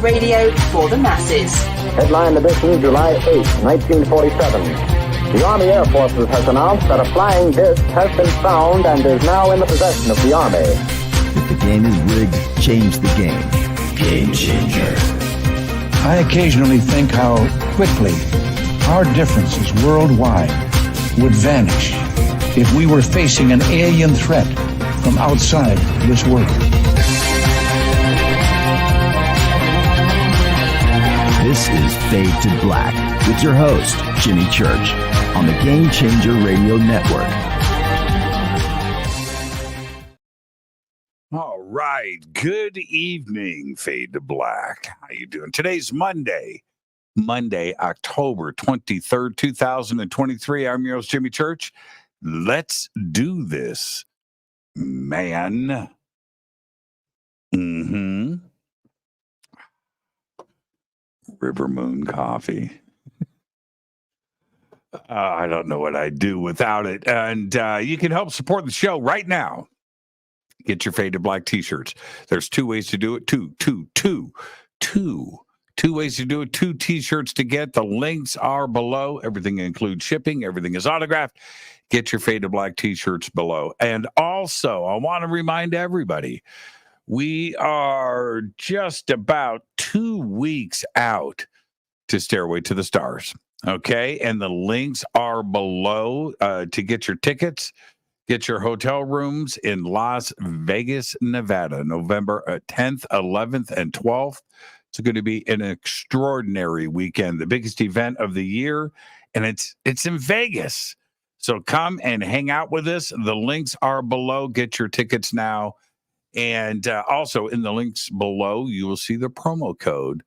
radio for the masses. Headline edition, July 8, 1947. The Army Air Forces has announced that a flying disc has been found and is now in the possession of the Army. If the game is rigged, change the game. Game changer. I occasionally think how quickly our differences worldwide would vanish if we were facing an alien threat from outside this world. This is Fade to Black with your host, Jimmy Church, on the Game Changer Radio Network. All right. Good evening, Fade to Black. How you doing? Today's Monday, October 23rd, 2023. I'm your host, Jimmy Church. Let's do this, man. River Moon Coffee. I don't know what I'd do without it. And you can help support the show right now. Get your Fade to Black t-shirts. There's two ways to do it. Two ways to do it. 2 t-shirts to get. The links are below. Everything includes shipping. Everything is autographed. Get your Fade to Black t-shirts below. And also, I want to remind everybody, we are just about 2 weeks out to Stairway to the Stars. Okay. And the links are below to get your tickets, get your hotel rooms in Las Vegas, Nevada, November 10th, 11th, and 12th. It's going to be an extraordinary weekend, the biggest event of the year. And it's in Vegas. So come and hang out with us. The links are below. Get your tickets now. And also in the links below, you will see the promo code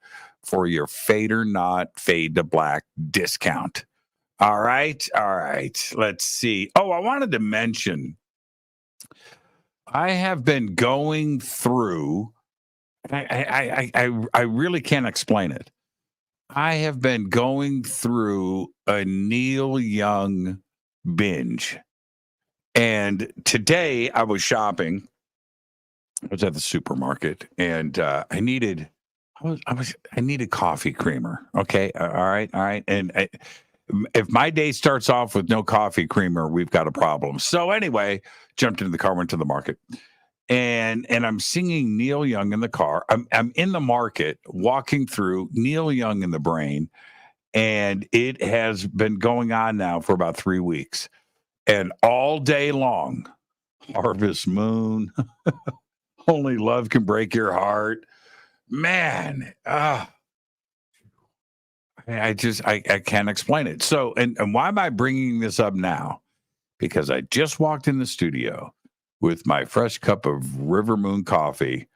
for your Fade or Not Fade to Black discount. All right. Let's see. Oh, I wanted to mention, I have been going through, I really can't explain it. I have been going through a Neil Young binge. And today I was shopping. I was at the supermarket and I needed coffee creamer. Okay. All right. And if my day starts off with no coffee creamer, we've got a problem. So anyway, jumped into the car, went to the market, and I'm singing Neil Young in the car. I'm in the market walking through Neil Young in the brain, and it has been going on now for about 3 weeks, and all day long, Harvest Moon, Only Love Can Break Your Heart. Man, I can't explain it. So, and why am I bringing this up now? Because I just walked in the studio with my fresh cup of River Moon coffee,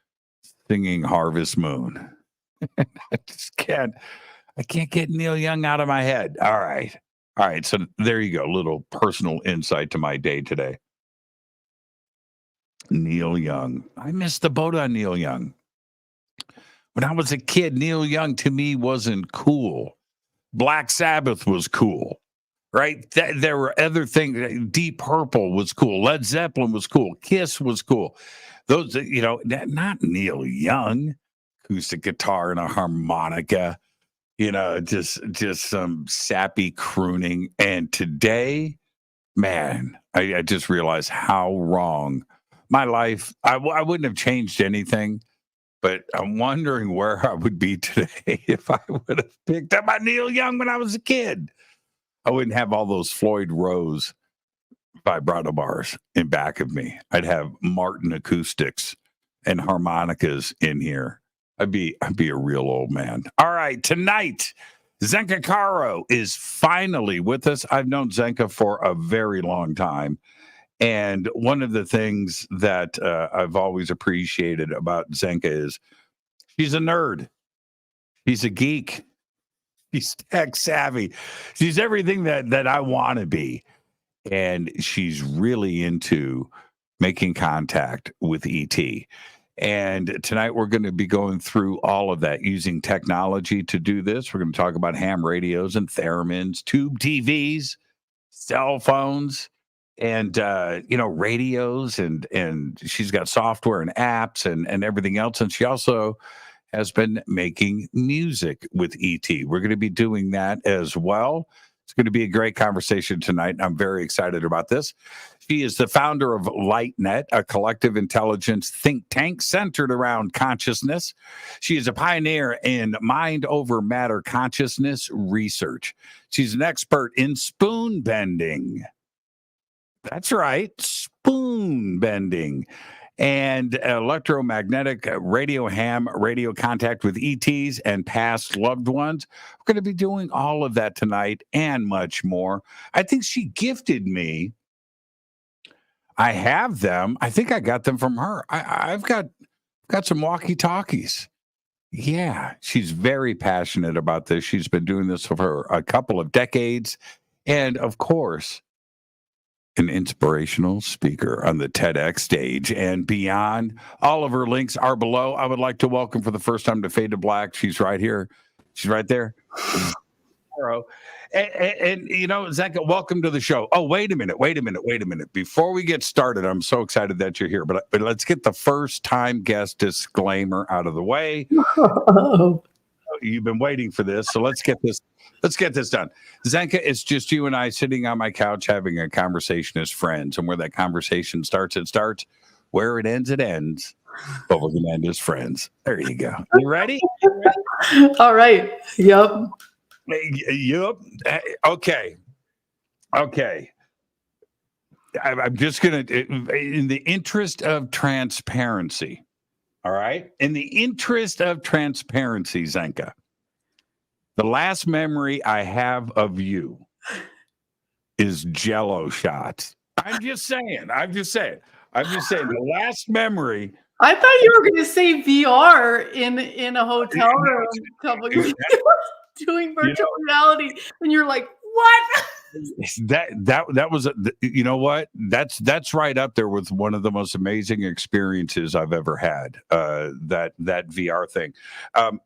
singing Harvest Moon. I can't get Neil Young out of my head. All right. So there you go. Little personal insight to my day today. Neil Young. I missed the boat on Neil Young. When I was a kid, Neil Young to me wasn't cool. Black Sabbath was cool, right? There were other things. Deep Purple was cool. Led Zeppelin was cool. Kiss was cool. Those, not Neil Young. Acoustic guitar and a harmonica, just some sappy crooning. And today, man, I just realized how wrong my life. I wouldn't have changed anything. But I'm wondering where I would be today if I would have picked up my Neil Young when I was a kid. I wouldn't have all those Floyd Rose vibrato bars in back of me. I'd have Martin acoustics and harmonicas in here. I'd be a real old man. All right, tonight, Zenka Caro is finally with us. I've known Zenka for a very long time. And one of the things that I've always appreciated about Zenka is she's a nerd. She's a geek. She's tech savvy. She's everything that I want to be. And she's really into making contact with ET. And tonight we're going to be going through all of that using technology to do this. We're going to talk about ham radios and theremins, tube TVs, cell phones, and radios, and she's got software and apps and everything else. And she also has been making music with ET. We're going to be doing that as well. It's going to be a great conversation tonight. I'm very excited about this. She is the founder of LightNet, a collective intelligence think tank centered around consciousness. She is a pioneer in mind over matter consciousness research. She's an expert in spoon bending. That's right, spoon bending. And electromagnetic radio contact with ETs and past loved ones. We're going to be doing all of that tonight and much more. I think she gifted me. I have them. I think I got them from her. I've got some walkie-talkies. Yeah, she's very passionate about this. She's been doing this for a couple of decades. And of course, an inspirational speaker on the TEDx stage and beyond. All of her links are below. I would like to welcome for the first time to Fade to Black. She's right here. She's right there. And you know, Zenka, welcome to the show. Oh, wait a minute. Before we get started, I'm so excited that you're here, but let's get the first time guest disclaimer out of the way. You've been waiting for this, so let's get this done. Zenka, it's just you and I sitting on my couch having a conversation as friends, and where that conversation starts, it starts. Where it ends, but we're gonna end as friends. There you go. You ready? All right. Yep. Yep. Okay. I'm just gonna, in the interest of transparency. All right. In the interest of transparency, Zenka, the last memory I have of you is Jello shots. I'm just saying. The last memory. I thought you were going to say VR in a hotel room a couple years ago doing virtual reality, and you're like, what? That was, you know what? That's right up there with one of the most amazing experiences I've ever had. That VR thing.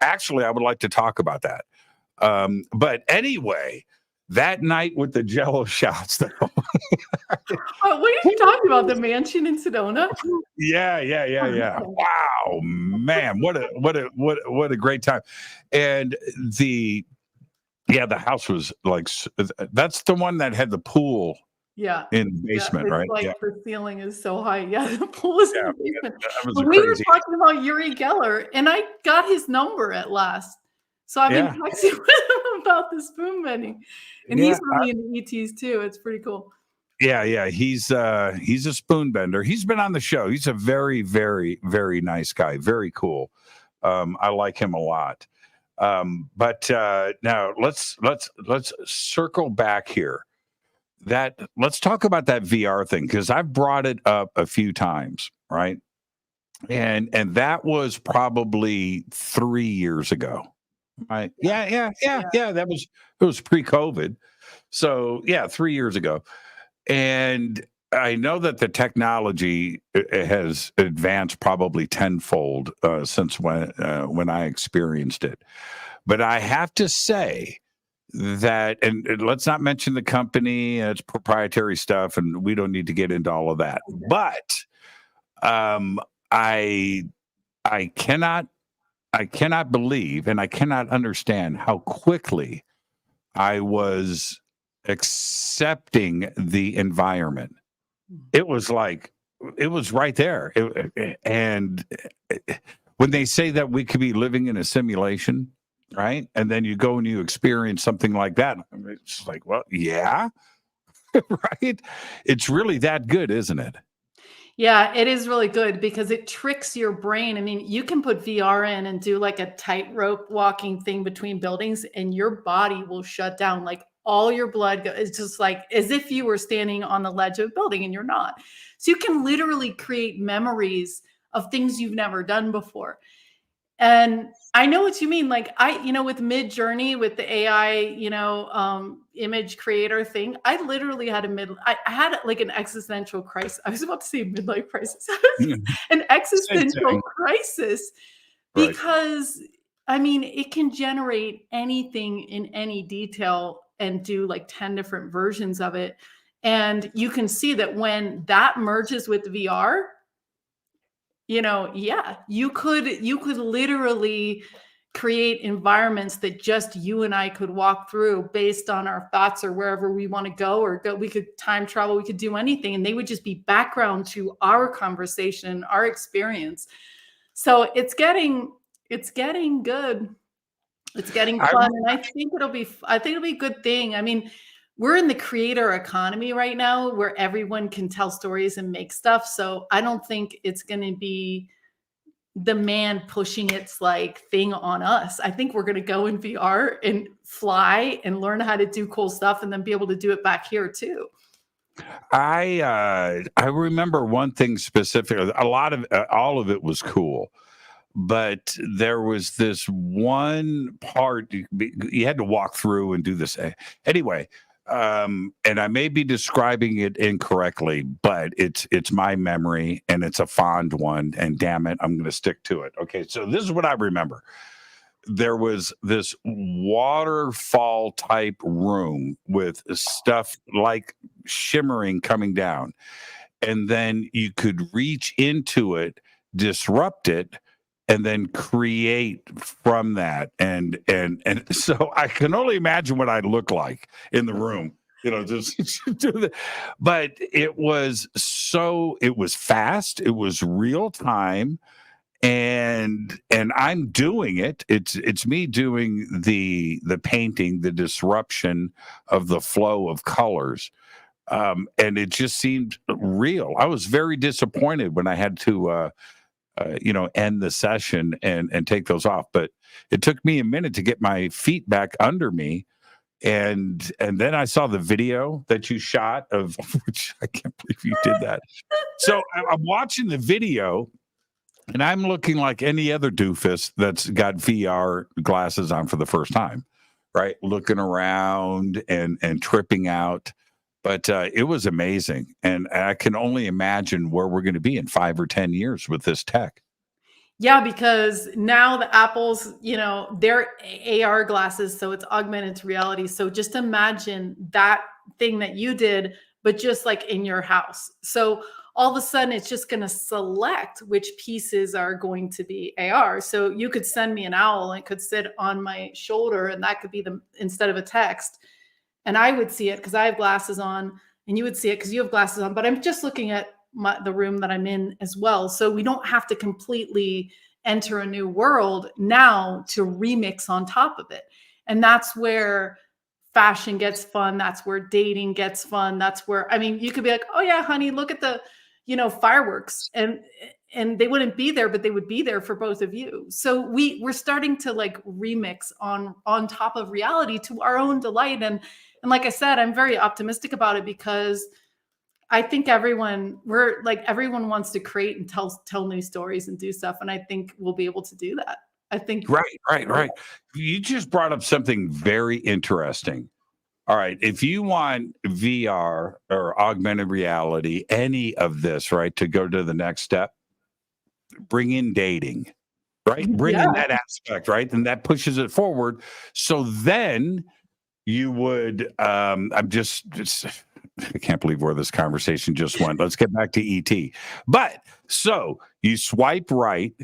Actually, I would like to talk about that. But anyway, that night with the Jello shots, though. What are you talking about? The mansion in Sedona? Yeah. Wow, man, what a great time. And the house was like, that's the one that had the pool. Yeah. In the basement, right? Like the ceiling is so high. Yeah, the pool is in the basement. But we were talking about Uri Geller, and I got his number at last. So I've been texting with him about the spoon bending. And he's really into ETs too. It's pretty cool. Yeah. He's a spoon bender. He's been on the show. He's a very, very, very nice guy. Very cool. I like him a lot. But now let's circle back here. Let's talk about that VR thing, because I've brought it up a few times, right? And that was probably 3 years ago. Right. Yeah. It was pre-COVID. So 3 years ago. And I know that the technology has advanced probably tenfold since when I experienced it. But I have to say that, and let's not mention the company, it's proprietary stuff, and we don't need to get into all of that. But I cannot believe, and I cannot understand how quickly I was accepting the environment. It was like, it was right there. And when they say that we could be living in a simulation, right? And then you go and you experience something like that. It's like, well, yeah, right? It's really that good, isn't it? Yeah, it is really good because it tricks your brain. I mean, you can put VR in and do like a tightrope walking thing between buildings, and your body will shut down. Like all your blood is just like as if you were standing on the ledge of a building, and you're not. So you can literally create memories of things you've never done before. And I know what you mean. Like with Mid Journey, with the AI, image creator thing, I literally had I had like an existential crisis. I was about to say midlife crisis. An existential crisis because I mean, it can generate anything in any detail and do like 10 different versions of it. And you can see that when that merges with VR, Yeah, you could literally create environments that just you and I could walk through based on our thoughts or wherever we want to go, or go. We could time travel, we could do anything, and they would just be background to our conversation, our experience. So it's getting good. It's getting I fun, and I think it'll be a good thing. I mean, we're in the creator economy right now where everyone can tell stories and make stuff. So I don't think it's going to be the man pushing its like thing on us. I think we're going to go in VR and fly and learn how to do cool stuff and then be able to do it back here too. I remember one thing specifically. A lot of all of it was cool, but there was this one part you had to walk through and do this anyway. And I may be describing it incorrectly, but it's my memory and it's a fond one. And damn it, I'm going to stick to it. Okay, so this is what I remember. There was this waterfall type room with stuff like shimmering coming down, and then you could reach into it, disrupt it, and then create from that. And so I can only imagine what I'd look like in the room, just do the, but it was fast, it was real time, and I'm doing it. It's me doing the painting, the disruption of the flow of colors. And it just seemed real. I was very disappointed when I had to end the session and take those off. But it took me a minute to get my feet back under me. And then I saw the video that you shot of which I can't believe you did that. So I'm watching the video and I'm looking like any other doofus that's got VR glasses on for the first time, right? Looking around and tripping out. But it was amazing. And I can only imagine where we're going to be in 5 or 10 years with this tech. Yeah, because now the Apple's, their AR glasses, so it's augmented reality. So just imagine that thing that you did, but just like in your house. So all of a sudden it's just going to select which pieces are going to be AR. So you could send me an owl and it could sit on my shoulder, and that could be instead of a text. And I would see it because I have glasses on, and you would see it because you have glasses on. But I'm just looking at the room that I'm in as well. So we don't have to completely enter a new world now to remix on top of it. And that's where fashion gets fun. That's where dating gets fun. That's where, I mean, you could be like, oh yeah, honey, look at the, fireworks. And they wouldn't be there, but they would be there for both of you. So we're starting to like remix on top of reality to our own delight. And like I said, I'm very optimistic about it because I think everyone wants to create and tell new stories and do stuff. And I think we'll be able to do that. I think. Right. You just brought up something very interesting. All right. If you want VR or augmented reality, any of this, right, to go to the next step, bring in dating, right? Bring in that aspect, right? And that pushes it forward. So then you would, I can't believe where this conversation just went. Let's get back to ET. But so you swipe right,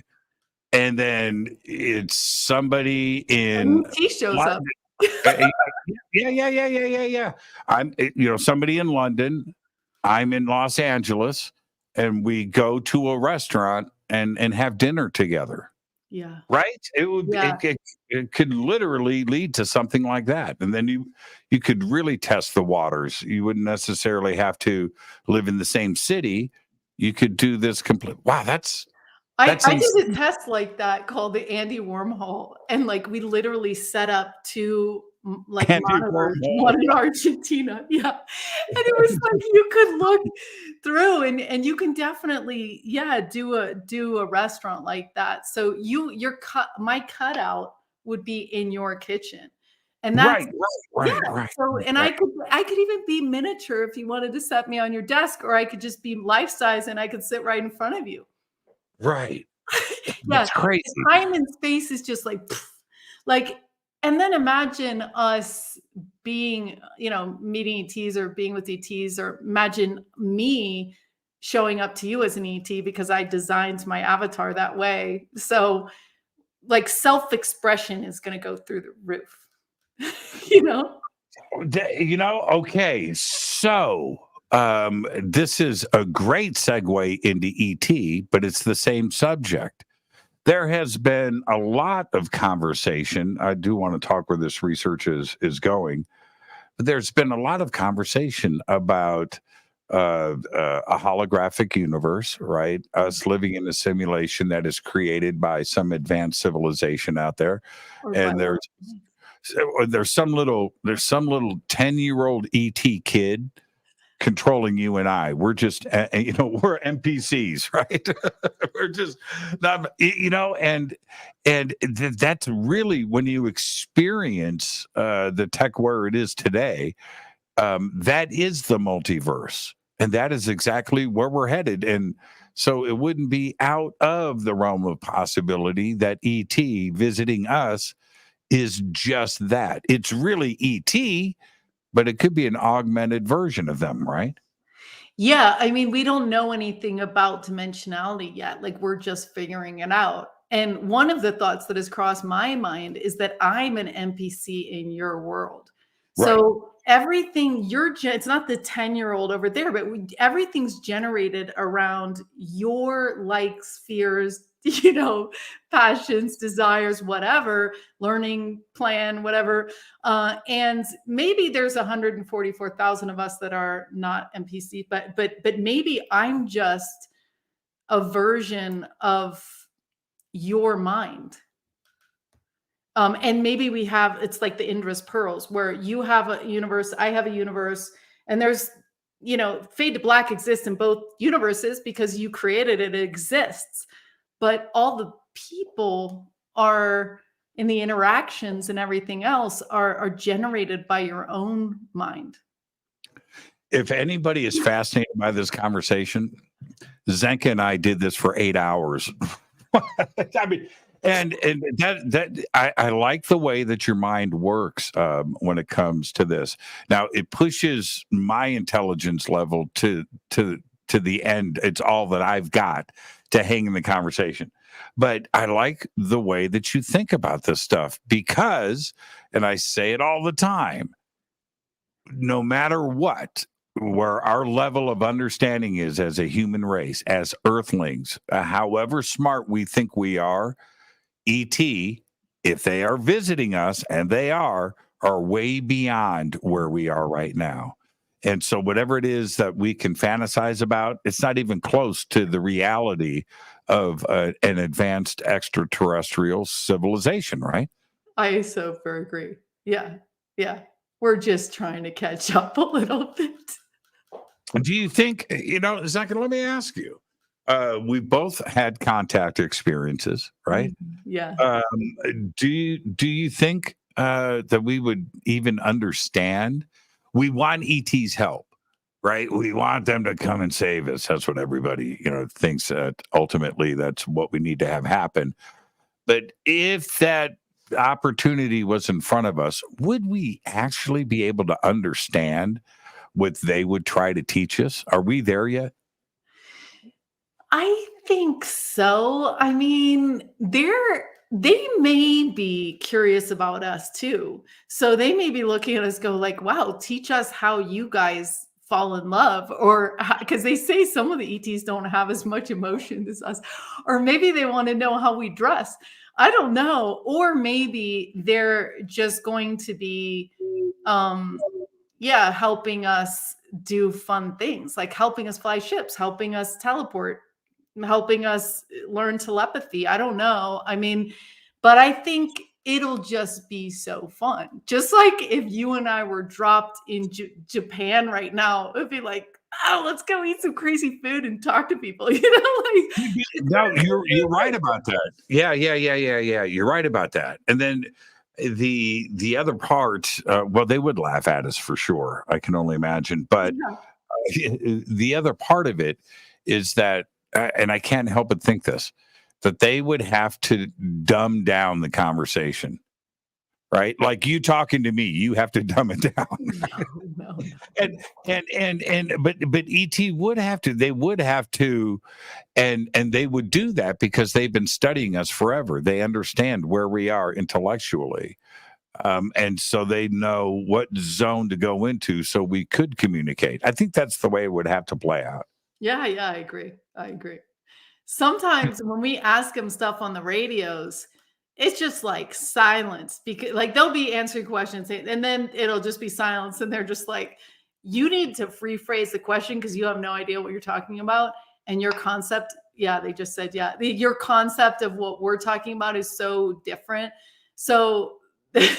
and then it's somebody in ET shows up. Yeah. I'm, somebody in London. I'm in Los Angeles, and we go to a restaurant and have dinner together. Yeah. Right. It would. Yeah. It could literally lead to something like that, and then you could really test the waters. You wouldn't necessarily have to live in the same city. You could do this complete. Wow, I did a test like that called the Andy wormhole, and like we literally set up two like monitors, one in Argentina, and it was like you could look through, and you can definitely do a restaurant like that. So my cutout would be in your kitchen, and that's right. So and I could even be miniature if you wanted to set me on your desk, or I could just be life size and I could sit right in front of you. Right. That's crazy. Time and space is just like, and then imagine us being, meeting ETs or being with ETs, or imagine me showing up to you as an ET because I designed my avatar that way. So like self-expression is going to go through the roof, you know? Okay. So this is a great segue into ET, but it's the same subject. There has been a lot of conversation. I do want to talk where this research is going. But there's been a lot of conversation about a holographic universe, right? Us living in a simulation that is created by some advanced civilization out there, Or and violent. there's some little 10-year-old ET kid controlling you and I. We're just we're NPCs, right? We're just not, that's really when you experience the tech where it is today. That is the multiverse, and that is exactly where we're headed. And so it wouldn't be out of the realm of possibility that ET visiting us is just that. It's really ET, but it could be an augmented version of them, right? Yeah, I mean, we don't know anything about dimensionality yet. Like we're just figuring it out. And one of the thoughts that has crossed my mind is that I'm an NPC in your world. Right. So everything it's not the 10-year-old over there, but everything's generated around your likes, fears, passions, desires, whatever, learning plan, whatever. And maybe there's 144,000 of us that are not NPC, but maybe I'm just a version of your mind. And maybe it's like the Indra's pearls, where you have a universe, I have a universe, and there's, Fade to Black exists in both universes because you created it, it exists. But all the people are in the interactions and everything else are generated by your own mind. If anybody is fascinated by this conversation, Zenka and I did this for 8 hours. I mean, and that I like the way that your mind works when it comes to this. Now it pushes my intelligence level to the end. It's all that I've got to hang in the conversation. But I like the way that you think about this stuff because, and I say it all the time, no matter what, where our level of understanding is as a human race, as earthlings, however smart we think we are, ET, if they are visiting us, and they are way beyond where we are right now. And so whatever it is that we can fantasize about, it's not even close to the reality of an advanced extraterrestrial civilization, right? I so agree. Yeah. Yeah. We're just trying to catch up a little bit. Do you think, Zach, let me ask you, we both had contact experiences, right? Yeah. Do you think that we would even understand? We want ET's help, right? We want them to come and save us. That's what everybody, thinks that ultimately that's what we need to have happen. But if that opportunity was in front of us, would we actually be able to understand what they would try to teach us? Are we there yet? I think so. I mean, they may be curious about us too. So they may be looking at us go like, wow, teach us how you guys fall in love, or because they say some of the ETs don't have as much emotion as us, or maybe they want to know how we dress. I don't know. Or maybe they're just going to be helping us do fun things, like helping us fly ships, helping us teleport, helping us learn telepathy. I don't know. I mean, but I think it'll just be so fun. Just like if you and I were dropped in Japan right now, it'd be like, oh, let's go eat some crazy food and talk to people. No, you're right about that. Yeah. You're right about that. And then the other part, well, they would laugh at us for sure. I can only imagine. But the other part of it is that, and I can't help but think this, that they would have to dumb down the conversation. right? Like you talking to me, you have to dumb it down. No. But ET would have to, they would have to, and they would do that because they've been studying us forever. They understand where we are intellectually. And so they know what zone to go into so we could communicate. I think that's the way it would have to play out. Yeah, I agree. I agree. Sometimes when we ask them stuff on the radios, it's just like silence because like they'll be answering questions and then it'll just be silence and they're just like, you need to rephrase the question because you have no idea what you're talking about. And your concept, yeah, they just said, yeah, your concept of what we're talking about is so different. So that's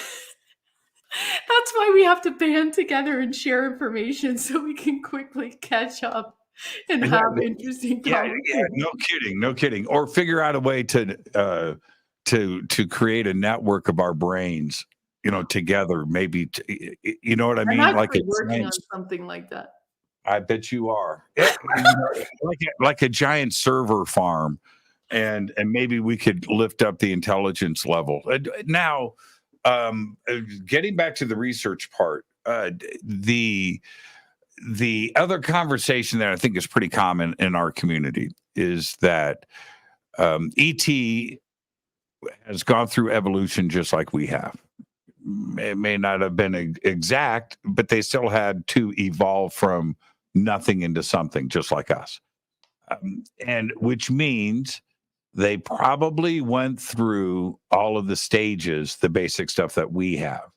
why we have to band together and share information so we can quickly catch up and have interesting conversations. No kidding. Or figure out a way to create a network of our brains, together. Maybe you know what I mean? I'm Like actually working on something like that. I bet you are. Like a giant server farm, and maybe we could lift up the intelligence level. Now, getting back to the research part, the other conversation that I think is pretty common in our community is that ET has gone through evolution just like we have. It may not have been exact, but they still had to evolve from nothing into something just like us. And which means they probably went through all of the stages, the basic stuff that we have,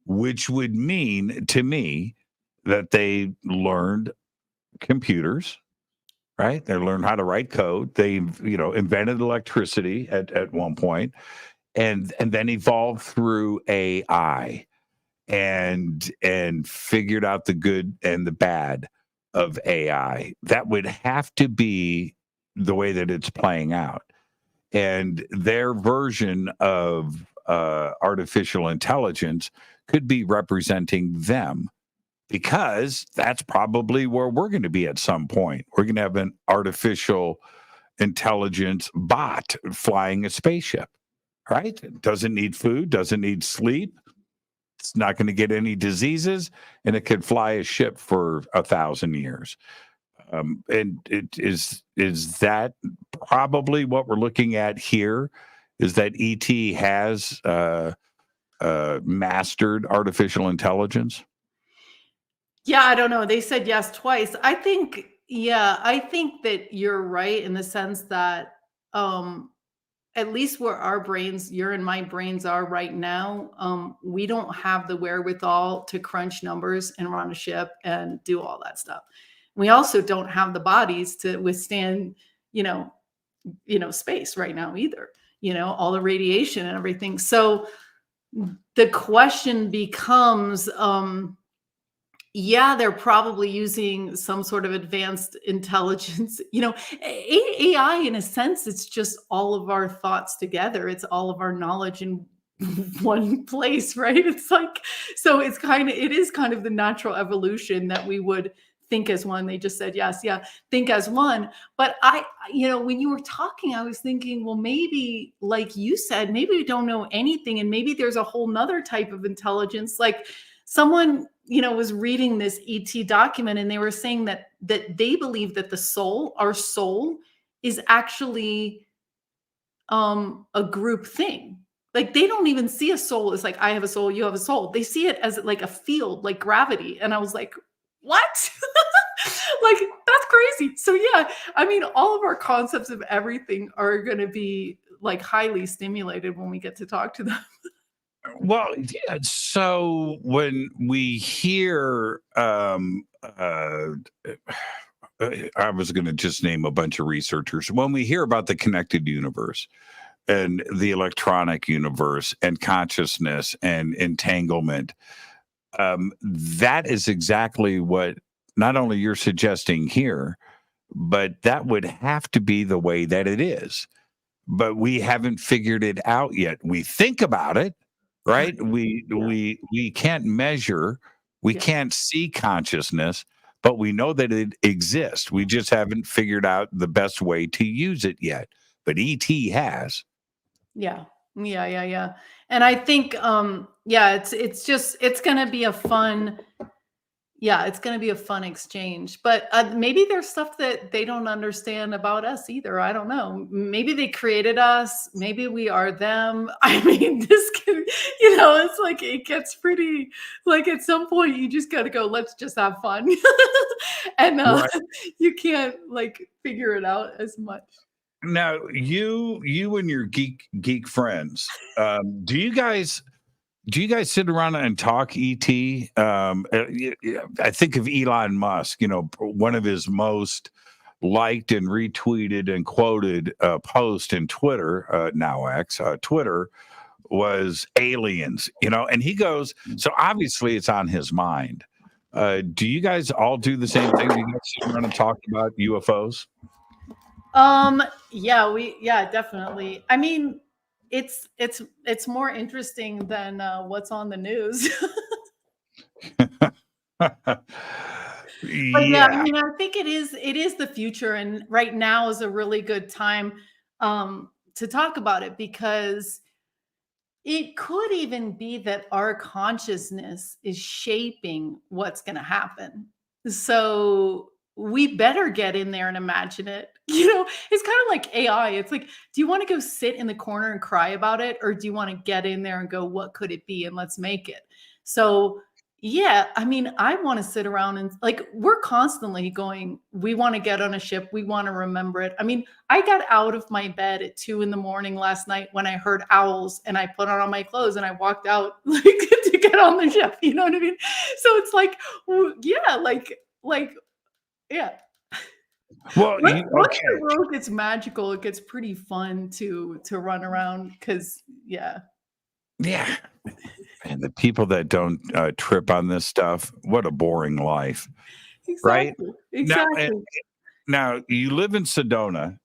which would mean to me that they learned computers, right? They learned how to write code. They, invented electricity at one point, and then evolved through AI and figured out the good and the bad of AI. That would have to be the way that it's playing out. And their version of artificial intelligence could be representing them, because that's probably where we're going to be at some point. We're going to have an artificial intelligence bot flying a spaceship, right? It doesn't need food, doesn't need sleep. It's not going to get any diseases, and it could fly a ship for 1,000 years. And it is that probably what we're looking at here? Is that ET has mastered artificial intelligence? Yeah, I don't know. They said yes twice. I think that you're right in the sense that at least where our brains, your and my brains are right now, we don't have the wherewithal to crunch numbers and run a ship and do all that stuff. We also don't have the bodies to withstand, space right now either, all the radiation and everything. So the question becomes, they're probably using some sort of advanced intelligence. AI, in a sense, it's just all of our thoughts together. It's all of our knowledge in one place, right? It's like, so it is kind of the natural evolution that we would think as one. They just said, yes, yeah, think as one. But when you were talking, I was thinking, well, maybe, like you said, maybe we don't know anything. And maybe there's a whole nother type of intelligence. Like someone, was reading this ET document and they were saying that they believe that our soul is actually a group thing. Like they don't even see a soul as like, I have a soul, you have a soul. They see it as like a field, like gravity. And I was like, what? Like, that's crazy. So yeah, all of our concepts of everything are going to be like highly stimulated when we get to talk to them. Well, yeah, so when we hear, I was going to just name a bunch of researchers. When we hear about the connected universe and the electronic universe and consciousness and entanglement, that is exactly what not only you're suggesting here, but that would have to be the way that it is. But we haven't figured it out yet. We think about it. Right? We can't measure, we can't see consciousness, but we know that it exists. We just haven't figured out the best way to use it yet. But ET has. Yeah. And I think, yeah, it's going to be a fun, yeah, it's going to be a fun exchange. But maybe there's stuff that they don't understand about us either. I don't know. Maybe they created us. Maybe we are them. I mean, this can, it's like it gets pretty. Like at some point, you just got to go. Let's just have fun, and Right. you can't like figure it out as much. Now, you and your geek friends, do you guys sit around and talk ET? I think of Elon Musk, one of his most liked and retweeted and quoted post in Twitter, now X, Twitter, was aliens, and he goes, so obviously it's on his mind. Do you guys all do the same thing? Do you guys sit around and talk about UFOs? Yeah, definitely. I mean, it's more interesting than what's on the news. But yeah, I Yeah. mean, I think it is the future, and right now is a really good time to talk about it because it could even be that our consciousness is shaping what's going to happen. So we better get in there and imagine it. It's kind of like AI. It's like, do you want to go sit in the corner and cry about it? Or do you want to get in there and go, what could it be? And let's make it. So, yeah, I mean, I want to sit around and like, we're constantly going, we want to get on a ship. We want to remember it. I mean, I got out of my bed at 2 a.m. last night when I heard owls and I put on all my clothes and I walked out like to get on the ship. You know what I mean? So it's like, yeah, yeah. Well, Once okay. the world gets magical, it gets pretty fun to run around because yeah. Yeah. And the people that don't trip on this stuff, what a boring life, right? Exactly. Now, Exactly. now you live in Sedona.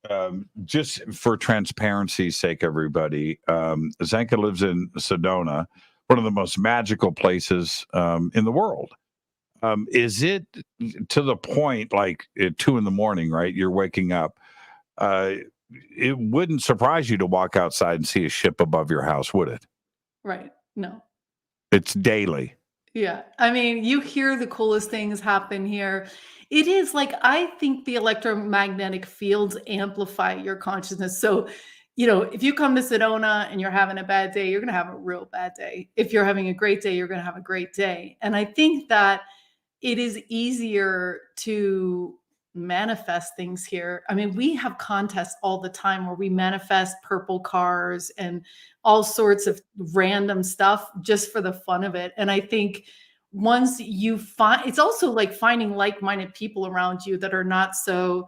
Just for transparency's sake, everybody, Zenka lives in Sedona, one of the most magical places in the world. Is it to the point like at 2 a.m, right? You're waking up. Uh, it wouldn't surprise you to walk outside and see a ship above your house, would it? Right. No. It's daily. Yeah. I mean, you hear the coolest things happen here. It is like, I think the electromagnetic fields amplify your consciousness. So, if you come to Sedona and you're having a bad day, you're going to have a real bad day. If you're having a great day, you're going to have a great day. And I think that it is easier to manifest things here. I mean, we have contests all the time where we manifest purple cars and all sorts of random stuff just for the fun of it. And I think once you find, it's also like finding like-minded people around you that are not so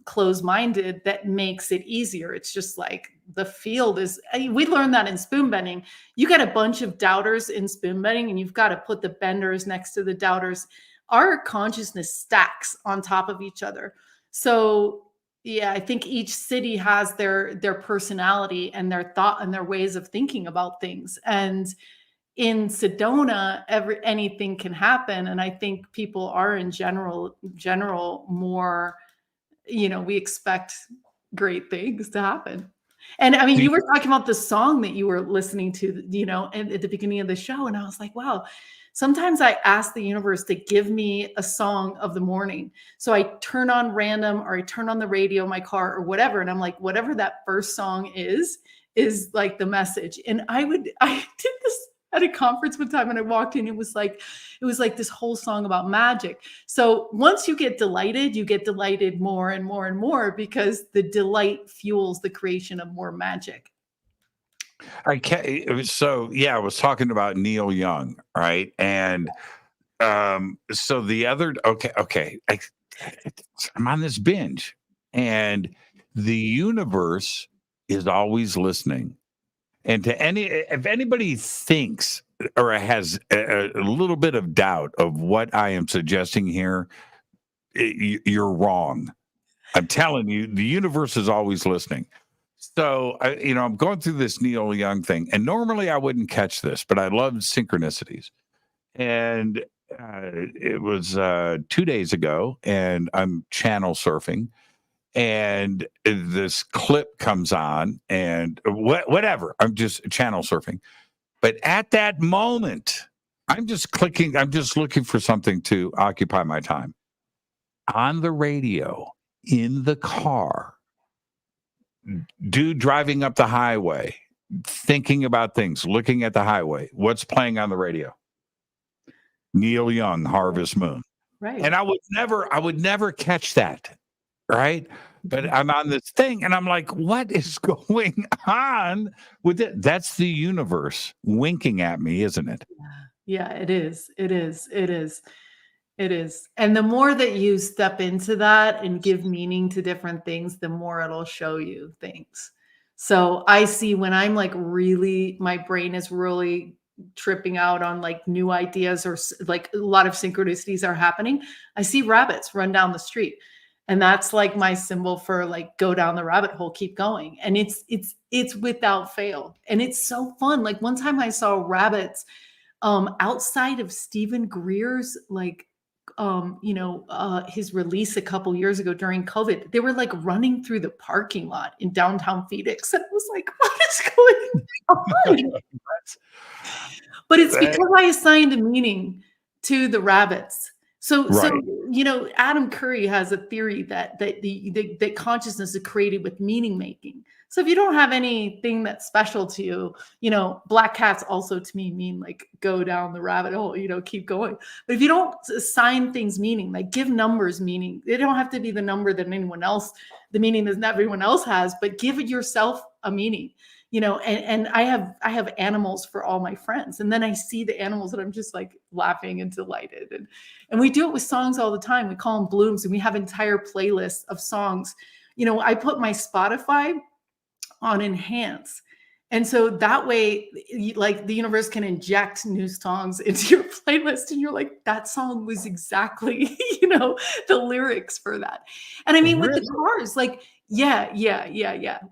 close-minded, that makes it easier. It's just like the field is, we learned that in spoon bending. You get a bunch of doubters in spoon bending and you've got to put the benders next to the doubters. Our consciousness stacks on top of each other. So yeah, I think each city has their personality and their thought and their ways of thinking about things. And in Sedona, anything can happen. And I think people are in general more, we expect great things to happen. And I mean, Do you- you were talking about the song that you were listening to, at the beginning of the show. And I was like, wow, sometimes I ask the universe to give me a song of the morning. So I turn on random or I turn on the radio, in my car or whatever. And I'm like, whatever that first song is like the message. And I did this at a conference one time and I walked in, it was like this whole song about magic. So once you get delighted more and more and more because the delight fuels the creation of more magic. I can't. So yeah, I was talking about Neil Young, right? And so the other, okay, I'm on this binge, and the universe is always listening. And if anybody thinks or has a little bit of doubt of what I am suggesting here, you're wrong. I'm telling you, the universe is always listening. So, I'm going through this Neil Young thing, and normally I wouldn't catch this, but I love synchronicities. And it was 2 days ago, and I'm channel surfing, and this clip comes on, and whatever. I'm just channel surfing. But at that moment, I'm just clicking. I'm just looking for something to occupy my time. On the radio, in the car, dude driving up the highway, thinking about things, looking at the highway. What's playing on the radio? Neil Young, Harvest Moon. Right. And I would never catch that. Right. But I'm on this thing and I'm like, what is going on with it? That's the universe winking at me, isn't it? Yeah, it is. It is. It is. It is. And the more that you step into that and give meaning to different things, the more it'll show you things. So I see when I'm like really, my brain is really tripping out on like new ideas or like a lot of synchronicities are happening. I see rabbits run down the street. And that's like my symbol for like, go down the rabbit hole, keep going. And it's without fail. And it's so fun. Like one time I saw rabbits outside of Stephen Greer's like his release a couple years ago during COVID. They were like running through the parking lot in downtown Phoenix. And I was like, what is going on? But it's because I assigned a meaning to the rabbits. So Adam Curry has a theory that that consciousness is created with meaning making. So if you don't have anything that's special to you, black cats also to me mean like go down the rabbit hole, keep going. But if you don't assign things meaning, like give numbers meaning, they don't have to be the number that anyone else, the meaning that everyone else has, but give it yourself a meaning. And I have animals for all my friends. And then I see the animals and I'm just like laughing and delighted. And we do it with songs all the time. We call them blooms and we have entire playlists of songs. I put my Spotify on enhance. And so that way, like the universe can inject new songs into your playlist and you're like, that song was exactly, the lyrics for that. And I mean, with the cars, like, yeah.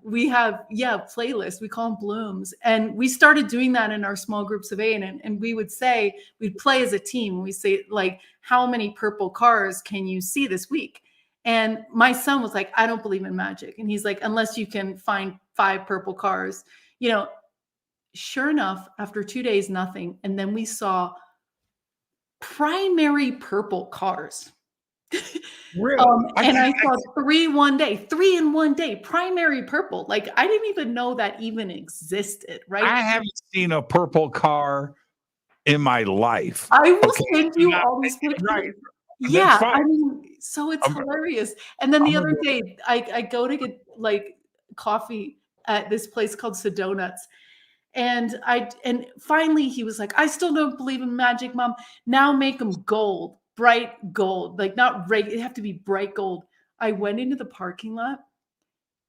We have, playlists. We call them blooms. And we started doing that in our small groups of 8. And we would say, we'd play as a team. We say like, how many purple cars can you see this week? And my son was like, I don't believe in magic. And he's like, unless you can find 5 purple cars, sure enough, after 2 days, nothing. And then we saw primary purple cars. Really? And I saw 3 in 1 day, primary purple. Like I didn't even know that even existed, right? I haven't seen a purple car in my life. I will send you all these pictures. Right. Yeah, I mean, so it's hilarious. And then the other day, I go to get like coffee at this place called Sedonuts. And finally he was like, I still don't believe in magic, Mom. Now make them gold, bright gold, like not regular. They have to be bright gold. I went into the parking lot.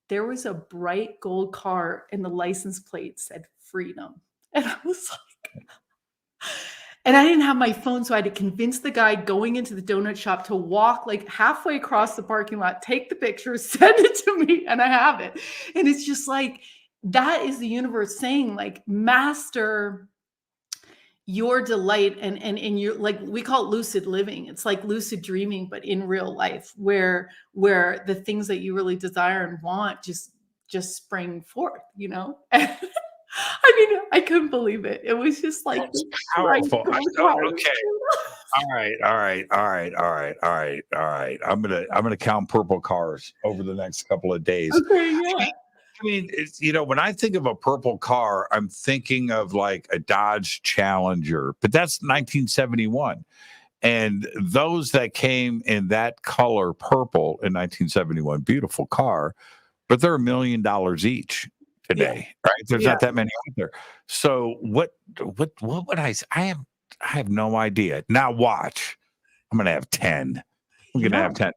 There was a bright gold car and the license plate said freedom. And I was like, and I didn't have my phone. So I had to convince the guy going into the donut shop to walk like halfway across the parking lot, take the picture, send it to me, and I have it. And it's just like, that is the universe saying like, master your delight and you like, we call it lucid living. It's like lucid dreaming, but in real life where the things that you really desire and want just spring forth, I mean, I couldn't believe it. It was just like powerful. Okay. All right. I'm gonna count purple cars over the next couple of days. Okay, yeah. I mean, it's, when I think of a purple car, I'm thinking of like a Dodge Challenger, but that's 1971. And those that came in that color purple in 1971, beautiful car, but they're $1 million each today, right? There's not that many out there. So what would I say? I have no idea. Now watch. I'm going to have 10. I'm going to have 10.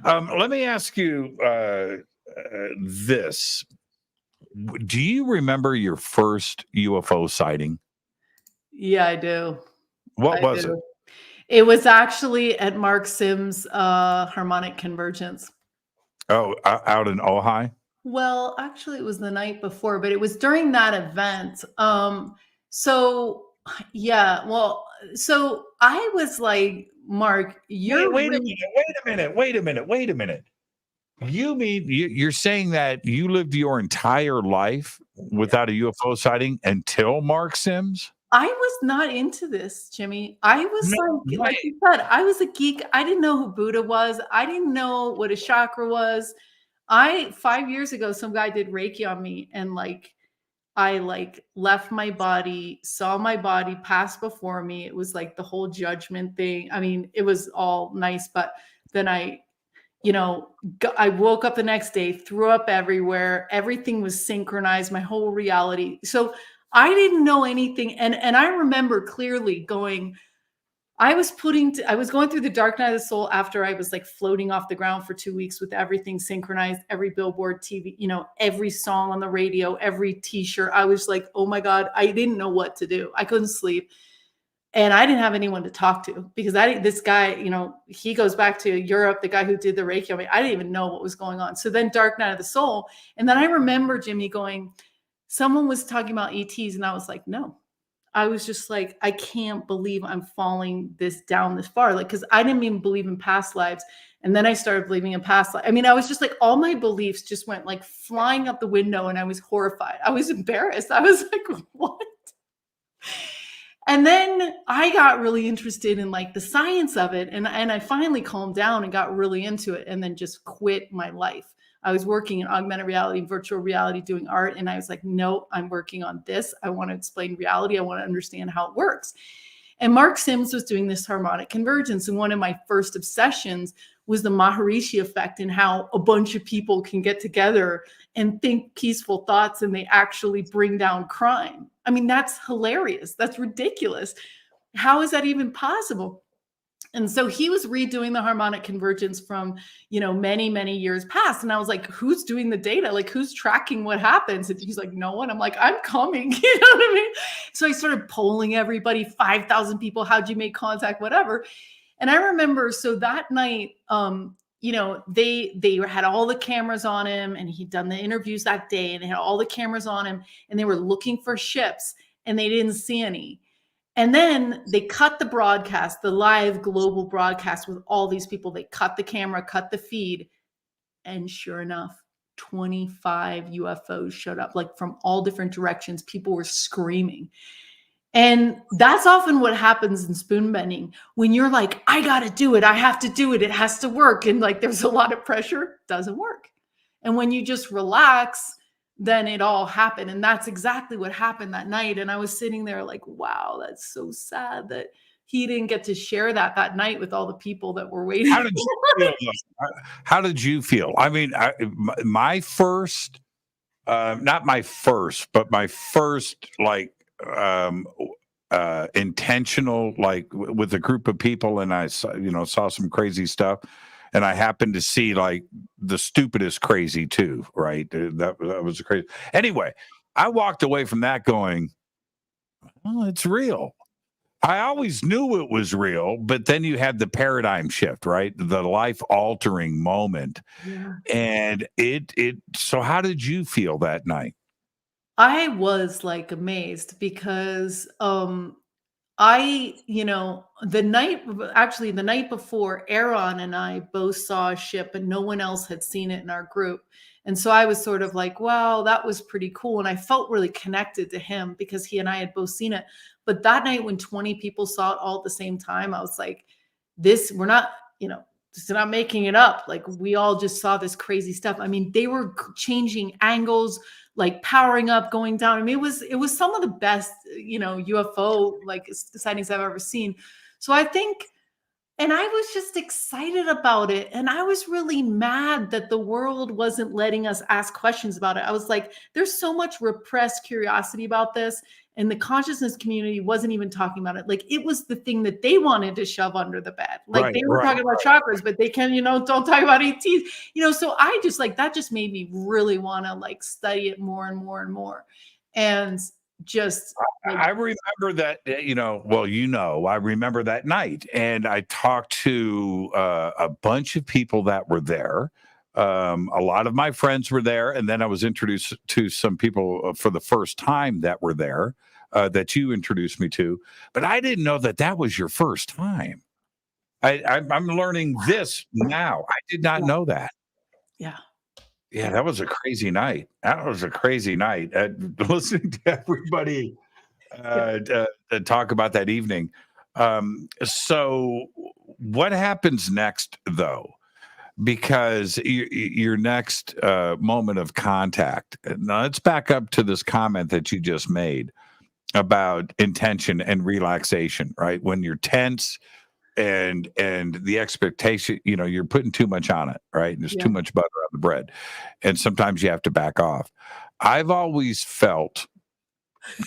Let me ask you this. Do you remember your first UFO sighting? Yeah, I do. What was it? It was actually at Mark Sims' harmonic convergence. Oh, out in Ojai? Well, actually, it was the night before, but it was during that event. So I was like, Mark, you're wait a minute. You mean you're saying that you lived your entire life without a UFO sighting until Mark Sims? I was not into this, Jimmy. I was No like way. you said, I was a geek. I didn't know who Buddha was. I didn't know what a chakra was. 5 years ago, some guy did Reiki on me, and I left my body, saw my body pass before me. It was like the whole judgment thing. I mean, it was all nice, but then I woke up the next day, threw up everywhere. Everything was synchronized, my whole reality. So I didn't know anything. And I remember clearly going, I was going through the dark night of the soul after I was like floating off the ground for 2 weeks with everything synchronized, every billboard, TV, every song on the radio, every t-shirt. I was like, oh my God, I didn't know what to do. I couldn't sleep. And I didn't have anyone to talk to because this guy, he goes back to Europe, the guy who did the Reiki on me. I didn't even know what was going on. So then Dark Night of the Soul. And then I remember Jimmy going, someone was talking about ETs. And I was like, no, I was just like, I can't believe I'm falling down this far. Like, cause I didn't even believe in past lives. And then I started believing in past lives. I mean, I was just like, all my beliefs just went like flying out the window and I was horrified. I was embarrassed. I was like, what? And then I got really interested in like the science of it. And I finally calmed down and got really into it and then just quit my life. I was working in augmented reality, virtual reality, doing art. And I was like, no, I'm working on this. I want to explain reality. I want to understand how it works. And Mark Sims was doing this harmonic convergence. And one of my first obsessions was the Maharishi effect and how a bunch of people can get together and think peaceful thoughts and they actually bring down crime. I mean, that's hilarious. That's ridiculous. How is that even possible? And so he was redoing the harmonic convergence from, many, many years past. And I was like, who's doing the data? Like, who's tracking what happens? And he's like, no one. I'm like, I'm coming. You know what I mean? So I started polling everybody, 5,000 people. How'd you make contact? Whatever. And I remember, so that night, they had all the cameras on him and he'd done the interviews that day and they had all the cameras on him and they were looking for ships and they didn't see any. And then they cut the broadcast, the live global broadcast with all these people. They cut the camera, cut the feed. And sure enough, 25 UFOs showed up, like from all different directions. People were screaming. And that's often what happens in spoon bending when you're like, I got to do it. I have to do it. It has to work. And like, there's a lot of pressure, doesn't work. And when you just relax, then it all happened. And that's exactly what happened that night. And I was sitting there like, wow, that's so sad that he didn't get to share that night with all the people that were waiting. How did you feel? How did you feel? I mean, my first, not my first, but my first, like, intentional, like with a group of people, and I saw some crazy stuff, and I happened to see like the stupidest crazy too, right? That was crazy. Anyway, I walked away from that going, oh, it's real. I always knew it was real, but then you had the paradigm shift, right? The life altering moment. Yeah. And so how did you feel that night? I was like amazed because the night before, Aaron and I both saw a ship and no one else had seen it in our group. And so I was sort of like, wow, that was pretty cool. And I felt really connected to him because he and I had both seen it. But that night when 20 people saw it all at the same time, I was like, we're not, just not making it up. Like we all just saw this crazy stuff. I mean, they were changing angles, like powering up, going down. I mean, it was some of the best, UFO like sightings I've ever seen. So I think, and I was just excited about it. And I was really mad that the world wasn't letting us ask questions about it. I was like, there's so much repressed curiosity about this. And the consciousness community wasn't even talking about it. Like it was the thing that they wanted to shove under the bed. Like they were talking about chakras, but they can, don't talk about ETs, so I just like, that just made me really want to like study it more and more and more. And just I remember that, I remember that night and I talked to a bunch of people that were there. A lot of my friends were there. And then I was introduced to some people for the first time that were there that you introduced me to. But I didn't know that was your first time. I'm learning this now. I did not know that. Yeah. Yeah, that was a crazy night. That was a crazy night. Listening to everybody talk about that evening. So, what happens next, though? Because your next moment of contact. Now, let's back up to this comment that you just made about intention and relaxation. Right when you're tense and the expectation, you're putting too much on it, right? And there's too Yeah. much butter on the bread, and sometimes you have to back off. I've always felt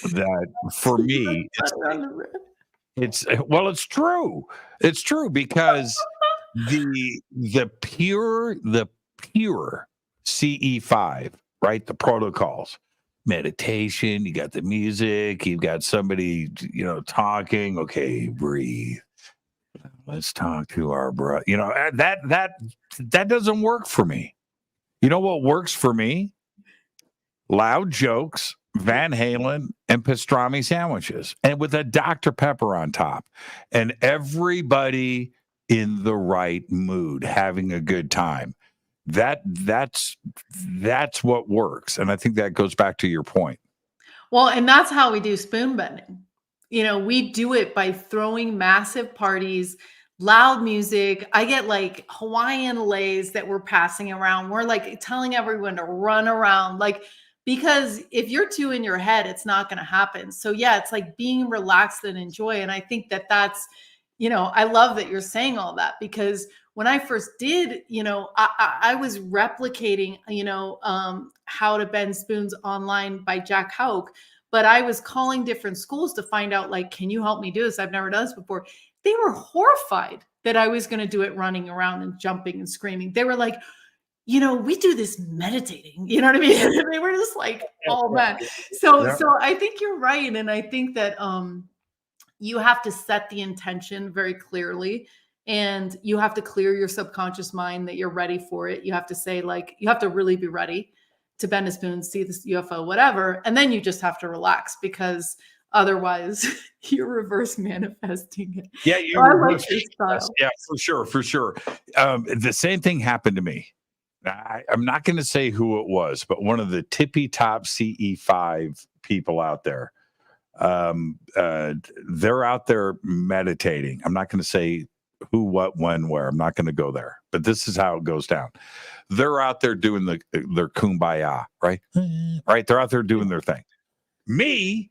that for me, it's true. It's true because the pure CE5, right? The protocols, meditation, you got the music, you've got somebody, talking. Okay, breathe. Let's talk to our brother. That doesn't work for me. You know what works for me? Loud jokes, Van Halen, and pastrami sandwiches, and with a Dr. Pepper on top, and everybody in the right mood, having a good time. That's what works, and I think that goes back to your point. Well, and that's how we do spoon bending. We do it by throwing massive parties, loud music. I get like Hawaiian lays that we're passing around. We're like telling everyone to run around, because if you're too in your head, it's not going to happen. So yeah, it's like being relaxed and enjoy. And I think that that's, I love that you're saying all that, because when I first did, I was replicating, How to Bend Spoons Online by Jack Houck, but I was calling different schools to find out, can you help me do this? I've never done this before. They were horrified that I was going to do it running around and jumping and screaming. They were like, we do this meditating, you know what I mean? They were just like, oh man. So I think you're right. And I think that, you have to set the intention very clearly, and you have to clear your subconscious mind that you're ready for it. You have to say, you have to really be ready to bend a spoon, see this UFO, whatever. And then you just have to relax, because otherwise you're reverse manifesting it. Yeah, style. Yeah, for sure. The same thing happened to me. I'm not going to say who it was, but one of the tippy top CE5 people out there. They're out there meditating. I'm not going to say who, what, when, where. I'm not going to go there, but this is how it goes down. They're out there doing their kumbaya, right? Right. They're out there doing their thing. Me,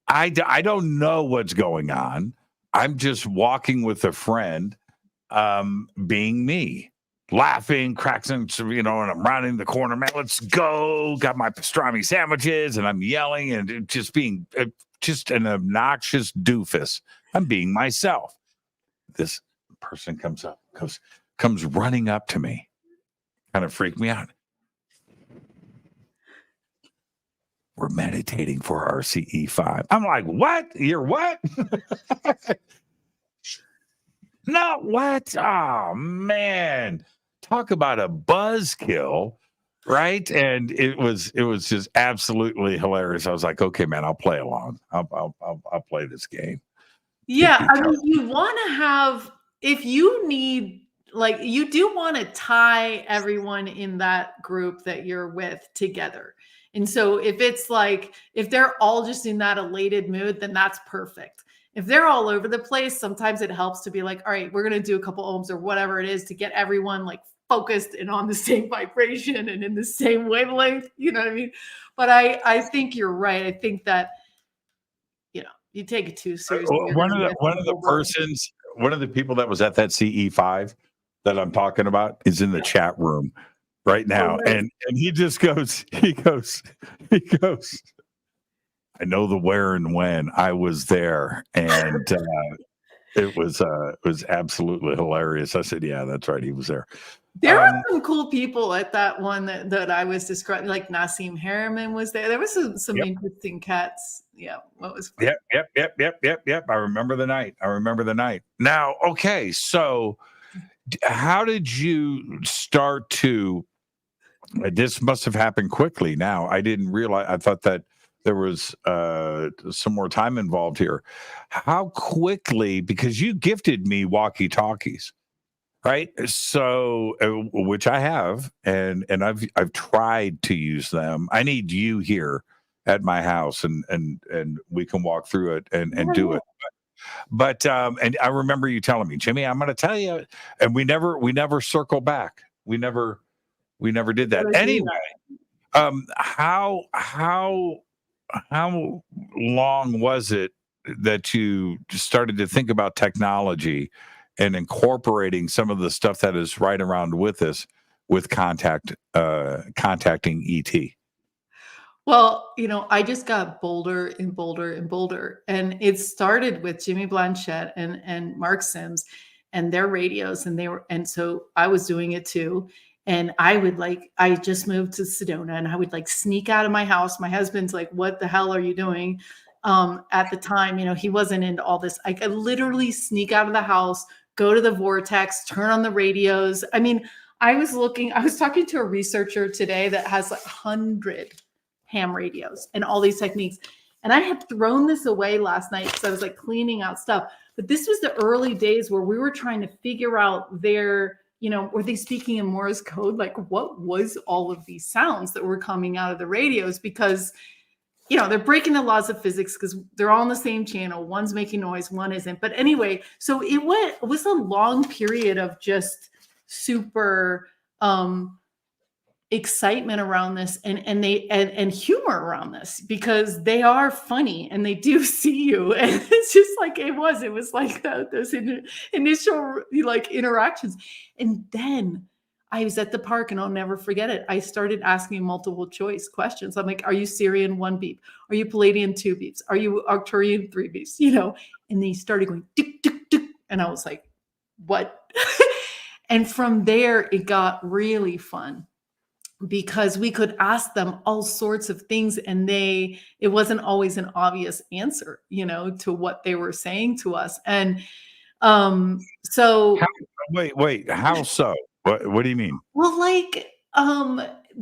I don't know what's going on. I'm just walking with a friend, being me, laughing, cracking, and I'm rounding the corner. Man, let's go. Got my pastrami sandwiches, and I'm yelling and just being just an obnoxious doofus. I'm being myself. This person comes running up to me, kind of freaked me out. We're meditating for our CE5. I'm like, what? You're what? No, what? Oh man. Talk about a buzzkill, right? And it was just absolutely hilarious. I was like, okay, man, I'll play along. I'll play this game. Yeah, I mean, you want to have, if you need, you do want to tie everyone in that group that you're with together. And so if it's if they're all just in that elated mood, then that's perfect. If they're all over the place, sometimes it helps to be like, all right, we're going to do a couple ohms or whatever it is to get everyone focused and on the same vibration and in the same wavelength. You know what I mean? But I think you're right. I think that, you take it too seriously. One of the people that was at that CE5 that I'm talking about is in the chat room right now. Oh, and he just goes, I know the where and when. I was there, and it was absolutely hilarious. I said, yeah, that's right. He was there. There were some cool people at that one that I was describing, like Nassim Harriman was there. There was some interesting cats. Yeah. What was fun? Yep. I remember the night. Now, okay. So how did you start to, this must have happened quickly. Now, I didn't realize, I thought that there was some more time involved here. How quickly, because you gifted me walkie-talkies. right? So, which I have, and I've tried to use them. I need you here at my house, and we can walk through it and do it. But and I remember you telling me, Jimmy, I'm going to tell you, and we never circle back. We never did that. Anyway, how long was it that you started to think about technology and incorporating some of the stuff that is right around with us with contacting ET? Well, I just got bolder and bolder and bolder. And it started with Jimmy Blanchett and Mark Sims and their radios. And so I was doing it too. And I just moved to Sedona and I would like sneak out of my house. My husband's like, what the hell are you doing? At the time, he wasn't into all this. I could literally sneak out of the house, go to the vortex, turn on the radios. I mean, I was talking to a researcher today that has like 100 ham radios and all these techniques. And I had thrown this away last night because I was like cleaning out stuff. But this was the early days where we were trying to figure out were they speaking in Morse code? Like, what was all of these sounds that were coming out of the radios? Because, they're breaking the laws of physics because they're all on the same channel. One's making noise, one isn't. But anyway, so it was a long period of just super excitement around this and humor around this because they are funny and they do see you, and it's just like it was like those initial like interactions. And then I was at the park and I'll never forget it. I started asking multiple choice questions. I'm like, are you Sirian 1 beep? Are you Palladian 2 beeps? Are you Arcturian 3 beeps? And they started going tick tick tick, and I was like, what? And from there it got really fun, because we could ask them all sorts of things and it wasn't always an obvious answer, to what they were saying to us. And so Wait, how so? What do you mean? well, like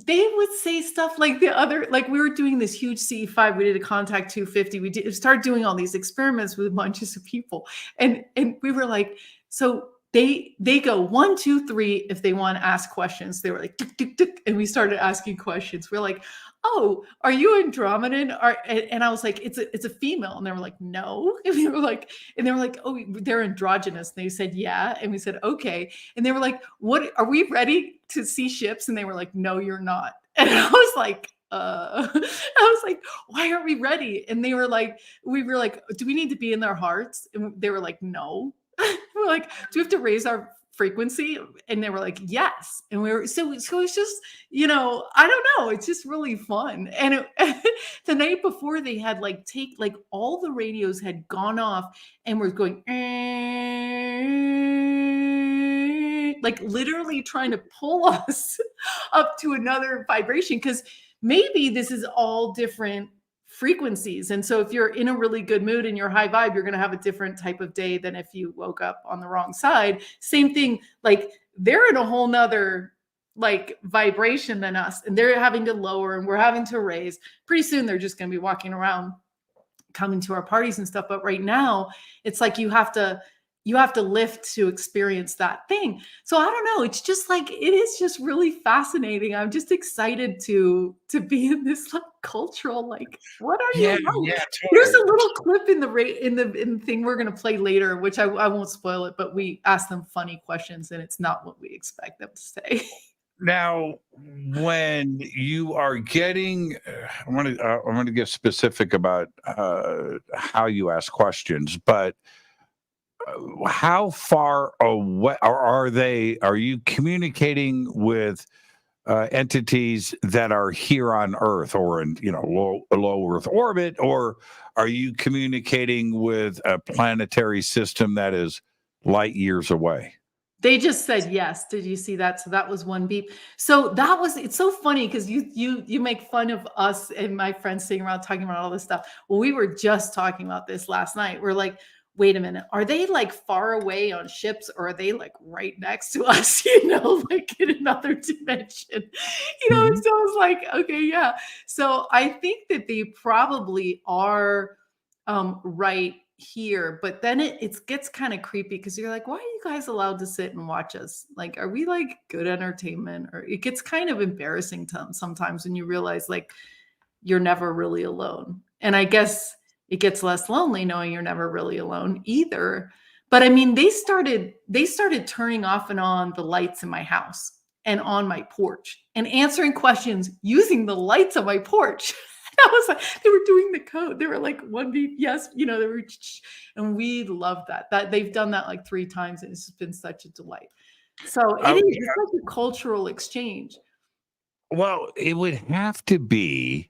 they would say stuff like like we were doing this huge CE5, we did a contact 250, we started doing all these experiments with bunches of people, and we were like, so they go 1, 2, 3 if they want to ask questions. They were like tick, tick, tick, and we started asking questions. We're like, oh, are you Andromedan? And I was like, it's a female, and they were like, no, and they were like, oh, they're androgynous. And they said, yeah, and we said, okay, and they were like, what, are we ready to see ships? And they were like, no, you're not. And I was like, why aren't we ready? And we were like, do we need to be in their hearts? And they were like, no. We're like, do we have to raise our frequency? And they were like, yes. And we were so it's just, I don't know, it's just really fun. And the night before they had all the radios had gone off and were going like literally trying to pull us up to another vibration, because maybe this is all different frequencies. And so if you're in a really good mood and you're high vibe, you're going to have a different type of day than if you woke up on the wrong side. Same thing, like they're in a whole nother like vibration than us, and they're having to lower and we're having to raise. Pretty soon they're just going to be walking around coming to our parties and stuff. But right now it's like you have to lift to experience that thing. So I don't know. It's just like, it is just really fascinating. I'm just excited to be in this like cultural, like, what are you? Yeah, totally. There's a little clip in the thing we're going to play later, which I won't spoil it, but we ask them funny questions and it's not what we expect them to say. Now, when you are getting, I want to get specific about how you ask questions, but how far away are you communicating with entities that are here on Earth or in low Earth orbit, or are you communicating with a planetary system that is light years away? They just said yes. Did you see that? So that was 1 beep. So it's so funny because you make fun of us and my friends sitting around talking about all this stuff. Well, we were just talking about this last night. We're like, wait a minute, are they like far away on ships, or are they like right next to us, like in another dimension? Mm-hmm. So I was like, okay, yeah. So I think that they probably are right here, but then it gets kind of creepy because you're like, why are you guys allowed to sit and watch us? Like, are we like good entertainment? Or it gets kind of embarrassing sometimes when you realize like you're never really alone. And I guess it gets less lonely knowing you're never really alone either. But I mean, they started turning off and on the lights in my house and on my porch and answering questions using the lights on my porch. I was like, they were doing the code. They were like, one beep, yes, they were, and we love that. That they've done that like 3 times, and it's just been such a delight. So it's like a cultural exchange. Well, it would have to be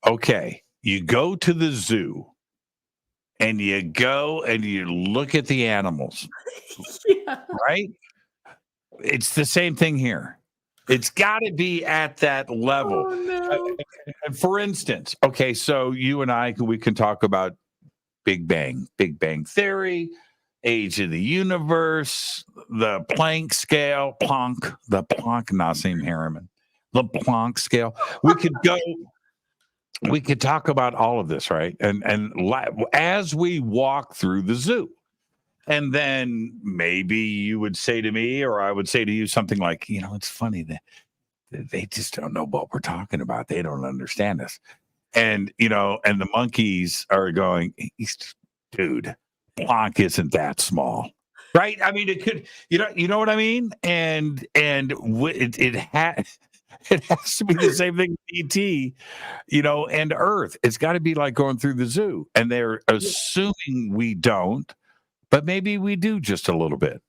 okay. You go to the zoo and you go and you look at the animals, Yeah. right? It's the same thing here. It's got to be at that level. Oh no. For instance, okay, so you and I, we can talk about Big Bang Theory, age of the universe, the Planck scale, the Planck, Nassim Harriman, the Planck scale. We could talk about all of this, right? And as we walk through the zoo. And then maybe you would say to me, or I would say to you something like, it's funny that they just don't know what we're talking about. They don't understand us. And, and the monkeys are going, dude, Planck isn't that small. Right. I mean, it could, you know what I mean? And it has to be the same thing with ET, and Earth. It's got to be like going through the zoo. And they're assuming we don't. But maybe we do just a little bit.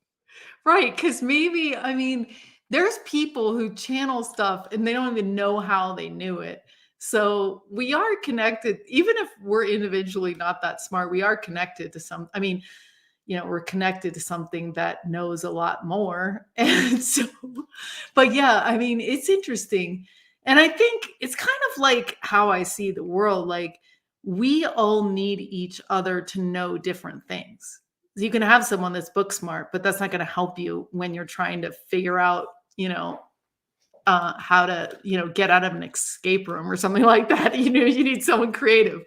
Right. Because maybe, I mean, there's people who channel stuff and they don't even know how they knew it. So we are connected, even if we're individually not that smart, we are connected to we're connected to something that knows a lot more. And so, but yeah, I mean, it's interesting. And I think it's kind of like how I see the world. Like, we all need each other to know different things. You can have someone that's book smart, but that's not going to help you when you're trying to figure out, how to, get out of an escape room or something like that. You need someone creative,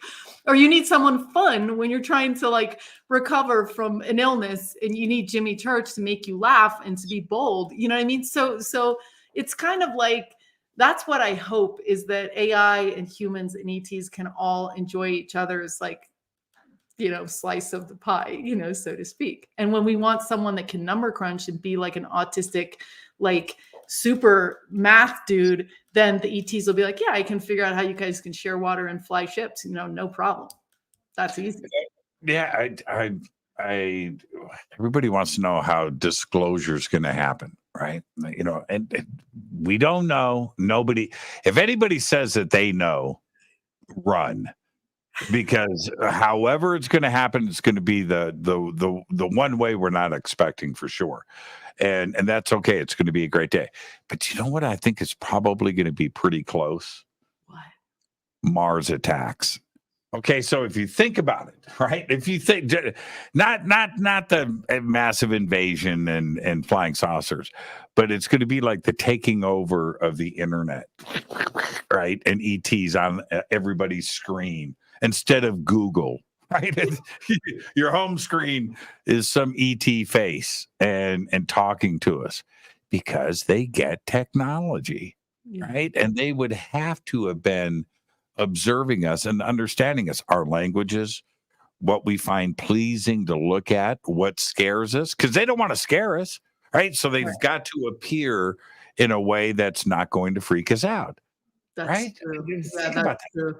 or you need someone fun when you're trying to like recover from an illness, and you need Jimmy Church to make you laugh and to be bold. You know what I mean? So it's kind of like, that's what I hope, is that AI and humans and ETs can all enjoy each other's like, slice of the pie, so to speak. And when we want someone that can number crunch and be like an autistic, like super math dude, then the ETs will be like, yeah, I can figure out how you guys can share water and fly ships, no problem. That's easy. Yeah. I everybody wants to know how disclosure is going to happen, right? And we don't know. Nobody, if anybody says that they know, run. Because however it's going to happen, it's going to be the one way we're not expecting for sure, and that's okay. It's going to be a great day. But you know what? I think it's probably going to be pretty close. What? Mars attacks. Okay, so if you think about it, right? If you think not the massive invasion and flying saucers, but it's going to be like the taking over of the internet, right? And ETs on everybody's screen instead of Google, right? Your home screen is some ET face and talking to us because they get technology, right? And they would have to have been observing us and understanding us, our languages, what we find pleasing to look at, what scares us, because they don't want to scare us, right? So they've got to appear in a way that's not going to freak us out. That's right? true. Think Yeah, about that's that. true.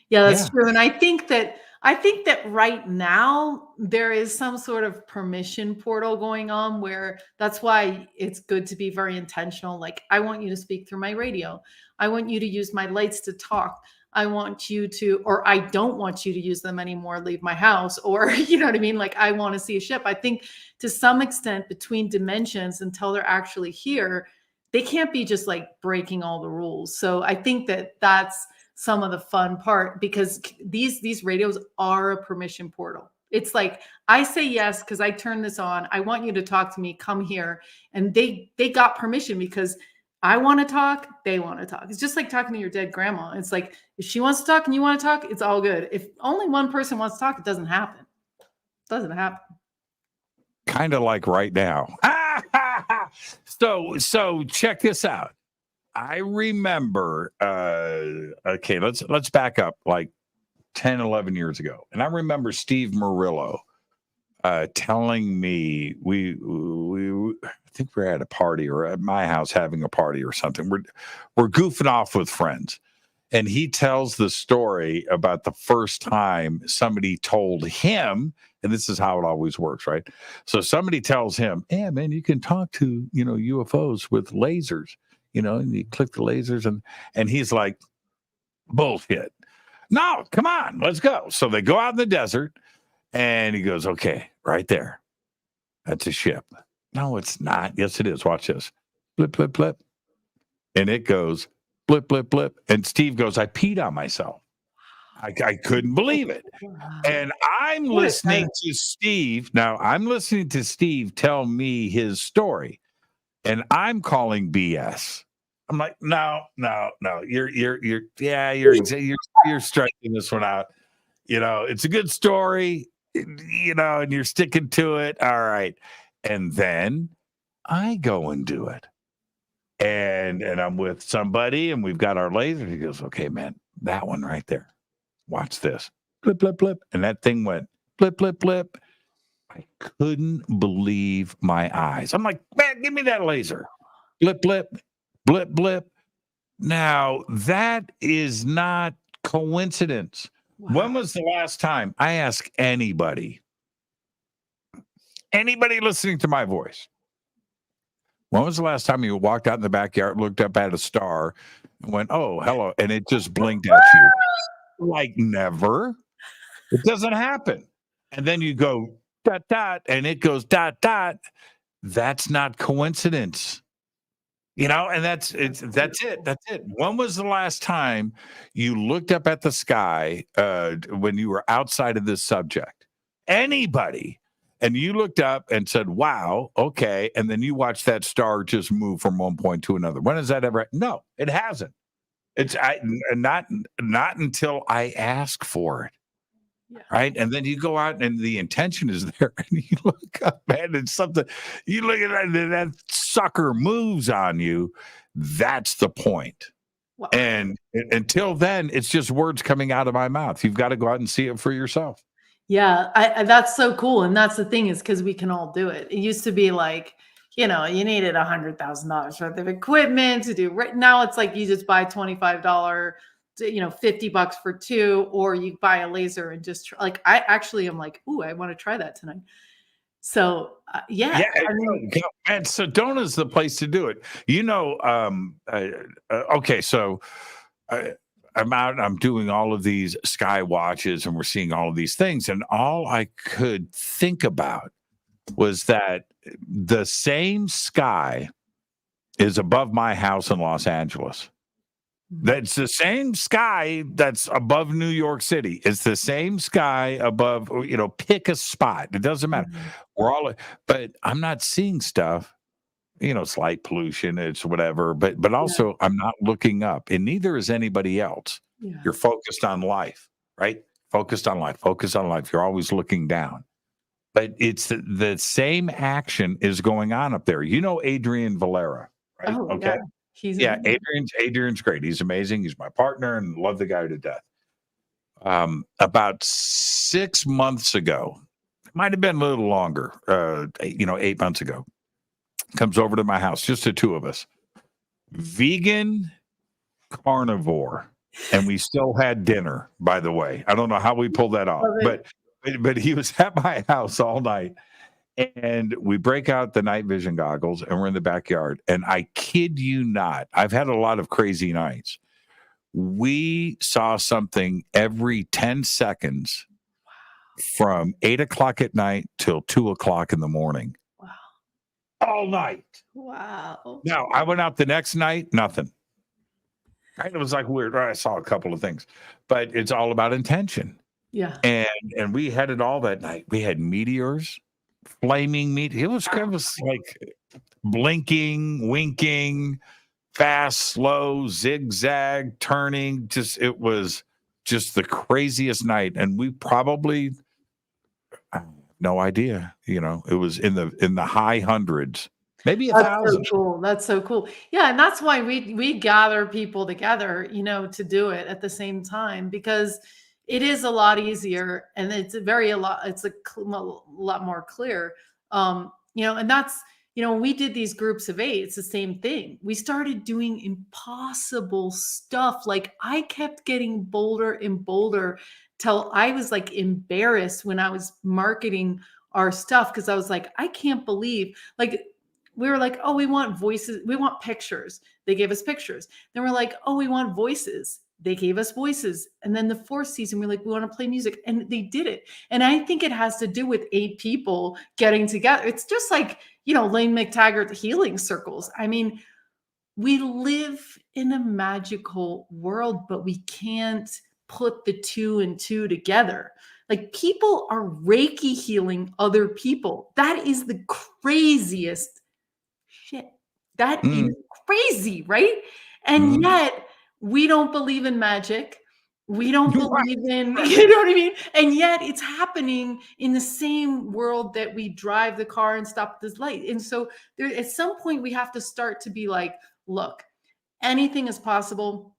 Yeah, that's Yeah. true. And I think that right now there is some sort of permission portal going on, where that's why it's good to be very intentional. Like, I want you to speak through my radio. I want you to use my lights to talk. I want you to, or I don't want you to use them anymore, leave my house, or, you know what I mean? Like, I want to see a ship. I think to some extent, between dimensions, until they're actually here, they can't be just like breaking all the rules. So I think that that's some of the fun part, because these radios are a permission portal. It's like, I say yes because I turn this on. I want you to talk to me. Come here. And they got permission because I want to talk. They want to talk. It's just like talking to your dead grandma. It's like, if she wants to talk and you want to talk, it's all good. If only one person wants to talk, it doesn't happen. Doesn't happen. Kind of like right now. So check this out. I remember, okay, let's back up like 10, 11 years ago. And I remember Steve Murillo telling me we I think we're at a party or at my house having a party or something. We're goofing off with friends. And he tells the story about the first time somebody told him, and this is how it always works, right? So somebody tells him, "Yeah, man, you can talk to, UFOs with lasers, and you click the lasers," and he's like, "Bullshit. No, come on, let's go." So they go out in the desert, and he goes, "Okay, right there. That's a ship." "No, it's not." "Yes, it is. Watch this. Blip, blip, blip." And it goes, blip, blip, blip. And Steve goes, "I peed on myself." I couldn't believe it. And I'm listening to Steve. Now I'm listening to Steve tell me his story, and I'm calling BS. I'm like, no. You're stretching this one out. It's a good story, and you're sticking to it. All right. And then I go and do it. And I'm with somebody, and we've got our laser. He goes, "Okay, man, that one right there. Watch this. Blip, blip, blip." And that thing went blip, blip, blip. I couldn't believe my eyes. I'm like, "Man, give me that laser." Blip, blip, blip, blip. Now, that is not coincidence. Wow. When was the last time? I ask anybody listening to my voice, when was the last time you walked out in the backyard, looked up at a star, and went, "Oh, hello," and it just blinked at you? Like, never. It doesn't happen. And then you go dot dot, and it goes dot dot. That's not coincidence. And that's it. That's it. When was the last time you looked up at the sky when you were outside of this subject? Anybody. And you looked up and said, "Wow, okay." And then you watched that star just move from one point to another. When has that ever? No, it hasn't. It's not until I ask for it. Yeah. Right. And then you go out and the intention is there, and you look up, man, it's something. You look at that, and that sucker moves on you. That's the point. Wow. And until then, it's just words coming out of my mouth. You've got to go out and see it for yourself. Yeah, I that's so cool. And that's the thing, is because we can all do it. It used to be like, you needed $100,000 worth of equipment to do. Right now, it's like you just buy $25, $50 for two, or you buy a laser and just like, I actually am like, ooh, I want to try that tonight. So yeah. And Sedona's the place to do it. Okay, so I'm out, I'm doing all of these sky watches, and we're seeing all of these things. And all I could think about was that the same sky is above my house in Los Angeles. That's the same sky that's above New York City. It's the same sky above, pick a spot. It doesn't matter. But I'm not seeing stuff. It's light pollution, it's whatever, but also I'm not looking up, and neither is anybody else. Yeah. You're focused on life, right? Focus on life. You're always looking down. But it's the same action is going on up there. Adrian Valera, right? Oh, okay. Yeah. Adrian's great. He's amazing. He's my partner, and love the guy to death. About 6 months ago, it might have been a little longer, 8 months ago, comes over to my house, just the two of us, vegan carnivore, and we still had dinner, by the way. I don't know how we pulled that off, but he was at my house all night, and we break out the night vision goggles, and we're in the backyard, and I kid you not, I've had a lot of crazy nights. We saw something every 10 seconds from 8 o'clock at night till 2 o'clock in the morning. All night. Wow. Now, I went out the next night, nothing. Right? It was like weird. I saw a couple of things, but it's all about intention. Yeah. And we had it all that night. We had meteors, flaming meteors. It was like blinking, winking, fast, slow, zigzag, turning. It was just the craziest night. And we probably, no idea. It was in the high hundreds, maybe That's so 1,000. cool. That's so cool. Yeah, and that's why we gather people together, to do it at the same time, because it is a lot easier, and it's a lot more clear. And that's when we did these groups of 8, it's the same thing. We started doing impossible stuff. Like, I kept getting bolder and bolder till I was like embarrassed when I was marketing our stuff, because I was like, I can't believe, like, we were like, oh, we want voices, we want pictures. They gave us pictures. Then we're like, oh, we want voices. They gave us voices. And then the 4th season, we're like, we want to play music. And they did it. And I think it has to do with 8 people getting together. It's just like, Lane McTaggart healing circles. I mean, we live in a magical world, but we can't put the 2 and 2 together. Like, people are Reiki healing other people. That is the craziest shit. That is crazy, right? And yet we don't believe in magic. We don't believe in, you know what I mean? And yet it's happening in the same world that we drive the car and stop this light. And so at some point we have to start to be like, look, anything is possible,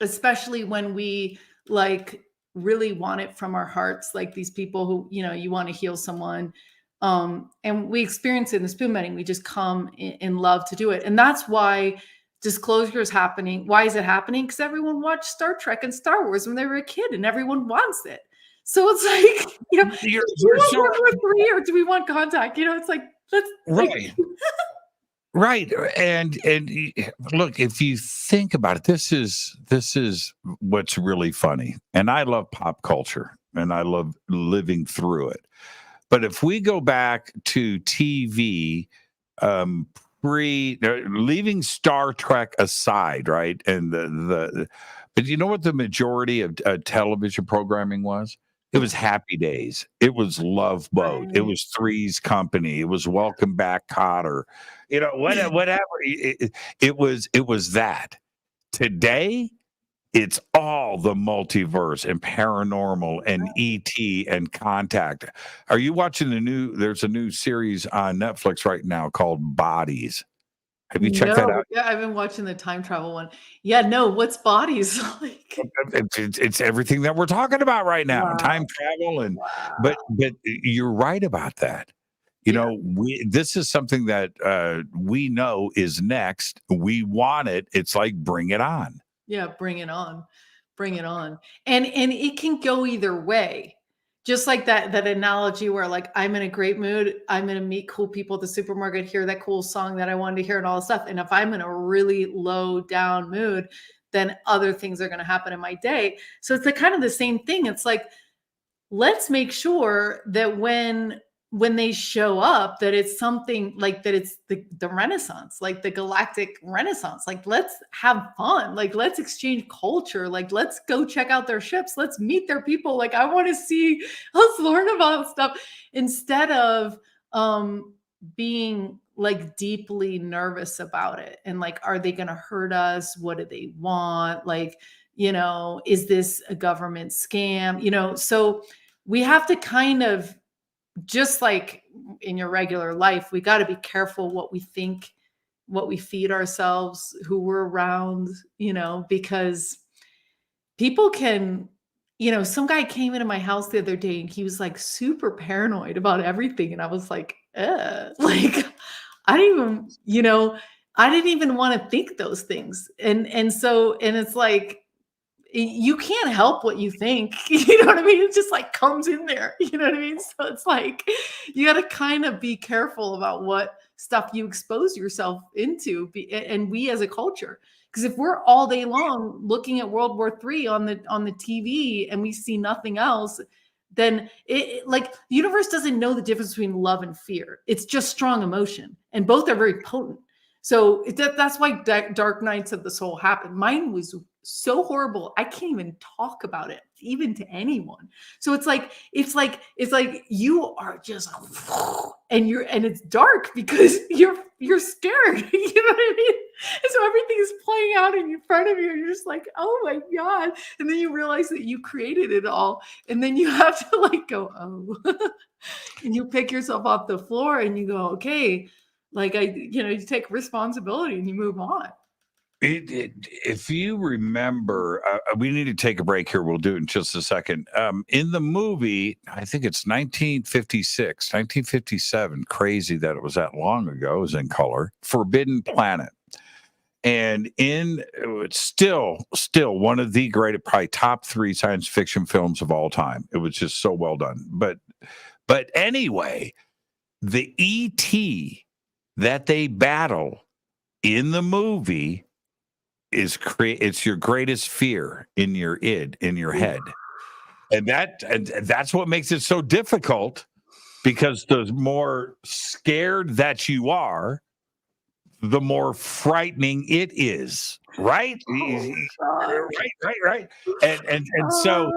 especially when we like really want it from our hearts. Like these people who, you want to heal someone. And we experience it in the spoon bending. We just come in love to do it. And that's why disclosure is happening. Why is it happening? Because everyone watched Star Trek and Star Wars when they were a kid, and everyone wants it. So it's like, do we want World War III, or do we want contact? It's like, let's right. Right. And look, if you think about it, this is what's really funny. And I love pop culture and I love living through it. But if we go back to TV, leaving Star Trek aside, right? And but you know what the majority of television programming was? It was Happy Days. It was Love Boat. It was Three's Company. It was Welcome Back, Kotter. Whatever. It was that. Today, it's all the multiverse and paranormal and ET and Contact. Are you watching there's a new series on Netflix right now called Bodies. Have you checked that out? Yeah, I've been watching the time travel one. Yeah, no, what's Bodies like? It's everything that we're talking about right now. Wow. Time travel but you're right about that. This is something that we know is next. We want it. It's like, bring it on. Yeah, bring it on. Bring it on. And it can go either way. Just like that analogy where, like, I'm in a great mood, I'm going to meet cool people at the supermarket, hear that cool song that I wanted to hear and all this stuff. And if I'm in a really low down mood, then other things are going to happen in my day. So it's kind of the same thing. It's like, let's make sure that when they show up, that it's something like that, it's the Renaissance, like the galactic Renaissance. Like, let's have fun. Like, let's exchange culture. Like, let's go check out their ships. Let's meet their people. Like, I want to see, let's learn about stuff, instead of being like deeply nervous about it. And like, are they going to hurt us? What do they want? Like, is this a government scam? So we have to kind of, just like in your regular life, we got to be careful what we think, what we feed ourselves, who we're around, because people can, some guy came into my house the other day and he was like super paranoid about everything. And I was like, like, I didn't even want to think those things. And it's like, you can't help what you think, you know what I mean? It just like comes in there, you know what I mean? So it's like, you got to kind of be careful about what stuff you expose yourself into, and we as a culture, because if we're all day long looking at World War III on the TV and we see nothing else, then like the universe doesn't know the difference between love and fear. It's just strong emotion, and both are very potent. So that's why Dark Nights of the Soul happened. Mine was so horrible. I can't even talk about it, even to anyone. So it's like you are just, and it's dark because you're scared. You know what I mean? And so everything is playing out in front of you, and you're just like, oh my God. And then you realize that you created it all. And then you have to like go, oh, and you pick yourself off the floor and you go, okay, like you take responsibility and you move on. If you remember, we need to take a break here. We'll do it in just a second. In the movie, I think it's 1956, 1957. Crazy that it was that long ago. It was in color. Forbidden Planet. And it's still one of the great, probably top 3 science fiction films of all time. It was just so well done. But anyway, the ET that they battle in the movie it's your greatest fear in your head. And that's what makes it so difficult, because the more scared that you are, the more frightening it is, right? Right. And so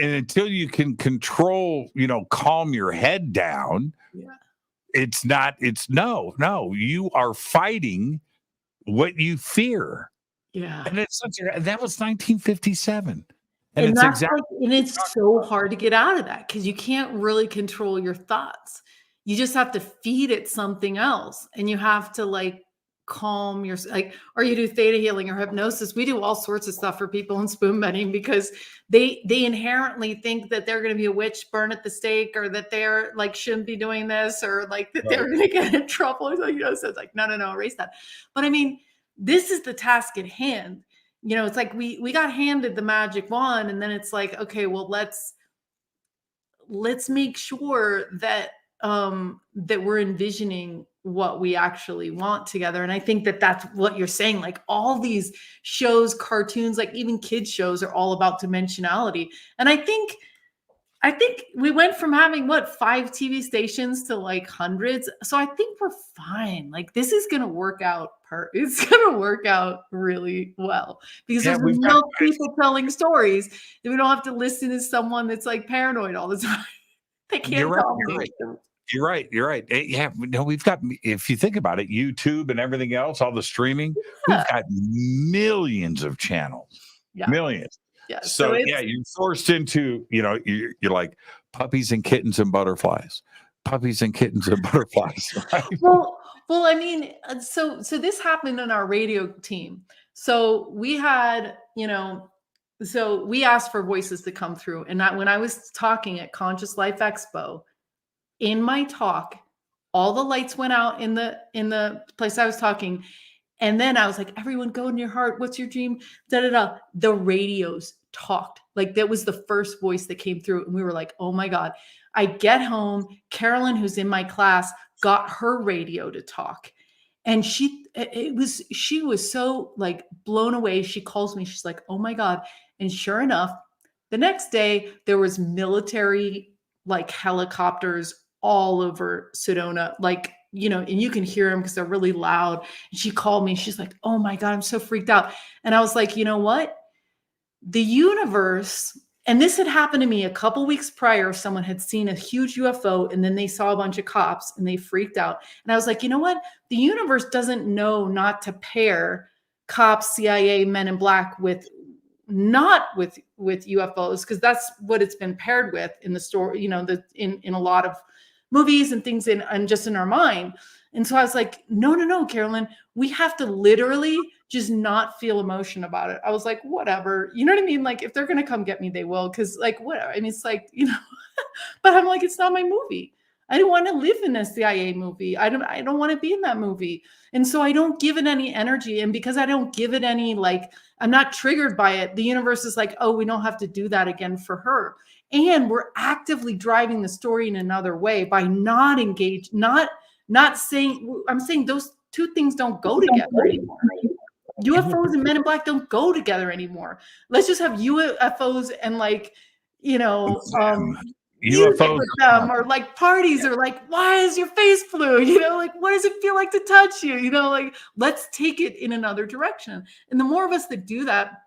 and until you can control, calm your head down, you are fighting what you fear. Yeah. And that was 1957. And And it's that's exactly and it's so hard to get out of that because you can't really control your thoughts. You just have to feed it something else, and you have to like calm your or you do theta healing or hypnosis. We do all sorts of stuff for people in spoon bending because they inherently think that they're going to be a witch, burn at the stake, or that they're like shouldn't be doing this, or like that they're going to get in trouble. So it's like no, erase that. But I mean, this is the task at hand. It's like we got handed the magic wand, and then it's like, okay, well, let's make sure that that we're envisioning what we actually want together. And I think that that's what you're saying. Like all these shows, cartoons, like even kids shows are all about dimensionality. And I think we went from having 5 TV stations to like hundreds. So I think we're fine. Like this is going to work out. It's going to work out really well because there's enough people telling stories that we don't have to listen to someone that's like paranoid all the time. They can't tell me. You're right. Yeah, no, we've got, if you think about it, YouTube and everything else, all the streaming, we've got millions of channels, millions. Yeah. So you're forced into, you're like puppies and kittens and butterflies, right? Well, I mean, so this happened in our radio team. So we had, so we asked for voices to come through. And when I was talking at Conscious Life Expo, in my talk, all the lights went out in the place I was talking. And then I was like, everyone go in your heart. What's your dream? Da, da, da. The radios talked. Like that was the first voice that came through. And we were like, oh my God. I get home. Carolyn, who's in my class, got her radio to talk. And she was so like blown away. She calls me. She's like, oh my God. And sure enough, the next day there was military like helicopters all over Sedona, like, and you can hear them because they're really loud. And she called me. She's like, oh my God, I'm so freaked out. And I was like, you know what? The universe, and this had happened to me a couple weeks prior. Someone had seen a huge UFO and then they saw a bunch of cops and they freaked out. And I was like, you know what? The universe doesn't know not to pair cops, CIA, men in black with UFOs, because that's what it's been paired with in the story, in a lot of movies and things and just in our mind. And so I was like, no, Carolyn, we have to literally just not feel emotion about it. I was like, whatever, you know what I mean? Like if they're going to come get me, they will. Cause like, whatever. I mean, it's like, but I'm like, it's not my movie. I don't want to live in a CIA movie. I don't want to be in that movie. And so I don't give it any energy. And because I don't give it any, like, I'm not triggered by it, the universe is like, oh, we don't have to do that again for her. And we're actively driving the story in another way by not engaged, not saying, I'm saying those two things don't go together anymore. UFOs and Men in Black don't go together anymore. Let's just have UFOs and like, UFOs with them, or like parties, or like, why is your face blue? Like, what does it feel like to touch you? Like, let's take it in another direction. And the more of us that do that,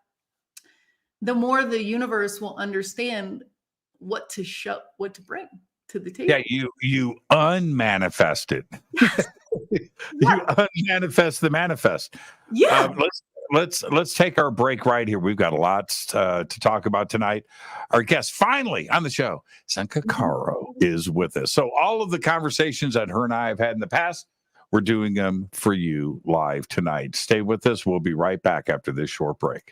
the more the universe will understand what to show, what to bring to the table. Yeah, you unmanifest it. Yes. You What? unmanifest the manifest. Yeah. Let's take our break right here. We've got lots to talk about tonight. Our guest finally on the show, Zenka Caro, is with us. So all of the conversations that her and I have had in the past, we're doing them for you live tonight. Stay with us. We'll be right back after this short break.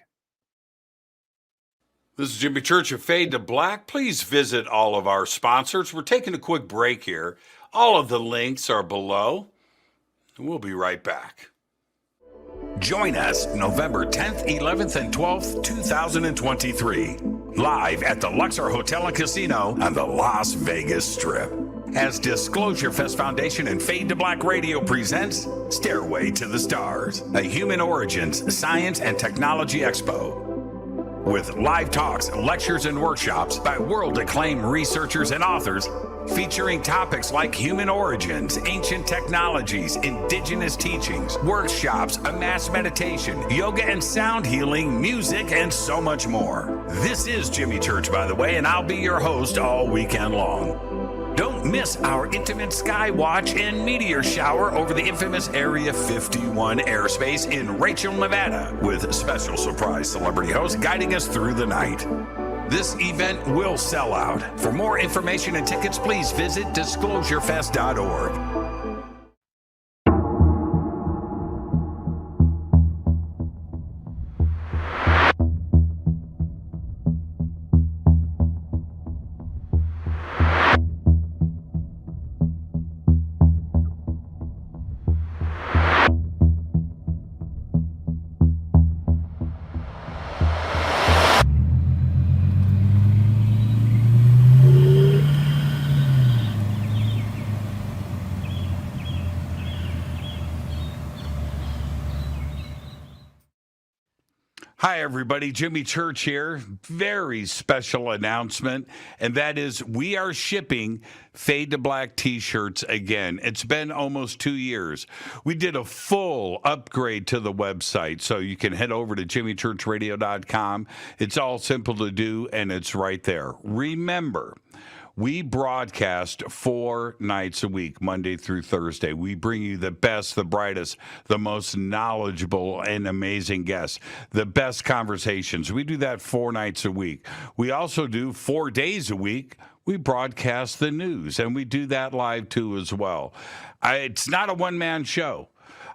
This is Jimmy Church of Fade to Black. Please visit all of our sponsors. We're taking a quick break here. All of the links are below. We'll be right back. Join us November 10th, 11th, and 12th, 2023, live at the Luxor Hotel and Casino on the Las Vegas Strip, as Disclosure Fest Foundation and Fade to Black Radio presents Stairway to the Stars, a Human Origins Science and Technology Expo. With live talks, lectures, and workshops by world-acclaimed researchers and authors, featuring topics like human origins, ancient technologies, indigenous teachings, workshops, a mass meditation, yoga and sound healing, music, and so much more. This is Jimmy Church, by the way, and I'll be your host all weekend long. Don't miss our intimate sky watch and meteor shower over the infamous Area 51 airspace in Rachel, Nevada, with special surprise celebrity hosts guiding us through the night. This event will sell out. For more information and tickets, please visit disclosurefest.org. Hi, everybody. Jimmy Church here. Very special announcement, and that is we are shipping Fade to Black t-shirts again. It's been almost 2 years. We did a full upgrade to the website, so you can head over to jimmychurchradio.com. It's all simple to do, and it's right there. Remember, we broadcast 4 nights a week, Monday through Thursday. We bring you the best, the brightest, the most knowledgeable and amazing guests, the best conversations. We do that 4 nights a week. We also do 4 days a week. We broadcast the news, and we do that live too as well. It's not a one-man show.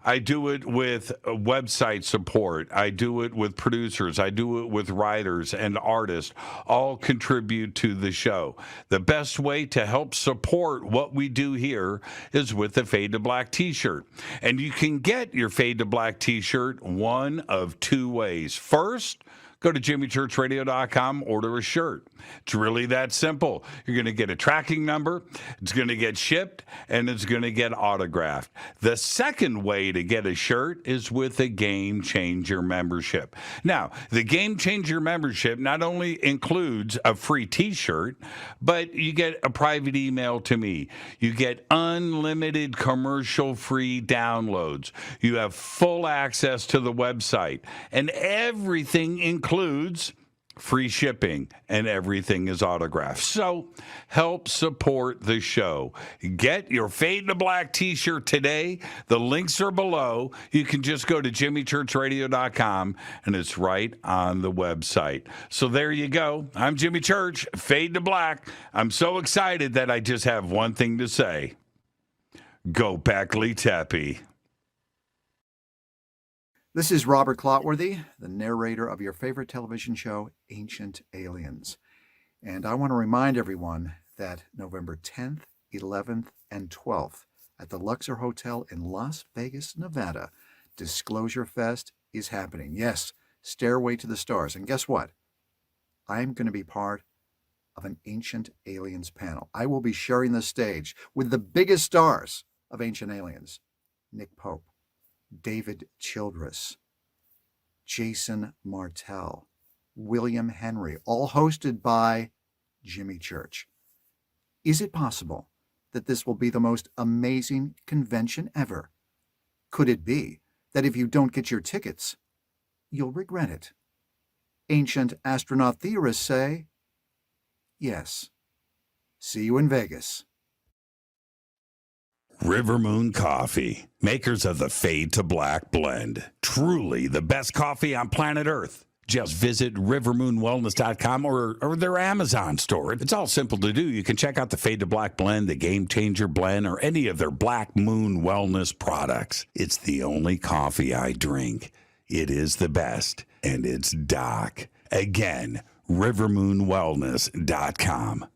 I do it with website support. I do it with producers. I do it with writers and artists. All contribute to the show. The best way to help support what we do here is with the Fade to Black t-shirt. And you can get your Fade to Black t-shirt one of 2 ways. First, go to jimmychurchradio.com, order a shirt. It's really that simple. You're going to get a tracking number, it's going to get shipped, and it's going to get autographed. The second way to get a shirt is with a Game Changer membership. Now, the Game Changer membership not only includes a free t-shirt, but you get a private email to me. You get unlimited commercial-free downloads. You have full access to the website, and everything includes free shipping, and everything is autographed. So help support the show. Get your Fade to Black t-shirt today. The links are below. You can just go to jimmychurchradio.com, and it's right on the website. So there you go. I'm Jimmy Church, Fade to Black. I'm so excited that I just have one thing to say. Go Backley Tappy. This is Robert Clotworthy, the narrator of your favorite television show, Ancient Aliens. And I want to remind everyone that November 10th, 11th, and 12th at the Luxor Hotel in Las Vegas, Nevada, Disclosure Fest is happening. Yes, Stairway to the Stars. And guess what? I'm going to be part of an Ancient Aliens panel. I will be sharing the stage with the biggest stars of Ancient Aliens: Nick Pope, David Childress, Jason Martell, William Henry, all hosted by Jimmy Church. Is it possible that this will be the most amazing convention ever? Could it be that if you don't get your tickets, you'll regret it? ancient astronaut theorists say yes. See you in Vegas. River Moon Coffee, makers of the Fade to Black blend. Truly the best coffee on planet Earth. Just visit rivermoonwellness.com or their Amazon store. It's all simple to do. You can check out the Fade to Black blend, the Game Changer blend, or any of their Black Moon Wellness products. It's the only coffee I drink. It is the best, and it's Doc. Again, rivermoonwellness.com.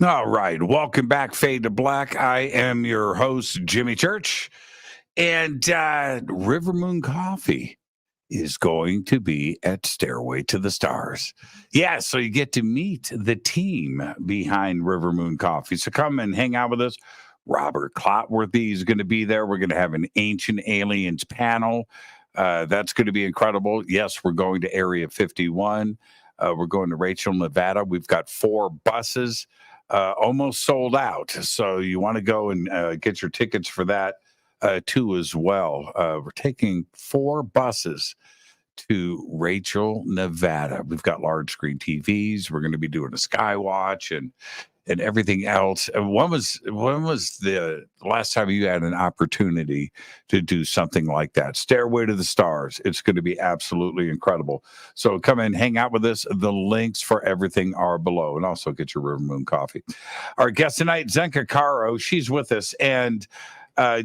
All right. Welcome back, Fade to Black. I am your host, Jimmy Church. And River Moon Coffee is going to be at Stairway to the Stars. Yeah, so you get to meet the team behind River Moon Coffee. So come and hang out with us. Robert Clotworthy is going to be there. We're going to have an Ancient Aliens panel. That's going to be incredible. Yes, we're going to Area 51. We're going to Rachel, Nevada. We've got 4 buses. Almost sold out. So you want to go and get your tickets for that too as well. We're taking 4 buses to Rachel, Nevada. We've got large screen TVs. We're going to be doing a Skywatch and everything else. When was the last time you had an opportunity to do something like that? Stairway to the Stars. It's going to be absolutely incredible. So come and hang out with us. The links for everything are below, and also get your River Moon Coffee. Our guest tonight, Zenka Caro. She's with us, and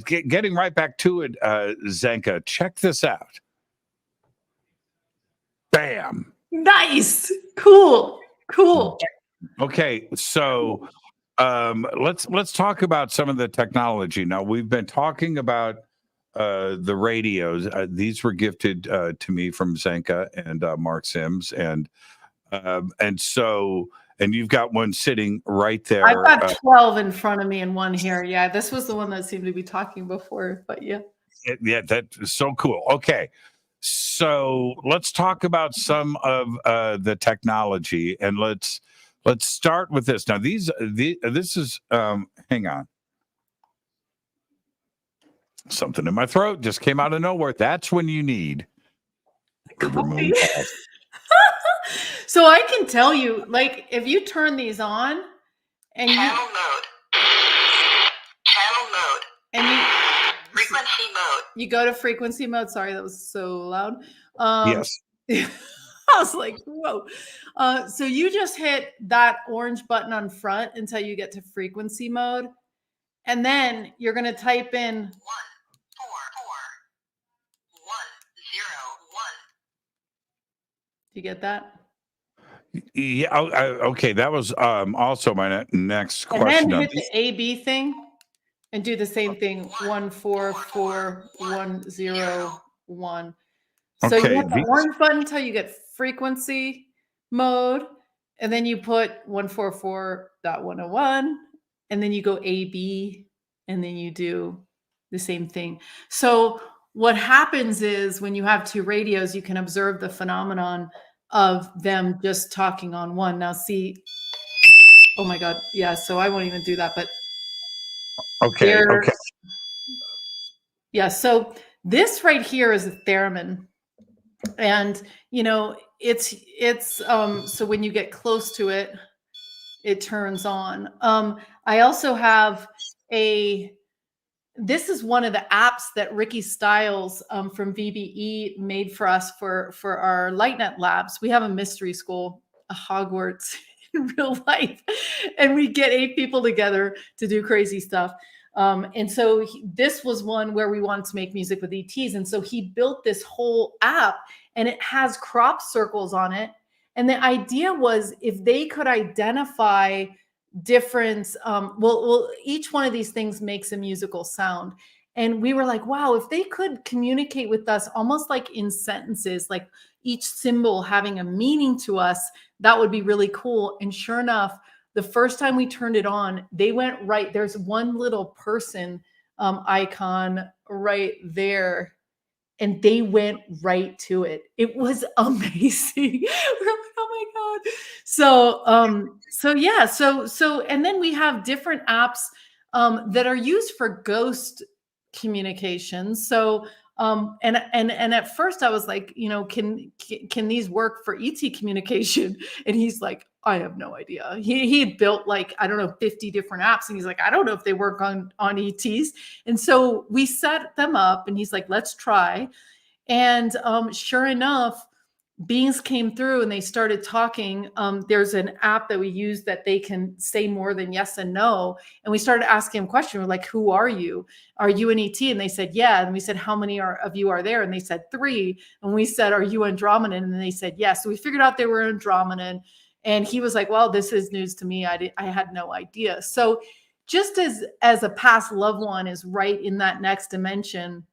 getting right back to it, Zenka, check this out. Bam. Nice. Cool. Okay, so let's talk about some of the technology. Now, we've been talking about the radios. These were gifted to me from Zenka and Mark Sims, and you've got one sitting right there. I've got 12 in front of me and one here. Yeah, this was the one that seemed to be talking before, but yeah. Yeah, that's so cool. Okay. So let's talk about some of the technology, and let's start with this. Now, this is hang on. Something in my throat just came out of nowhere. That's when you need River Moon Coffee. So I can tell you, like, if you turn these on and Channel mode, and you frequency mode. You go to frequency mode. Sorry, that was so loud. Yes. I was like, whoa. So you just hit that orange button on front until you get to frequency mode. And then you're going to type in 144 101. Do you get that? Yeah. Okay. That was also my next question. And then hit the AB thing and do the same thing. 144101. So you hit the orange button until you get frequency mode, and then you put 144.101, and then you go AB, and then you do the same thing. So what happens is when you have 2 radios, you can observe the phenomenon of them just talking on one. Now see, oh my God. Yeah. So I won't even do that, but okay. Yeah. So this right here is a theremin. And, you know, it's so when you get close to it, it turns on. I also have this is one of the apps that Ricky Stiles from VBE made for us for our LightNet labs. We have a mystery school, a Hogwarts in real life, and we get 8 people together to do crazy stuff. And so this was one where we wanted to make music with ETs. And so he built this whole app, and it has crop circles on it. And the idea was if they could identify different, each one of these things makes a musical sound. And we were like, wow, if they could communicate with us almost like in sentences, like each symbol having a meaning to us, that would be really cool. And sure enough, the first time we turned it on, they went right. There's one little person icon right there, and they went right to it. It was amazing. We're like, oh my God. So yeah. So, and then we have different apps that are used for ghost communications. So And at first I was like, can these work for ET communication? And he's like, I have no idea. He had built like, I don't know, 50 different apps. And he's like, I don't know if they work on ETs. And so we set them up and he's like, let's try. And sure enough, beings came through and they started talking. There's an app that we use that they can say more than yes and no. And we started asking them questions. We're like, who are you? Are you an ET? And they said, yeah. And we said, how many of you are there? And they said 3. And we said, are you Andromedan? And they said, yes. So we figured out they were Andromedan. And he was like, well, this is news to me. I had no idea. So just as a past loved one is right in that next dimension,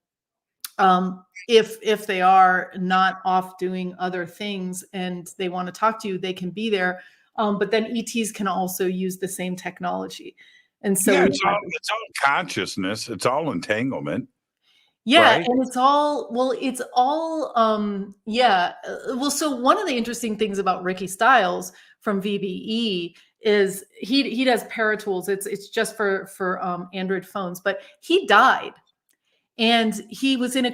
if they are not off doing other things and they want to talk to you, they can be there. But then ETs can also use the same technology. And so it's all consciousness. It's all entanglement. yeah, right? and it's all well, so one of the interesting things about Ricky Stiles from VBE is he does paratools. It's just for Android phones, but he died. And he was in a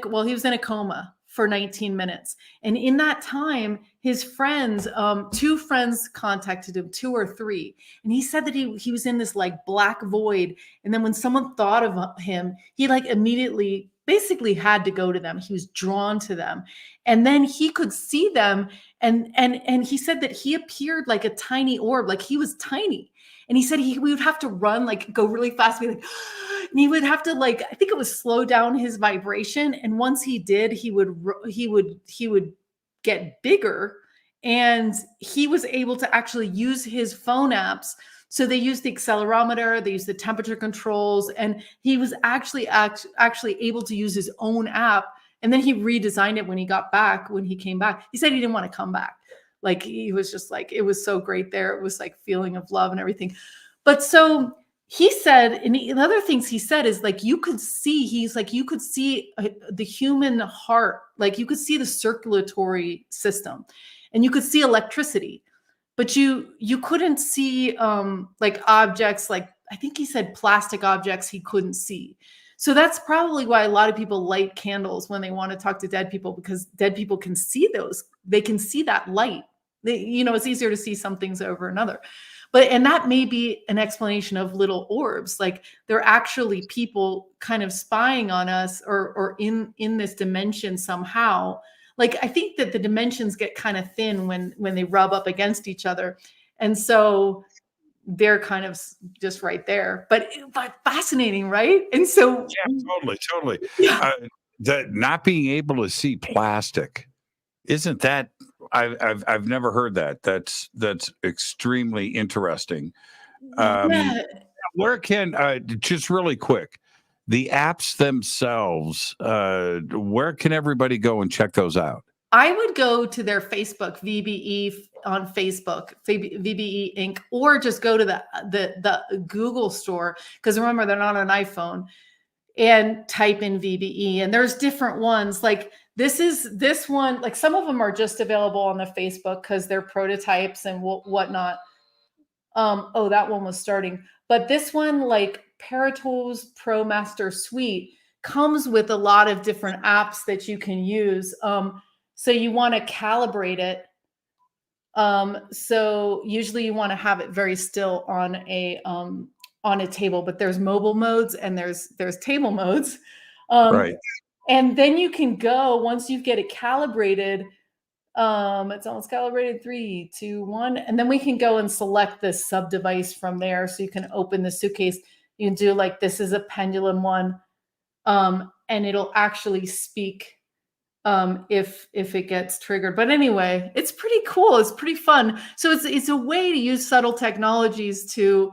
coma for 19 minutes. And in that time, his friends, 2 friends contacted him, 2 or 3. And he said that he was in this like black void. And then when someone thought of him, he like immediately basically had to go to them. He was drawn to them. And then he could see them. And he said that he appeared like a tiny orb, like he was tiny. And he said we would have to run, like go really fast, be like, and he would have to like, I think it was slow down his vibration. And once he did, he would get bigger, and he was able to actually use his phone apps. So they used the accelerometer, they used the temperature controls, and he was actually able to use his own app. And then he redesigned it when he came back. He said he didn't want to come back. Like he was just like, it was so great there. It was like feeling of love and everything. But so he said, and the other things he said is like, you could see the human heart, like you could see the circulatory system and you could see electricity, but you couldn't see like objects, like I think he said plastic objects he couldn't see. So that's probably why a lot of people light candles when they want to talk to dead people, because dead people can see those. They can see that light. It's easier to see some things over another. And that may be an explanation of little orbs. Like they're actually people kind of spying on us or in this dimension somehow. Like I think that the dimensions get kind of thin when they rub up against each other. And so they're kind of just right there, but fascinating, right? And so totally. Yeah. That not being able to see plastic, isn't that? I've never heard that. That's extremely interesting. Yeah. Where can just really quick, the apps themselves? Where can everybody go and check those out? I would go to their Facebook, VBE on Facebook, VBE Inc., or just go to the Google store, because remember, they're not on iPhone, and type in VBE. And there's different ones. Like this one, like some of them are just available on the Facebook because they're prototypes and whatnot. That one was starting. But this one, like Paratools Pro Master Suite, comes with a lot of different apps that you can use. So you want to calibrate it. So usually you want to have it very still on a table, but there's mobile modes and there's table modes. Right. And then you can go, once you get it calibrated, it's almost calibrated, 3, 2, 1. And then we can go and select this sub device from there. So you can open the suitcase. You can do like, this is a pendulum one. And it'll actually speak if it gets triggered. But anyway, it's pretty cool. It's pretty fun. So it's a way to use subtle technologies to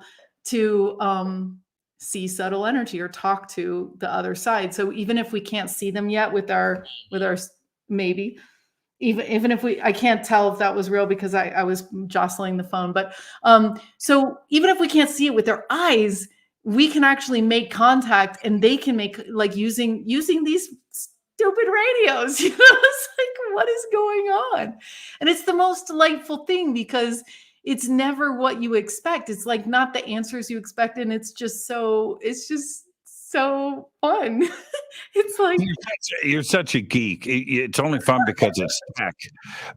see subtle energy or talk to the other side. So even if we can't see them yet with our maybe, even if I can't tell if that was real because I was jostling the phone, but so even if we can't see it with our eyes, we can actually make contact, and they can make, like, using these stupid radios. It's like, what is going on? And it's the most delightful thing because it's never what you expect. It's like not the answers you expect, and it's just so so fun. It's like, You're such a geek. It's only fun because it's tech.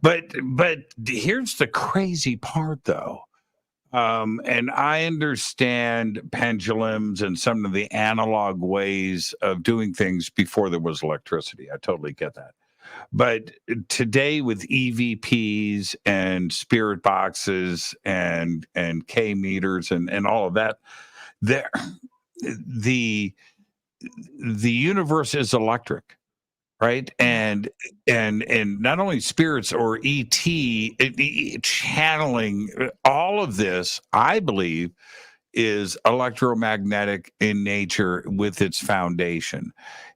But here's the crazy part, though. And I understand pendulums and some of the analog ways of doing things before there was electricity. I totally get that. But today with EVPs and spirit boxes and K meters and all of that, there the universe is electric, right? And not only spirits or channeling, all of this, I believe, is electromagnetic in nature with its foundation,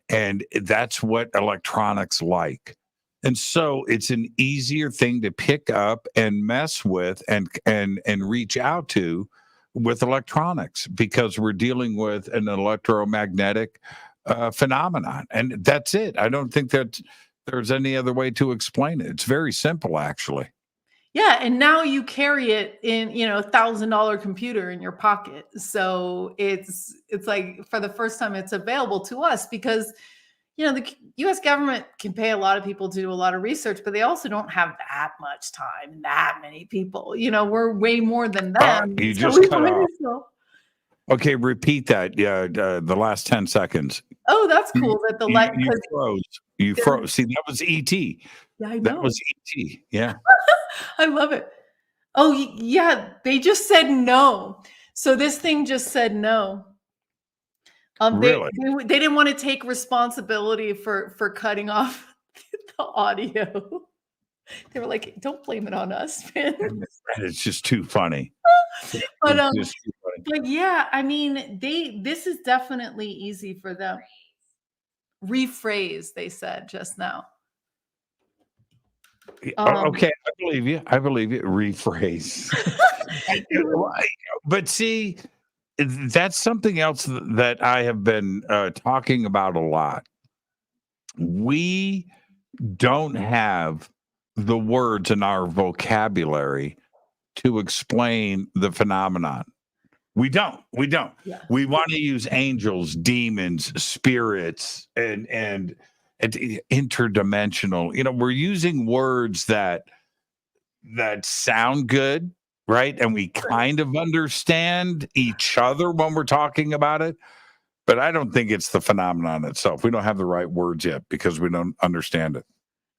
and that's what electronics like. And so it's an easier thing to pick up and mess with and reach out to with electronics, because we're dealing with an electromagnetic phenomenon, and that's it. I don't think that there's any other way to explain it. It's very simple, actually. yeah, and now you carry it in, $1,000 computer in your pocket. So it's like, for the first time, it's available to us because the US government can pay a lot of people to do a lot of research, but they also don't have that much time and that many people. We're way more than them. You so just we cut might off. as well- Okay, repeat that. Yeah, the last 10 seconds. Oh, that's cool that the light. You froze. You froze. See, that was ET. Yeah, I That know. was ET. Yeah. I love it. Oh, yeah. They just said no. So this thing just said no. Really? They didn't want to take responsibility for cutting off the audio. They were like, "Don't blame it on us, man." It's just too funny. But It's just too funny. but yeah, I mean, this is definitely easy for them. Rephrase, they said just now. Okay, I believe you. Rephrase. But see, that's something else that I have been talking about a lot. We don't have the words in our vocabulary to explain the phenomenon. We don't. Yeah. We want to use angels, demons, spirits, and interdimensional. We're using words that sound good, right? And we kind of understand each other when we're talking about it. But I don't think it's the phenomenon itself. We don't have the right words yet because we don't understand it.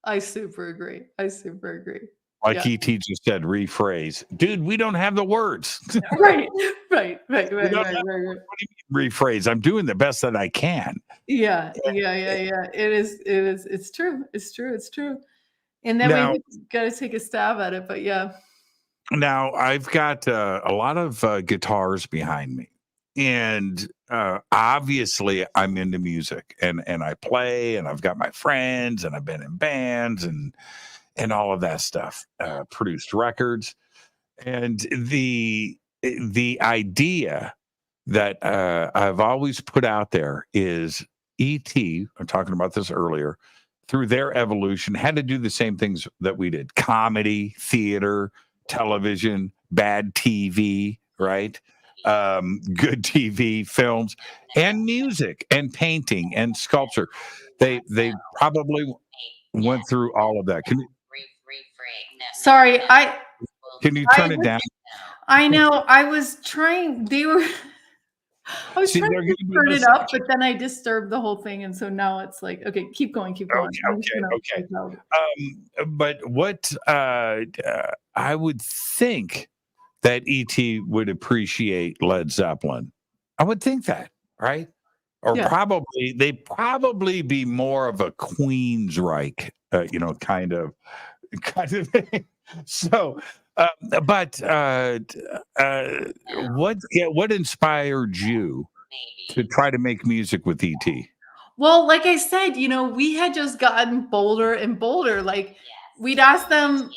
I super agree. Like Yeah. ET just said, rephrase. Dude, we don't have the words. Right. What do you mean rephrase? I'm doing the best that I can. Yeah. It is. It's true. And then Now- we got to take a stab at it. But yeah. Now, I've got a lot of guitars behind me. And obviously, I'm into music and I play, and I've got my friends, and I've been in bands and all of that stuff, produced records. And the idea that I've always put out there is ET, I'm talking about this earlier, through their evolution, had to do the same things that we did: comedy, theater, television, bad TV, right? Good TV, films, and music, and painting, and sculpture. They probably went through all of that. Sorry, Can you turn it down? I know. I was trying. I was See, trying they're to gonna be turn it listening. up, but then I disturbed the whole thing, and so now it's like, okay, keep going. Okay. But what I would think that ET would appreciate Led Zeppelin. I would think that, right? Or Yeah. they'd probably be more of a Queensryche, kind of thing. So, but what inspired you to try to make music with ET? Well, like I said, we had just gotten bolder and bolder. Like we'd ask them.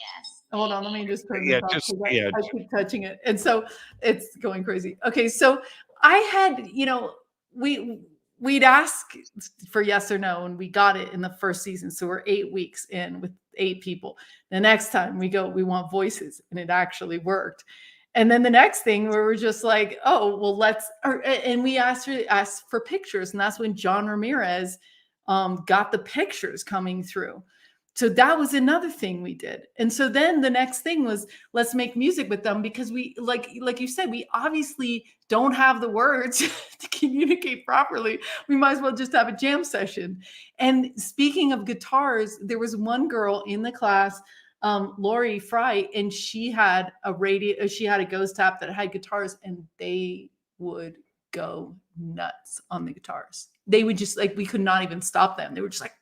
Hold on, let me just turn this off. 'Cause I keep touching it, and so it's going crazy. Okay, so I had, we'd ask for yes or no, and we got it in the first season. So we're 8 weeks in with 8 people. The next time we go, we want voices, and it actually worked. And then the next thing we were just like, oh, well, and we asked for pictures. And that's when John Ramirez got the pictures coming through. So that was another thing we did. And so then the next thing was, let's make music with them, because we, like you said, we obviously don't have the words to communicate properly. We might as well just have a jam session. And speaking of guitars, there was one girl in the class, Lori Fry, and she had a ghost tap that had guitars, and they would go nuts on the guitars. They would just, like, we could not even stop them. They were just like,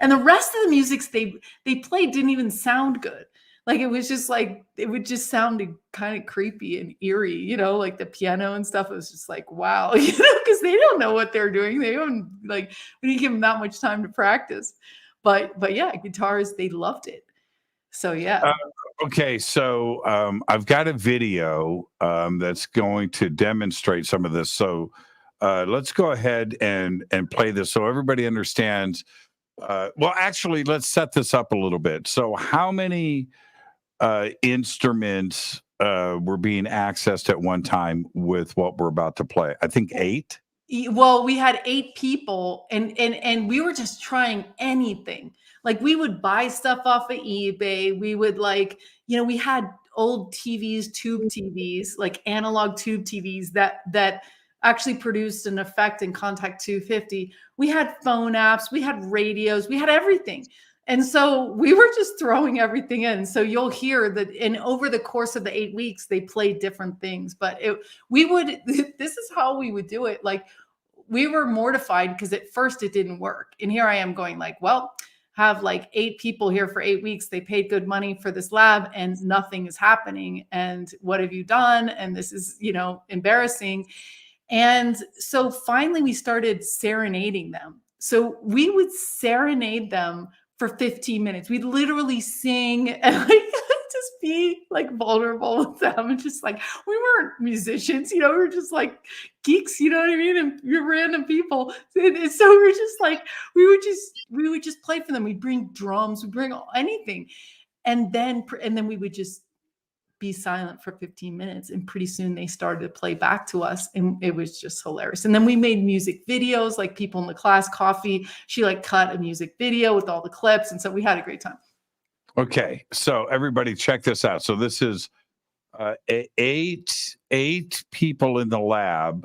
and the rest of the music they played didn't even sound good. Like, it was just like, it would just sound kind of creepy and eerie, like the piano and stuff. It was just like, wow, because they don't know what they're doing. They don't, like, we didn't give them that much time to practice. But yeah, guitars, they loved it. So yeah. Okay, so I've got a video that's going to demonstrate some of this. So let's go ahead and play this so everybody understands. Well, actually, let's set this up a little bit. So how many instruments were being accessed at one time with what we're about to play? I think 8. Well, we had 8 people, and we were just trying anything. Like, we would buy stuff off of eBay. We would, like, we had old TVs, tube TVs, like analog tube TVs that actually produced an effect in Contact 250. We had phone apps, we had radios, we had everything. And so we were just throwing everything in. So you'll hear that, and over the course of the 8 weeks, they played different things. But this is how we would do it. Like, we were mortified because at first it didn't work. And here I am going like, well, have like 8 people here for 8 weeks. They paid good money for this lab and nothing is happening. And what have you done? And this is, embarrassing. And so finally we started serenading them. So we would serenade them for 15 minutes. We'd literally sing and like just be like vulnerable with them. And just like, we weren't musicians, we were just like geeks, you know what I mean? And we were random people. And so we were just like, we would just play for them. We'd bring drums, we'd bring anything. And then we would just be silent for 15 minutes. And pretty soon they started to play back to us. And it was just hilarious. And then we made music videos, like people in the class, Coffee, she like cut a music video with all the clips. And so we had a great time. Okay. So everybody check this out. So this is eight people in the lab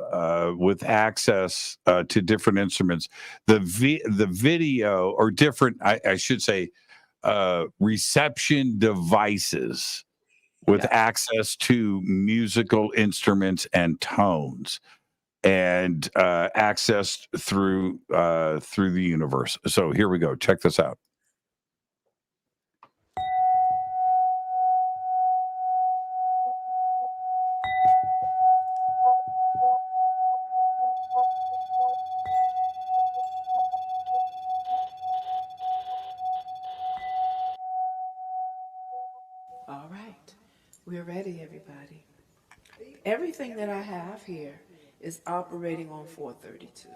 with access to different instruments. The video, or different, I should say, reception devices with access to musical instruments and tones, and accessed through the universe. So here we go. Check this out. All right, we're ready, everybody. Everything that I have here is operating on 432.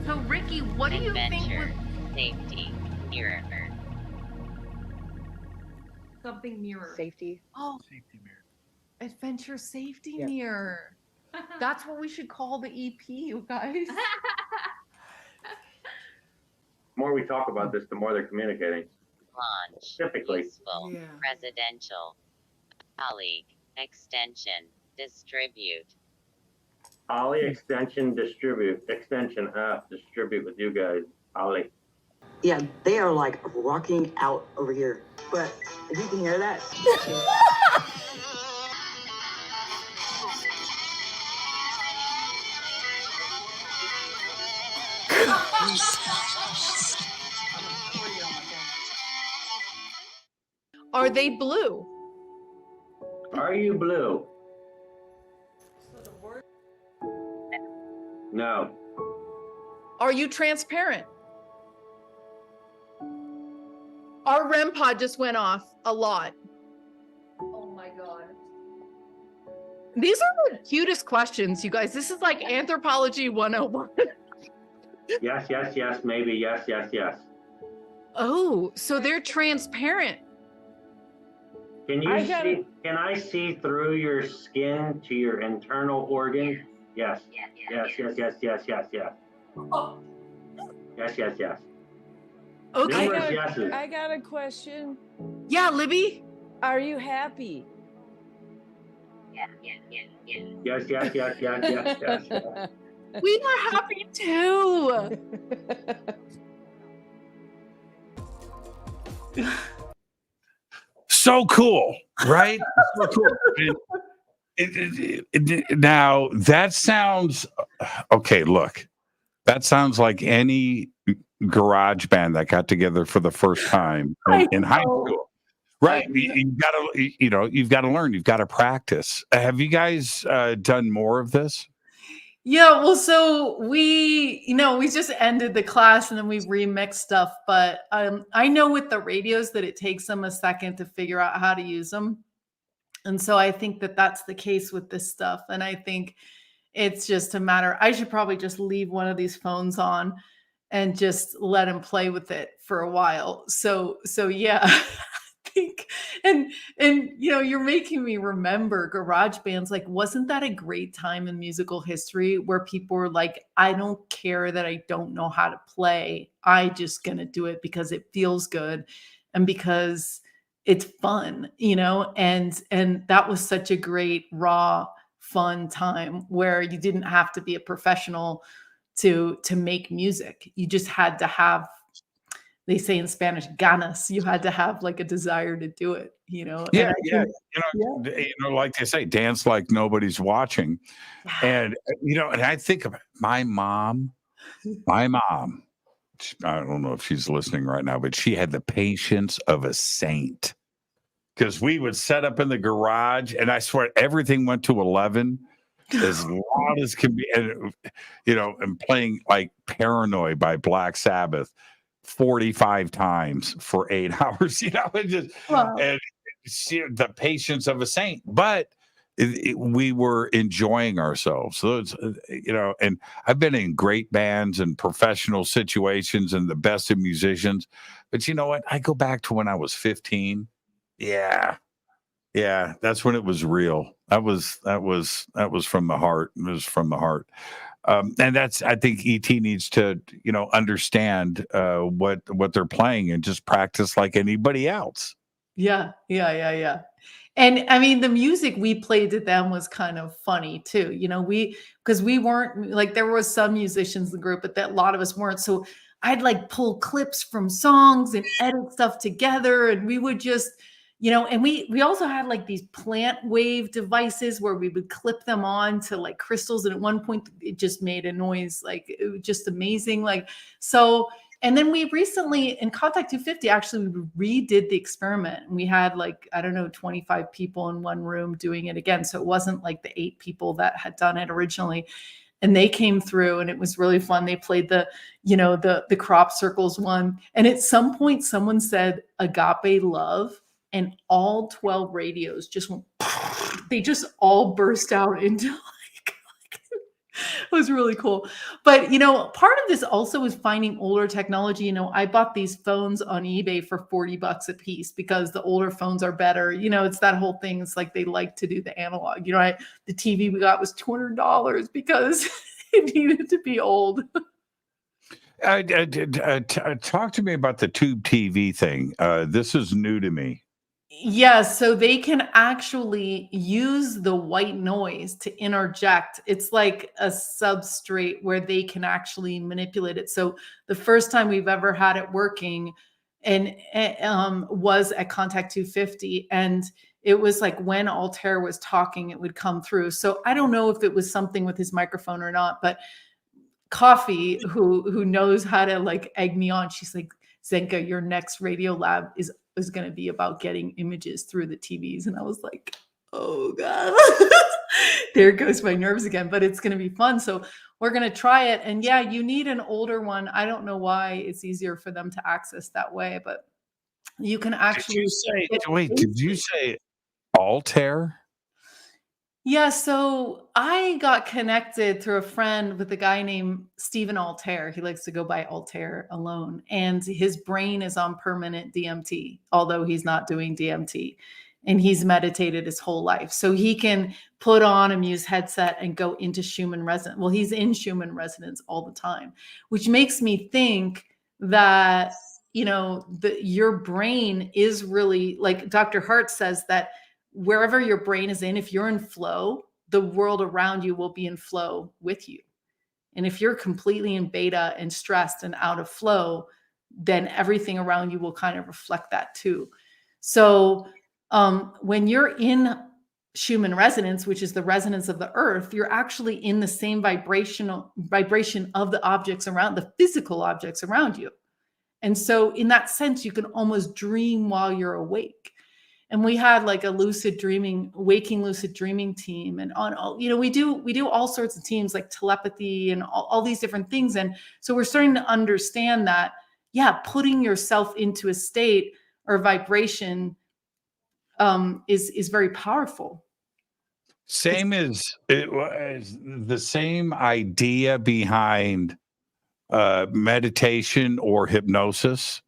So Ricky, what do you think Adventure, safety, mirror. something mirror? Safety. Oh, Safety mirror. adventure safety Yeah. mirror. That's what we should call the EP, you guys. The more we talk about this, the more they're communicating. Launch, Typically. useful, Yeah. residential, colleague, extension, distribute. Ollie, extension, distribute. Extension, distribute with you guys. Ollie. Yeah, they are like rocking out over here. But if you can hear that, Are they blue? Are you blue? No. Are you transparent? Our REM pod just went off a lot. Oh my God. These are the cutest questions, you guys. This is like anthropology 101. Yes, yes, yes, maybe, yes, yes, yes. Oh, so they're transparent. Can I see through your skin to your internal organs? Yes. Yes, yes, yes, yes, yes, yes. Yes, yes, yes. Okay. Numerous yeses. I got a question. Yeah, Libby? Are you happy? Yes, yes, yes, yes, yes, yes. We are happy too. So cool, right? So cool. Now that sounds okay. Look, that sounds like any garage band that got together for the first time in high school, right? You've got to, you've got to learn. You've got to practice. Have you guys done more of this? Yeah, well, so we just ended the class and then we remixed stuff. But I know with the radios that it takes them a second to figure out how to use them. And so I think that that's the case with this stuff. And I think it's just a matter, I should probably just leave one of these phones on and just let him play with it for a while. So yeah, I think, and you're making me remember garage bands. Like, wasn't that a great time in musical history where people were like, I don't care that I don't know how to play. I just gonna do it because it feels good and because it's fun, and that was such a great, raw, fun time where you didn't have to be a professional to make music. You just had to have, they say in Spanish, ganas. You had to have like a desire to do it, Yeah, like they say, dance like nobody's watching. And and I think of my mom. I don't know if she's listening right now, but she had the patience of a saint. Because we would set up in the garage, and I swear everything went to 11 as loud as can be, and and playing like "Paranoid" by Black Sabbath 45 times for 8 hours. It just and the patience of a saint, but we were enjoying ourselves. So it's and I've been in great bands and professional situations and the best of musicians, but you know what? I go back to when I was 15. Yeah, that's when it was real. That was from the heart. It was from the heart. And that's, I think ET needs to, understand what they're playing and just practice like anybody else. Yeah. And I mean, the music we played to them was kind of funny too. Because we weren't like, there was some musicians in the group, but that a lot of us weren't. So I'd like pull clips from songs and edit stuff together, and we would just, and we also had like these plant wave devices where we would clip them on to like crystals. And at one point it just made a noise. Like, it was just amazing. Like, so, and then we recently in Contact 250, actually we redid the experiment, and we had like, I don't know, 25 people in one room doing it again. So it wasn't like the 8 people that had done it originally. And they came through and it was really fun. They played the crop circles one. And at some point someone said agape love, and all 12 radios just went, they just all burst out into like it was really cool. But, part of this also is finding older technology. I bought these phones on eBay for $40 a piece because the older phones are better. It's that whole thing. It's like they like to do the analog. The TV we got was $200 because it needed to be old. Talk to me about the tube TV thing. This is new to me. Yeah, so they can actually use the white noise to interject. It's like a substrate where they can actually manipulate it. So the first time we've ever had it working and was at Contact 250, and it was like when Altair was talking, it would come through. So I don't know if it was something with his microphone or not, but Coffee, who knows how to like egg me on, she's like, Zenka, your next radio lab is going to be about getting images through the TVs. And I was like, oh God, there goes my nerves again, but it's going to be fun. So we're going to try it. And yeah, you need an older one. I don't know why it's easier for them to access that way, but you can actually. Did you say Altair? Yeah, so I got connected through a friend with a guy named Stephen Altair. He likes to go by Altair alone. And his brain is on permanent DMT, although he's not doing DMT. And he's meditated his whole life. So he can put on a Muse headset and go into Schumann resonance. Well, he's in Schumann resonance all the time, which makes me think that, your brain is really, like Dr. Hart says, that wherever your brain is in, if you're in flow, the world around you will be in flow with you. And if you're completely in beta and stressed and out of flow, then everything around you will kind of reflect that too. So when you're in Schumann resonance, which is the resonance of the earth, you're actually in the same vibration of the objects around, the physical objects around you. And so in that sense, you can almost dream while you're awake. And we had like a waking lucid dreaming team, and we do all sorts of teams like telepathy and all these different things. And so we're starting to understand that, putting yourself into a state or vibration is very powerful. Same as the same idea behind meditation or hypnosis.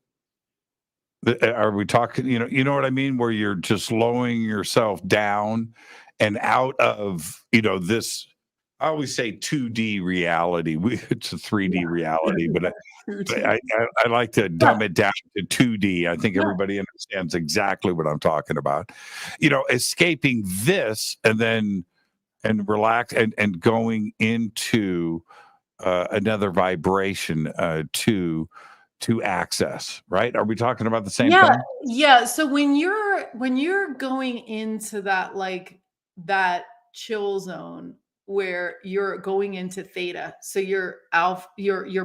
Are we talking, you know what I mean? Where you're just lowering yourself down and out of, this, I always say 2D reality. It's a 3D reality, but I like to dumb it down to 2D. I think everybody understands exactly what I'm talking about. Escaping this and relax and going into another vibration to access, right? Are we talking about the same thing? Yeah. So when you're going into that, like that chill zone where you're going into theta, so your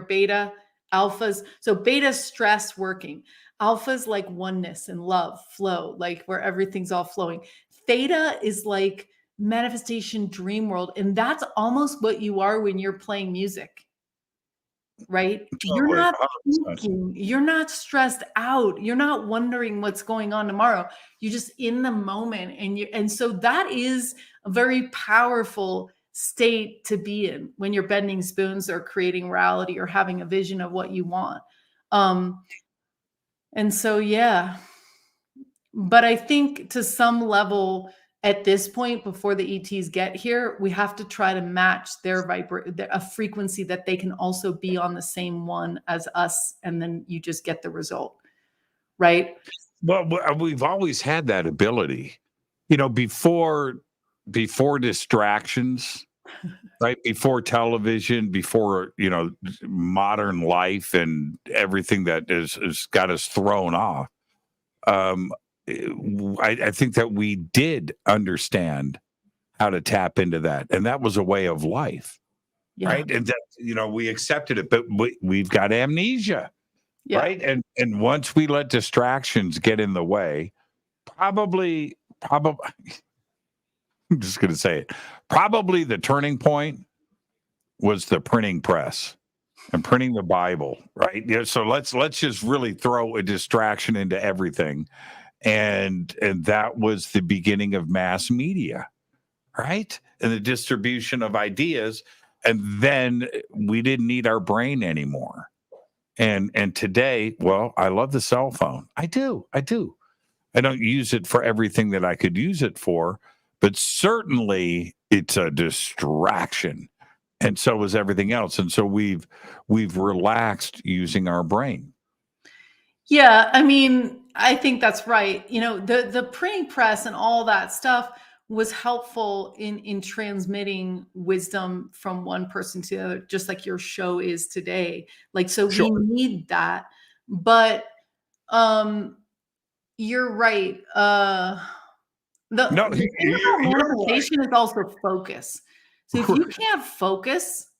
beta, alphas. So beta stress working, alphas like oneness and love, flow, like where everything's all flowing. Theta is like manifestation, dream world, and that's almost what you are when you're playing music. Right? You're not thinking, you're not stressed out, you're not wondering what's going on tomorrow. You're just in the moment, and so that is a very powerful state to be in when you're bending spoons or creating reality or having a vision of what you want. And so but I think to some level, at this point, before the ETs get here, we have to try to match a frequency that they can also be on the same one as us, and then you just get the result, right? Well, we've always had that ability, before distractions, right? Before television, before modern life and everything that has got us thrown off. I think that we did understand how to tap into that, and that was a way of life, right? And that we accepted it, but we've got amnesia, right? And once we let distractions get in the way, probably, I'm just going to say it, probably the turning point was the printing press and printing the Bible, right? So let's just really throw a distraction into everything. And that was the beginning of mass media, right? And the distribution of ideas. And then we didn't need our brain anymore. And today, well, I love the cell phone. I do. I don't use it for everything that I could use it for, but certainly it's a distraction. And so is everything else. And so we've relaxed using our brain. Yeah, I mean, I think that's right. The printing press and all that stuff was helpful in transmitting wisdom from one person to the other, just like your show is today. Like, so we need that. But you're right. The thing about manifestation is also focus. So if you can't focus,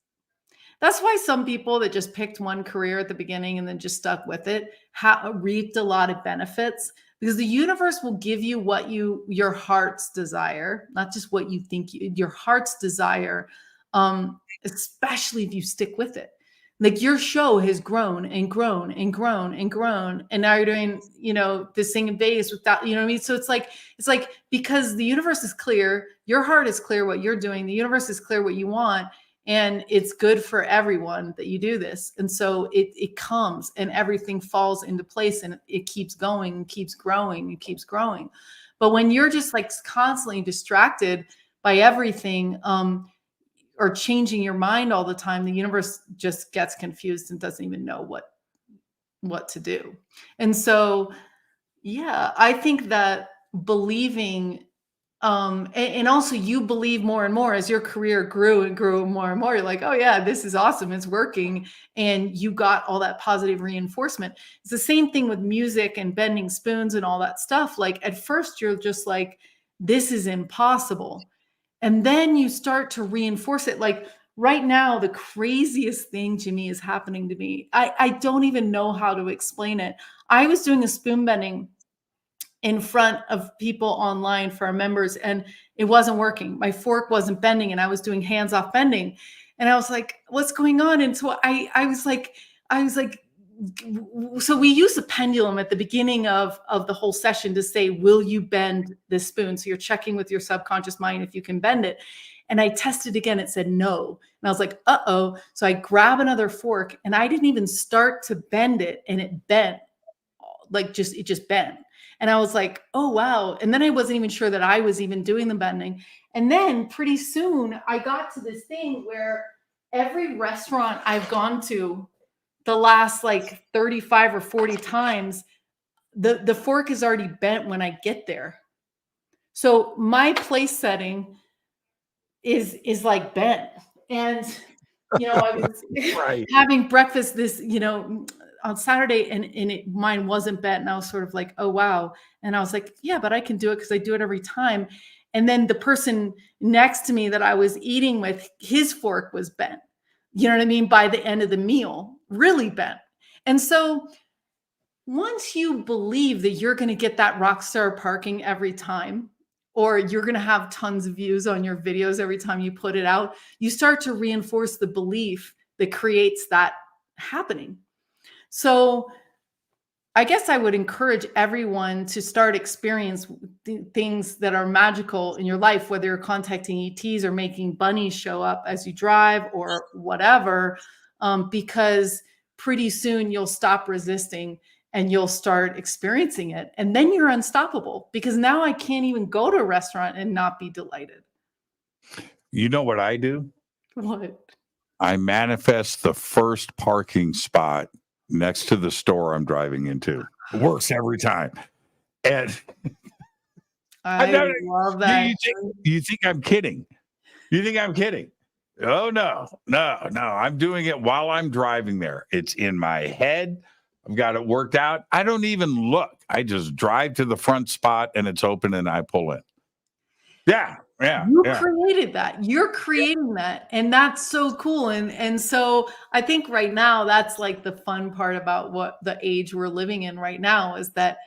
that's why some people that just picked one career at the beginning and then just stuck with it reaped a lot of benefits, because the universe will give you what your heart's desire, not just what you think your heart's desire, especially if you stick with it. Like, your show has grown and grown and grown and grown, and now you're doing, this thing in Vegas without, you know what I mean? So it's like because the universe is clear, your heart is clear what you're doing, the universe is clear what you want, and it's good for everyone that you do this. And so it comes and everything falls into place, and it keeps going and keeps growing and keeps growing. But when you're just like constantly distracted by everything, or changing your mind all the time, the universe just gets confused and doesn't even know what to do. And so, yeah, I think that believing, and also you believe more and more as your career grew and grew more and more. You're like, oh yeah, this is awesome, it's working, and you got all that positive reinforcement. It's the same thing with music and bending spoons and all that stuff. Like, at first you're just like, this is impossible. And then you start to reinforce it. Like, right now, the craziest thing, Jimmy, is happening to me. I don't even know how to explain it. I was doing a spoon bending in front of people online for our members, and it wasn't working. My fork wasn't bending, and I was doing hands-off bending. And I was like, what's going on? And so I was like, so we use a pendulum at the beginning of the whole session to say, will you bend this spoon? So you're checking with your subconscious mind if you can bend it. And I tested again, it said no. And I was like, uh-oh. So I grab another fork, and I didn't even start to bend it, and it bent. Like, it just bent. And I was like, oh, wow. And then I wasn't even sure that I was even doing the bending. And then pretty soon I got to this thing where every restaurant I've gone to the last like 35 or 40 times, the fork is already bent when I get there. So my place setting is like bent. And, I was having breakfast this, on Saturday, and mine wasn't bent. And I was sort of like, oh, wow. And I was like, yeah, but I can do it because I do it every time. And then the person next to me that I was eating with, his fork was bent. You know what I mean? By the end of the meal, really bent. And so once you believe that you're going to get that rock star parking every time, or you're going to have tons of views on your videos every time you put it out, you start to reinforce the belief that creates that happening. So I guess I would encourage everyone to start experience things that are magical in your life, whether you're contacting ETs or making bunnies show up as you drive or whatever, because pretty soon you'll stop resisting and you'll start experiencing it. And then you're unstoppable, because now I can't even go to a restaurant and not be delighted. You know what I do? What? I manifest the first parking spot next to the store I'm driving into. It works every time. And I love that. You think I'm kidding? You think I'm kidding? Oh, no. I'm doing it while I'm driving there. It's in my head. I've got it worked out. I don't even look. I just drive to the front spot, and it's open, and I pull in. Yeah. You created that. You're creating that. And that's so cool. And so I think right now, that's like the fun part about what the age we're living in right now is that,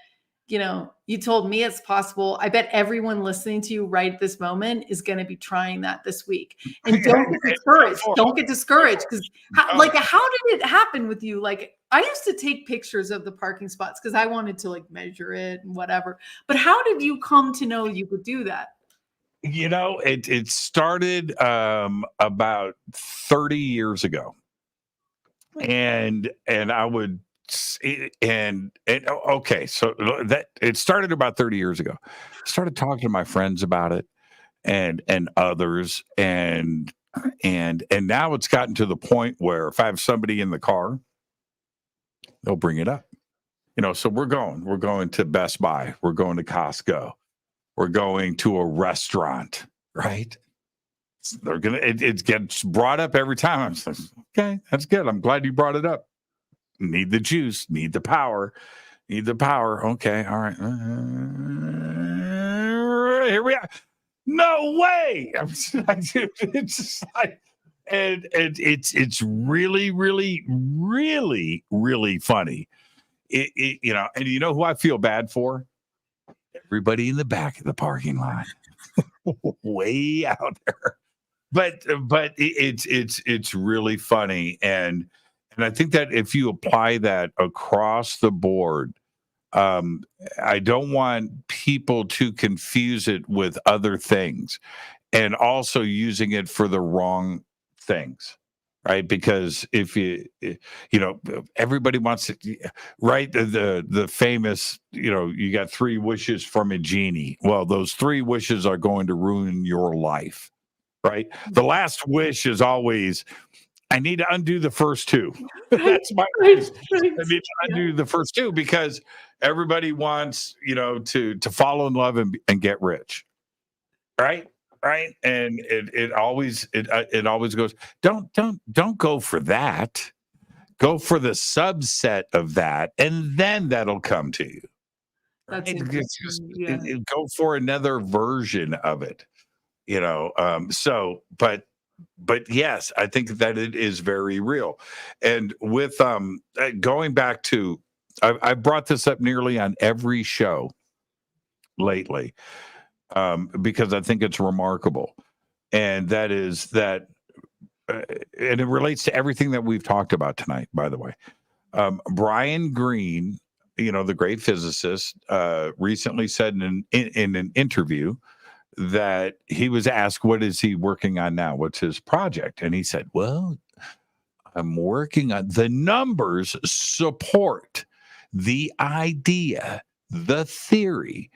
you told me it's possible. I bet everyone listening to you right this moment is going to be trying that this week. And don't get discouraged. Don't get discouraged. Because how did it happen with you? Like, I used to take pictures of the parking spots because I wanted to like measure it and whatever. But how did you come to know you could do that? It started about 30 years ago, and I would okay, so that it started about 30 years ago. I started talking to my friends about it, and others, and now it's gotten to the point where if I have somebody in the car, they'll bring it up. So we're going to Best Buy, we're going to Costco, we're going to a restaurant, right? It gets brought up every time. I'm like, okay, that's good. I'm glad you brought it up. Need the juice, need the power. Okay, all right. Here we are. No way. It's just like, and it's really, really, really, really funny. And you know who I feel bad for? Everybody in the back of the parking lot, way out there. But it's really funny, and I think that if you apply that across the board, I don't want people to confuse it with other things, and also using it for the wrong things. Right, because if everybody wants to, right? The famous, you got 3 wishes from a genie. Well, those 3 wishes are going to ruin your life, right? The last wish is always, I need to undo the first 2. That's my wish. I need to undo the first 2 because everybody wants, to fall in love and get rich, right? Right, and it always goes, don't go for that. Go for the subset of that, and then that'll come to you. That's Right? interesting. Go for another version of it. So, but yes, I think that it is very real. And with going back to, I brought this up nearly on every show lately, because I think it's remarkable. And that is that, and it relates to everything that we've talked about tonight, by the way. Brian Greene, the great physicist, recently said in an interview that he was asked, what is he working on now? What's his project? And he said, well, I'm working on, the numbers support the idea, the theory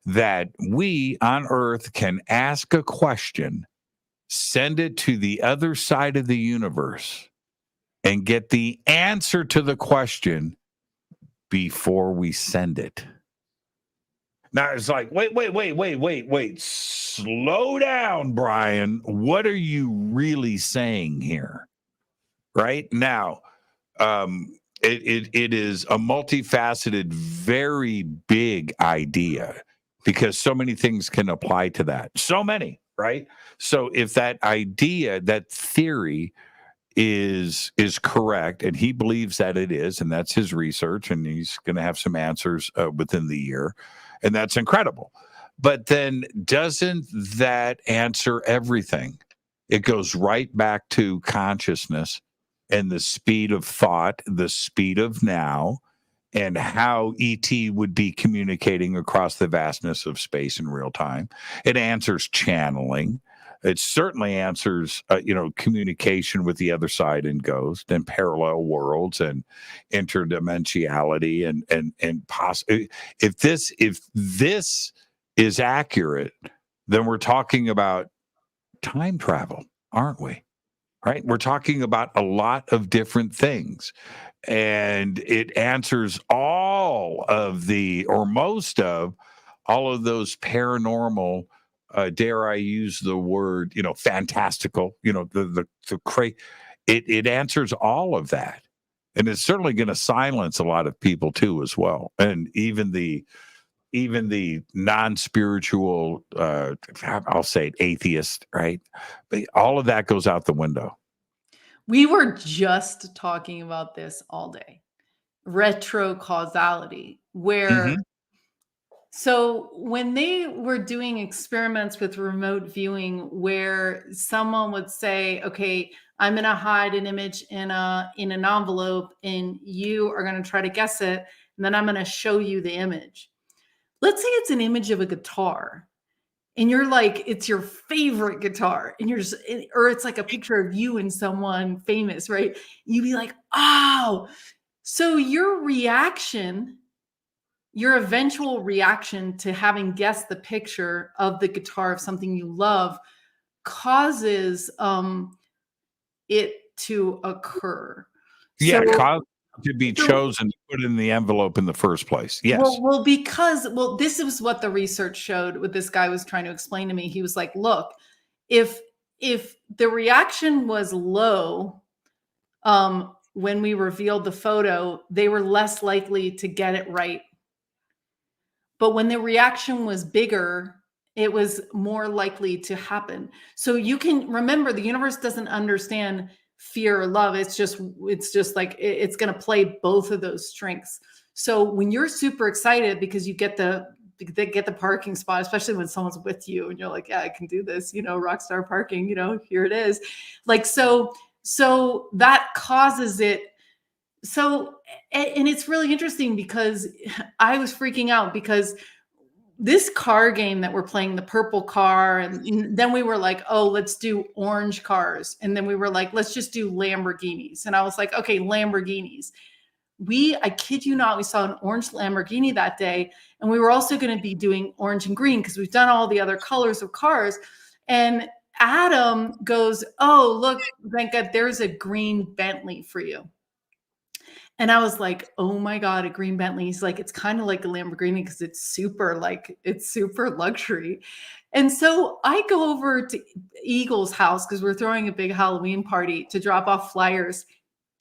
that we on Earth can ask a question, send it to the other side of the universe, and get the answer to the question before we send it. Now it's like, wait. Slow down, Brian. What are you really saying here? Right now, it is a multifaceted, very big idea because so many things can apply to that. So many, right? So if that idea, that theory is correct, and he believes that it is, and that's his research, and he's going to have some answers within the year, and that's incredible. But then doesn't that answer everything? It goes right back to consciousness and the speed of thought, the speed of now, and how ET would be communicating across the vastness of space in real time. It answers channeling. It certainly answers, communication with the other side and ghost and parallel worlds and interdimensionality and if this is accurate, then we're talking about time travel, aren't we? Right? We're talking about a lot of different things, and it answers all of or most of all of those paranormal, dare I use the word, fantastical, the it answers all of that. And it's certainly going to silence a lot of people too, as well. And even the non-spiritual, I'll say atheist, right? But all of that goes out the window. We were just talking about this all day. Retrocausality, where so when they were doing experiments with remote viewing where someone would say, okay, I'm going to hide an image in an envelope and you are going to try to guess it, and then I'm going to show you the image. Let's say it's an image of a guitar and you're like, it's your favorite guitar and you're just, or it's like a picture of you and someone famous, right? You'd be like, oh, so your reaction, your eventual reaction to having guessed the picture of the guitar of something you love causes it to occur. Yeah, So, to be chosen to put in the envelope in the first place. Yes. Because this is what the research showed. What this guy was trying to explain to me. He was like, look, if the reaction was low when we revealed the photo, they were less likely to get it right. But when the reaction was bigger, it was more likely to happen. So you can remember, the universe doesn't understand fear or love. It's just like it's going to play both of those strengths. So when you're super excited because you get the parking spot, especially when someone's with you and you're like, yeah, I can do this, rock star parking, here it is. Like, so that causes it. So, and it's really interesting because I was freaking out because this car game that we're playing, the purple car, and then we were like, oh, let's do orange cars. And then we were like, let's just do Lamborghinis. And I was like, okay, Lamborghinis. I kid you not, we saw an orange Lamborghini that day. And we were also going to be doing orange and green because we've done all the other colors of cars. And Adam goes, oh, look, Zenka, there's a green Bentley for you. And I was like, oh my God, a green Bentley. He's like, it's kind of like a Lamborghini because it's super luxury. And so I go over to Eagle's house because we're throwing a big Halloween party to drop off flyers.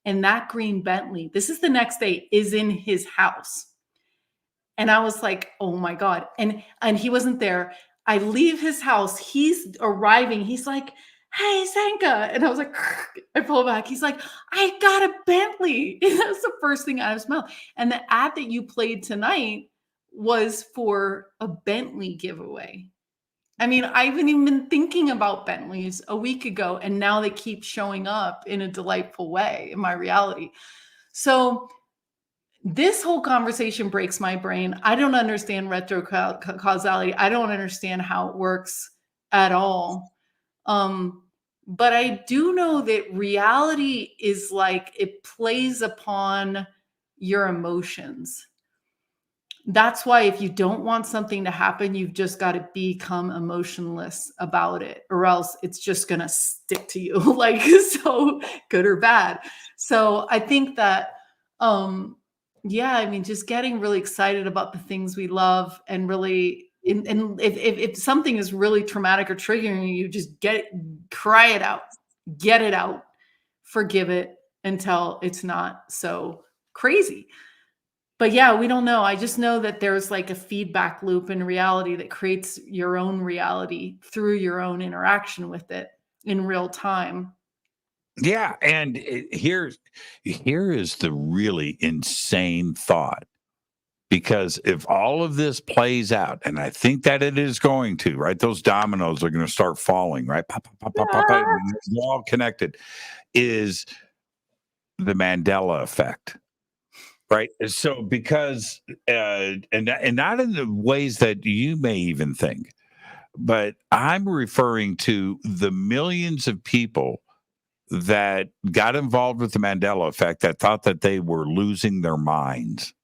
And that green Bentley, this is the next day, is in his house. And I was like, oh my God. And he wasn't there. I leave his house. He's arriving. He's like, hey, Zenka. And I was like, I pull back. He's like, I got a Bentley. That's the first thing out of his mouth. And the ad that you played tonight was for a Bentley giveaway. I mean, I haven't even been thinking about Bentleys a week ago, and now they keep showing up in a delightful way in my reality. So this whole conversation breaks my brain. I don't understand retro causality. I don't understand how it works at all. But I do know that reality is like, it plays upon your emotions. That's why if you don't want something to happen, you've just got to become emotionless about it, or else it's just going to stick to you, like, so good or bad. So I think that, yeah, I mean, just getting really excited about the things we love, and really, and if something is really traumatic or triggering you, just cry it out, get it out, forgive it until it's not so crazy. But yeah, we don't know. I just know that there's like a feedback loop in reality that creates your own reality through your own interaction with it in real time. Yeah. And here is the really insane thought. Because if all of this plays out, and I think that it is going to, right? Those dominoes are going to start falling, right? Pop, pop, pop, pop, pop, they're all connected. Is the Mandela effect. Right. So because and not in the ways that you may even think, but I'm referring to the millions of people that got involved with the Mandela effect that thought that they were losing their minds,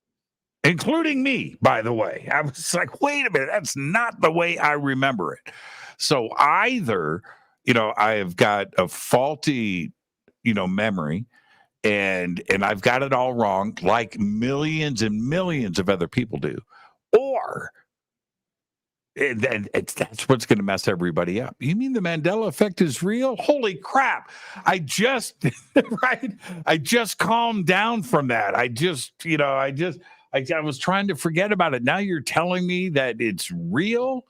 including me, by the way. I was like, wait a minute, that's not the way I remember it. So either, I have got a faulty, memory, and I've got it all wrong, like millions and millions of other people do, or that's what's going to mess everybody up. You mean the Mandela effect is real? Holy crap! I just I just calmed down from that. I was trying to forget about it. Now you're telling me that it's real,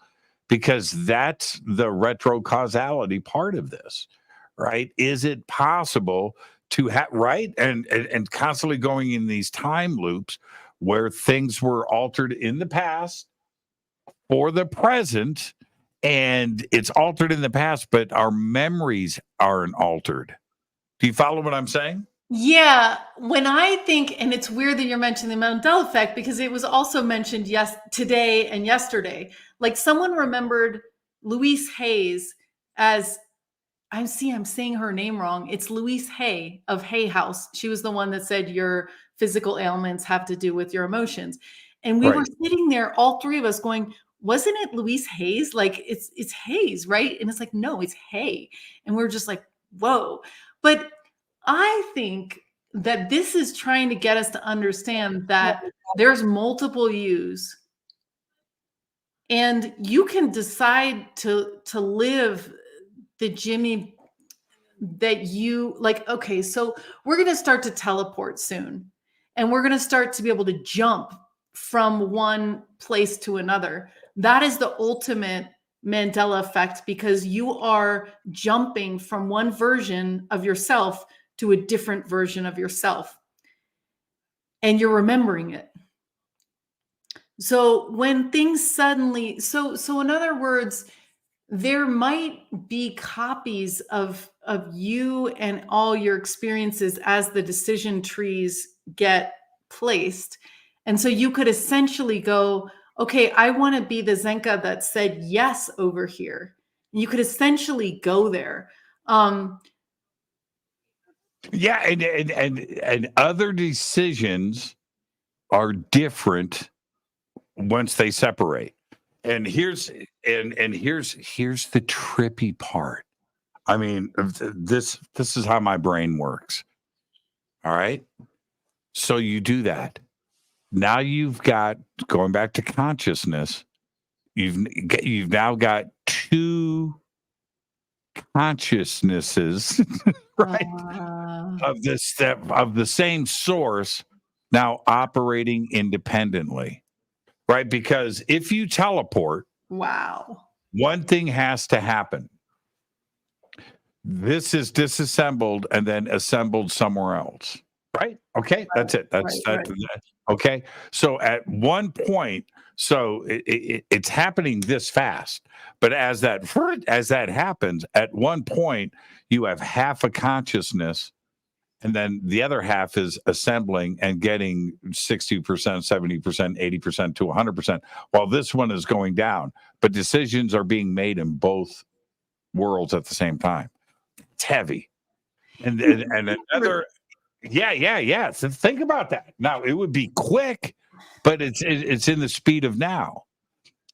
because that's the retro causality part of this, right? Is it possible to have, right? And constantly going in these time loops where things were altered in the past for the present, and it's altered in the past, but our memories aren't altered. Do you follow what I'm saying? Yeah. When I think, and it's weird that you're mentioning the Mandela effect, because it was also mentioned today and yesterday. Like, someone remembered Louise Hayes as, I'm saying her name wrong. It's Louise Hay of Hay House. She was the one that said your physical ailments have to do with your emotions. And we were sitting there, all three of us, going, wasn't it Louise Hayes? Like, it's Hayes, right? And it's like, no, it's Hay. And we're just like, whoa. But I think that this is trying to get us to understand that there's multiple yous, and you can decide to live the Jimmy that you like. Okay, so we're going to start to teleport soon, and we're going to start to be able to jump from one place to another. That is the ultimate Mandela effect, because you are jumping from one version of yourself to a different version of yourself, and you're remembering it. So when things suddenly, so in other words, there might be copies of you and all your experiences as the decision trees get placed. And so you could essentially go, okay, I want to be the Zenka that said yes over here. You could essentially go there. Yeah, and other decisions are different once they separate. And here's here's the trippy part. I mean, this is how my brain works. All right. So you do that. Now you've got, going back to consciousness, you've now got two consciousnesses, right? Of the same source, now operating independently. Right? Because if you teleport, wow, one thing has to happen. This is disassembled and then assembled somewhere else. Right? Okay, that's it. That's right. Okay. So at one point, so it's happening this fast, but as that happens, at one point you have half a consciousness, and then the other half is assembling and getting 60%, 70%, 80% to 100%, while this one is going down. But decisions are being made in both worlds at the same time. It's heavy. And another, yeah. So think about that. Now, it would be quick, but it's in the speed of now.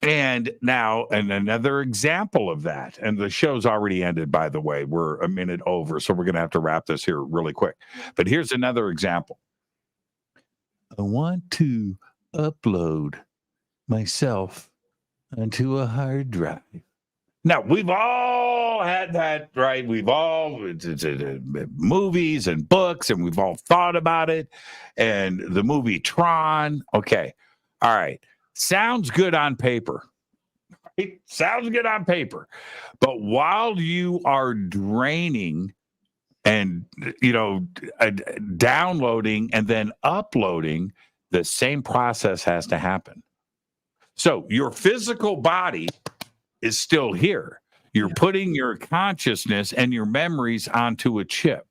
And another example of that, and the show's already ended, by the way. We're a minute over, so we're going to have to wrap this here really quick. But here's another example. I want to upload myself onto a hard drive. Now, we've all had that, right? We've all, movies and books, and we've all thought about it. And the movie Tron. Okay. All right. Sounds good on paper. It sounds good on paper. But while you are draining and, downloading and then uploading, the same process has to happen. So your physical body is still here. You're putting your consciousness and your memories onto a chip.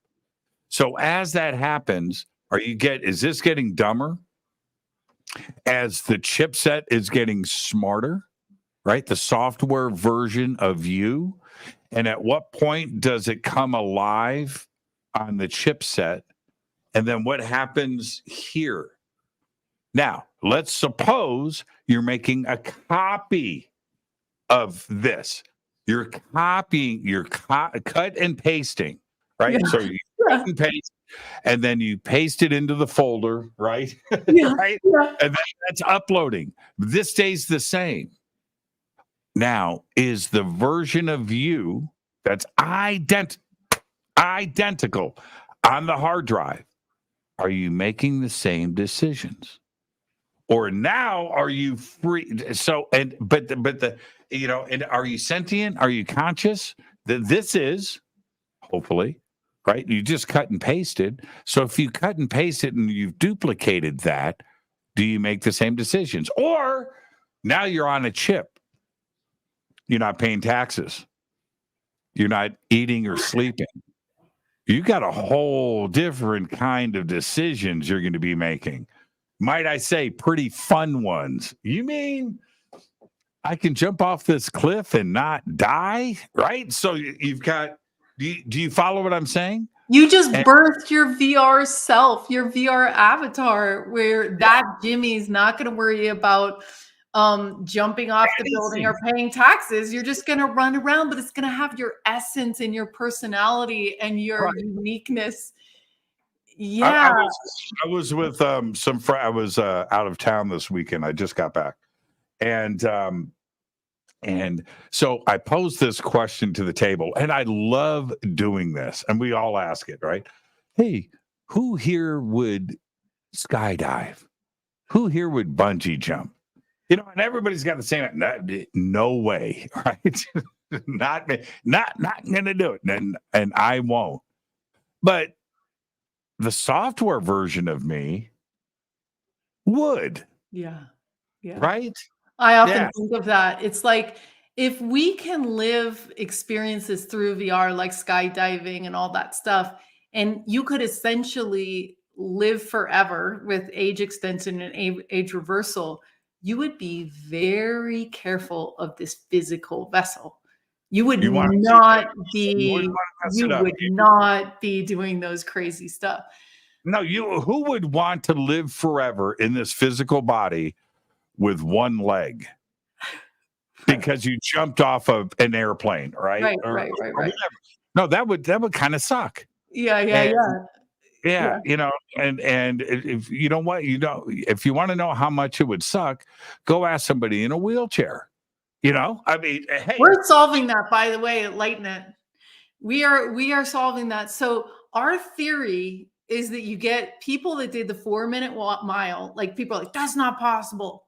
So as that happens, is this getting dumber? As the chipset is getting smarter, right? The software version of you. And at what point does it come alive on the chipset? And then what happens here? Now, let's suppose you're making a copy of this. You're copying, cut and pasting, right? Yeah. So you cut and paste, and then you paste it into the folder, right? Yeah. Right? Yeah. And then that's uploading. This stays the same. Now, is the version of you that's identical on the hard drive, are you making the same decisions? Or now are you free? So, and are you sentient? Are you conscious? This is, hopefully, right? You just cut and pasted. So if you cut and paste it and you've duplicated that, do you make the same decisions? Or now you're on a chip. You're not paying taxes. You're not eating or sleeping. You got a whole different kind of decisions you're going to be making. Might I say, pretty fun ones. You mean I can jump off this cliff and not die? Right? So you've got, do you follow what I'm saying? You just birthed your VR self, your VR avatar, where that Jimmy's not going to worry about jumping off the building or paying taxes. You're just going to run around, but it's going to have your essence and your personality and your uniqueness. Yeah. I was with some friends. I was out of town this weekend. I just got back, and so I posed this question to the table, and I love doing this. And we all ask it, right? Hey, who here would skydive? Who here would bungee jump? You know, and everybody's got the same. No way, right? Not me. Not gonna do it, and I won't. But the software version of me would, Yeah. Yeah. right? I often Yeah. think of that. It's like if we can live experiences through VR, like skydiving and all that stuff, and you could essentially live forever with age extension and age reversal, you would be very careful of this physical vessel. You would You want to not you wouldn't be, want to mess it you up. would not be doing those crazy stuff. No, who would want to live forever in this physical body with one leg because you jumped off of an airplane, right? Right, Or right, right, right. whatever. No, that would kind of suck. Yeah, yeah, And yeah. yeah, Yeah. you know, and if you know what, if you want to know how much it would suck, go ask somebody in a wheelchair. You know, I mean, hey, We're solving that, by the way, at LightNet. We are solving that. So our theory is that you get people that did the 4-minute mile, like people are like, that's not possible.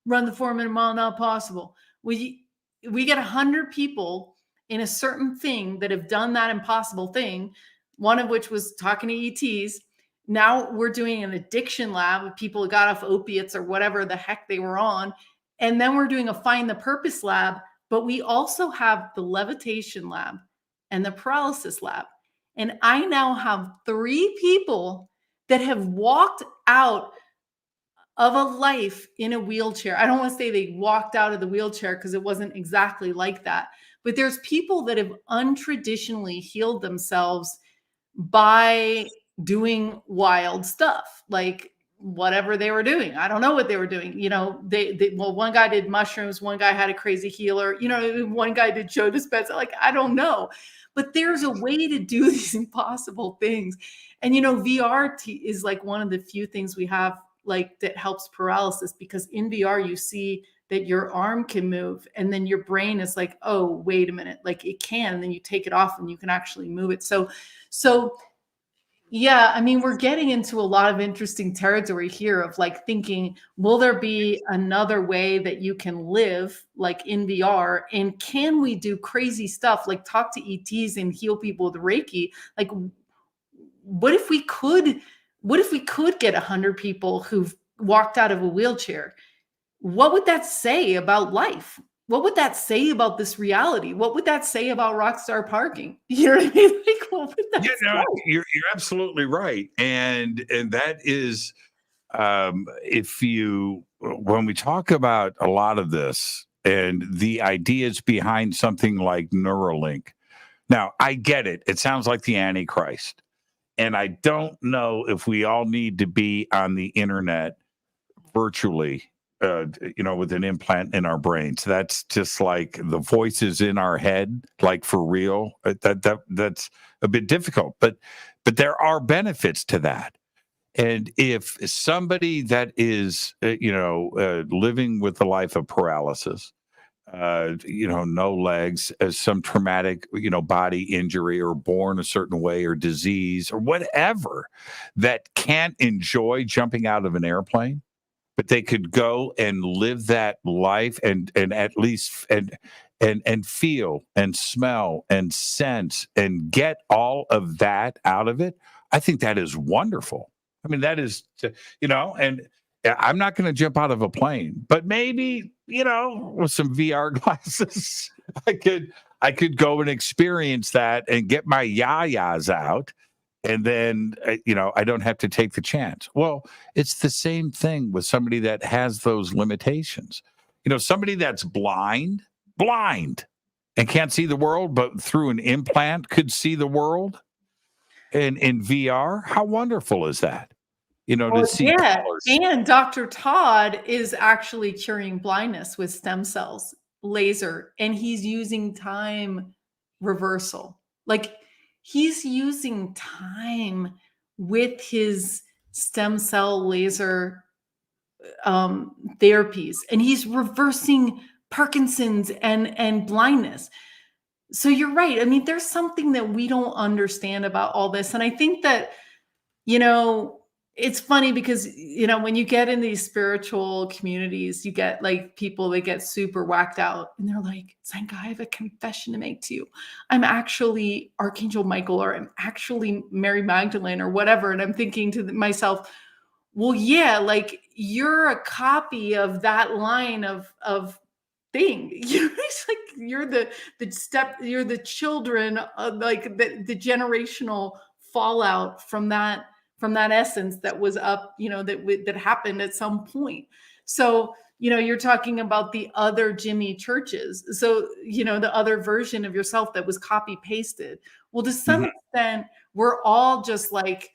Run the 4-minute mile, not possible. We get 100 people in a certain thing that have done that impossible thing, one of which was talking to ETs. Now we're doing an addiction lab with people who got off opiates or whatever the heck they were on. And then we're doing a find the purpose lab, but we also have the levitation lab and the paralysis lab. And I now have 3 people that have walked out of a life in a wheelchair. I don't want to say they walked out of the wheelchair because it wasn't exactly like that. But there's people that have untraditionally healed themselves by doing wild stuff, like whatever they were doing. I don't know what they were doing. You know, well, one guy did mushrooms, one guy had a crazy healer, you know, one guy did Joe Dispenza. Like, I don't know. But there's a way to do these impossible things. And, you know, VR is like one of the few things we have like that helps paralysis, because in VR, you see that your arm can move and then your brain is like, oh, wait a minute, like it can, and then you take it off and you can actually move it. So yeah, I mean, we're getting into a lot of interesting territory here of like thinking, will there be another way that you can live like in VR? And can we do crazy stuff like talk to ETs and heal people with Reiki? Like, what if we could get 100 people who've walked out of a wheelchair? What would that say about life? What would that say about this reality? What would that say about Rockstar Parking? You know what I mean? Like, what would that say? no, you're absolutely right, and that is, if you when we talk about a lot of this and the ideas behind something like Neuralink. Now, I get it. It sounds like the Antichrist, and I don't know if we all need to be on the internet virtually. You know, with an implant in our brains. That's just like the voices in our head, like for real. That's a bit difficult, but there are benefits to that. And if somebody that is, living with the life of paralysis, no legs, some traumatic, body injury, or born a certain way, or disease, or whatever, that can't enjoy jumping out of an airplane, but they could go and live that life and at least and feel and smell and sense and get all of that out of it. I think that is wonderful. I mean, that is, and I'm not going to jump out of a plane, but maybe, with some VR glasses, I could go and experience that and get my yayas out. And then, I don't have to take the chance. Well, it's the same thing with somebody that has those limitations. Somebody that's blind, and can't see the world, but through an implant could see the world in VR. How wonderful is that? To see colors. And Dr. Todd is actually curing blindness with stem cells, laser, and he's using time reversal. Like, he's using time with his stem cell laser therapies, and he's reversing Parkinson's and blindness. So you're right. I mean, there's something that we don't understand about all this. And I think that, it's funny because, when you get in these spiritual communities, you get like people that get super whacked out and they're like, Zenka, I have a confession to make to you. I'm actually Archangel Michael, or I'm actually Mary Magdalene, or whatever. And I'm thinking to myself, well, yeah, like you're a copy of that line of thing. It's like you're the children, like the generational fallout from that essence that was up, that happened at some point. So, you're talking about the other Jimmy Churches. So, the other version of yourself that was copy pasted. Well, to some extent, we're all just like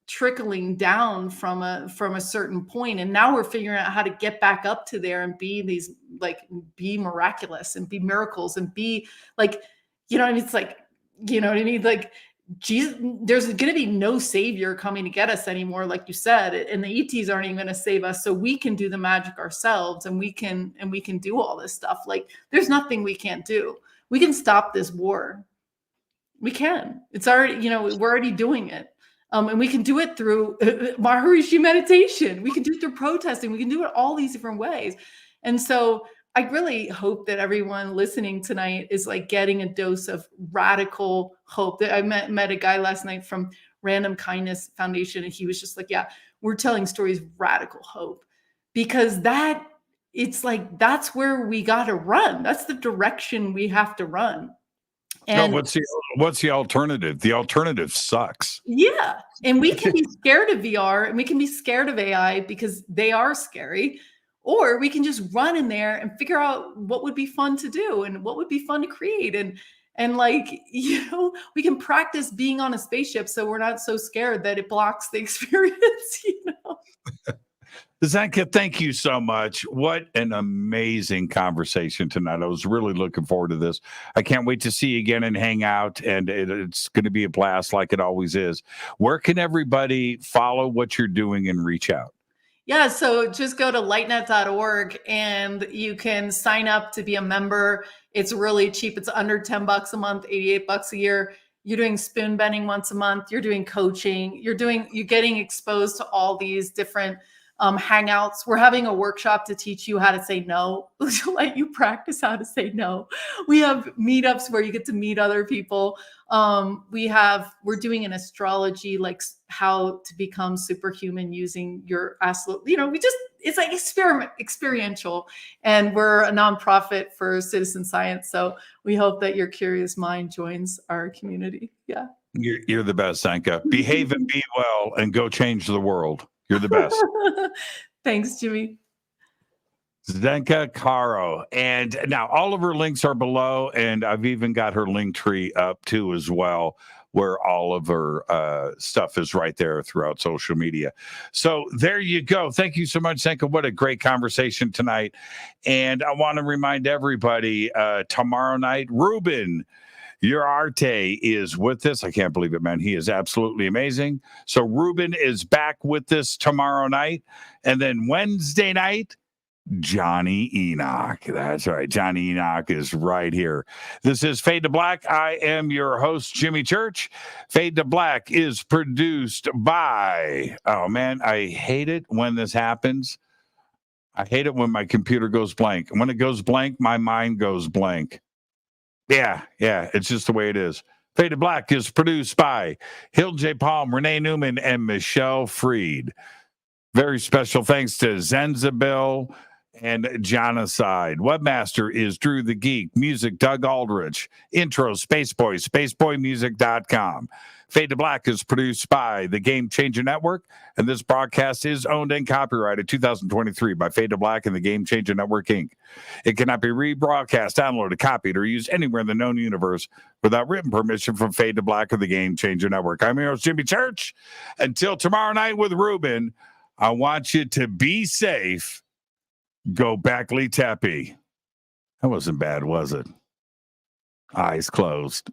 trickling down from a certain point, and now we're figuring out how to get back up to there and be these, like, be miraculous and be miracles and be like, it's like, like Jesus, there's going to be no savior coming to get us anymore, like you said, and the ETs aren't even going to save us, so we can do the magic ourselves, and we can do all this stuff. Like, there's nothing we can't do. We can stop this war. We can. It's already, we're already doing it. And we can do it through Maharishi meditation. We can do it through protesting. We can do it all these different ways. And so I really hope that everyone listening tonight is like getting a dose of radical hope. I met a guy last night from Random Kindness Foundation, and he was just like, yeah, we're telling stories of radical hope, because it's like, that's where we got to run. That's the direction we have to run. And what's the alternative? The alternative sucks. Yeah. And we can be scared of VR, and we can be scared of AI because they are scary. Or we can just run in there and figure out what would be fun to do and what would be fun to create. And like, we can practice being on a spaceship so we're not so scared that it blocks the experience, Zenka, thank you so much. What an amazing conversation tonight. I was really looking forward to this. I can't wait to see you again and hang out, and it's going to be a blast like it always is. Where can everybody follow what you're doing and reach out? Yeah, so just go to lightnet.org and you can sign up to be a member. It's really cheap. It's under $10 a month, $88 a year. You're doing spoon bending once a month. You're doing coaching. You're getting exposed to all these different hangouts. We're having a workshop to teach you how to say no, to let you practice how to say no. We have meetups where you get to meet other people. We're doing an astrology, like how to become superhuman using your absolute, it's like experiential. And we're a nonprofit for citizen science. So we hope that your curious mind joins our community. Yeah. You're the best, Zenka. Behave and be well and go change the world. You're the best. Thanks, Jimmy. Zenka Caro. And now all of her links are below, and I've even got her link tree up too as well, where all of her stuff is right there throughout social media. So there you go. Thank you so much, Zenka. What a great conversation tonight. And I want to remind everybody, tomorrow night, Ruben Uriarte is with us. I can't believe it, man. He is absolutely amazing. So Ruben is back with us tomorrow night. And then Wednesday night, Johnny Enoch. That's right. Johnny Enoch is right here. This is Fade to Black. I am your host, Jimmy Church. Fade to Black is produced by, oh man, I hate it when this happens. I hate it when my computer goes blank. And when it goes blank, my mind goes blank. Yeah, it's just the way it is. Fade to Black is produced by Hill J. Palm, Renee Newman, and Michelle Freed. Very special thanks to Zenzabel and Jonacide. Webmaster is Drew the Geek. Music, Doug Aldrich. Intro, Spaceboy, spaceboymusic.com. Fade to Black is produced by the Game Changer Network, and this broadcast is owned and copyrighted 2023 by Fade to Black and the Game Changer Network, Inc. It cannot be rebroadcast, downloaded, copied, or used anywhere in the known universe without written permission from Fade to Black or the Game Changer Network. I'm your host, Jimmy Church. Until tomorrow night with Ruben, I want you to be safe. Go back, Lee Tappy. That wasn't bad, was it? Eyes closed.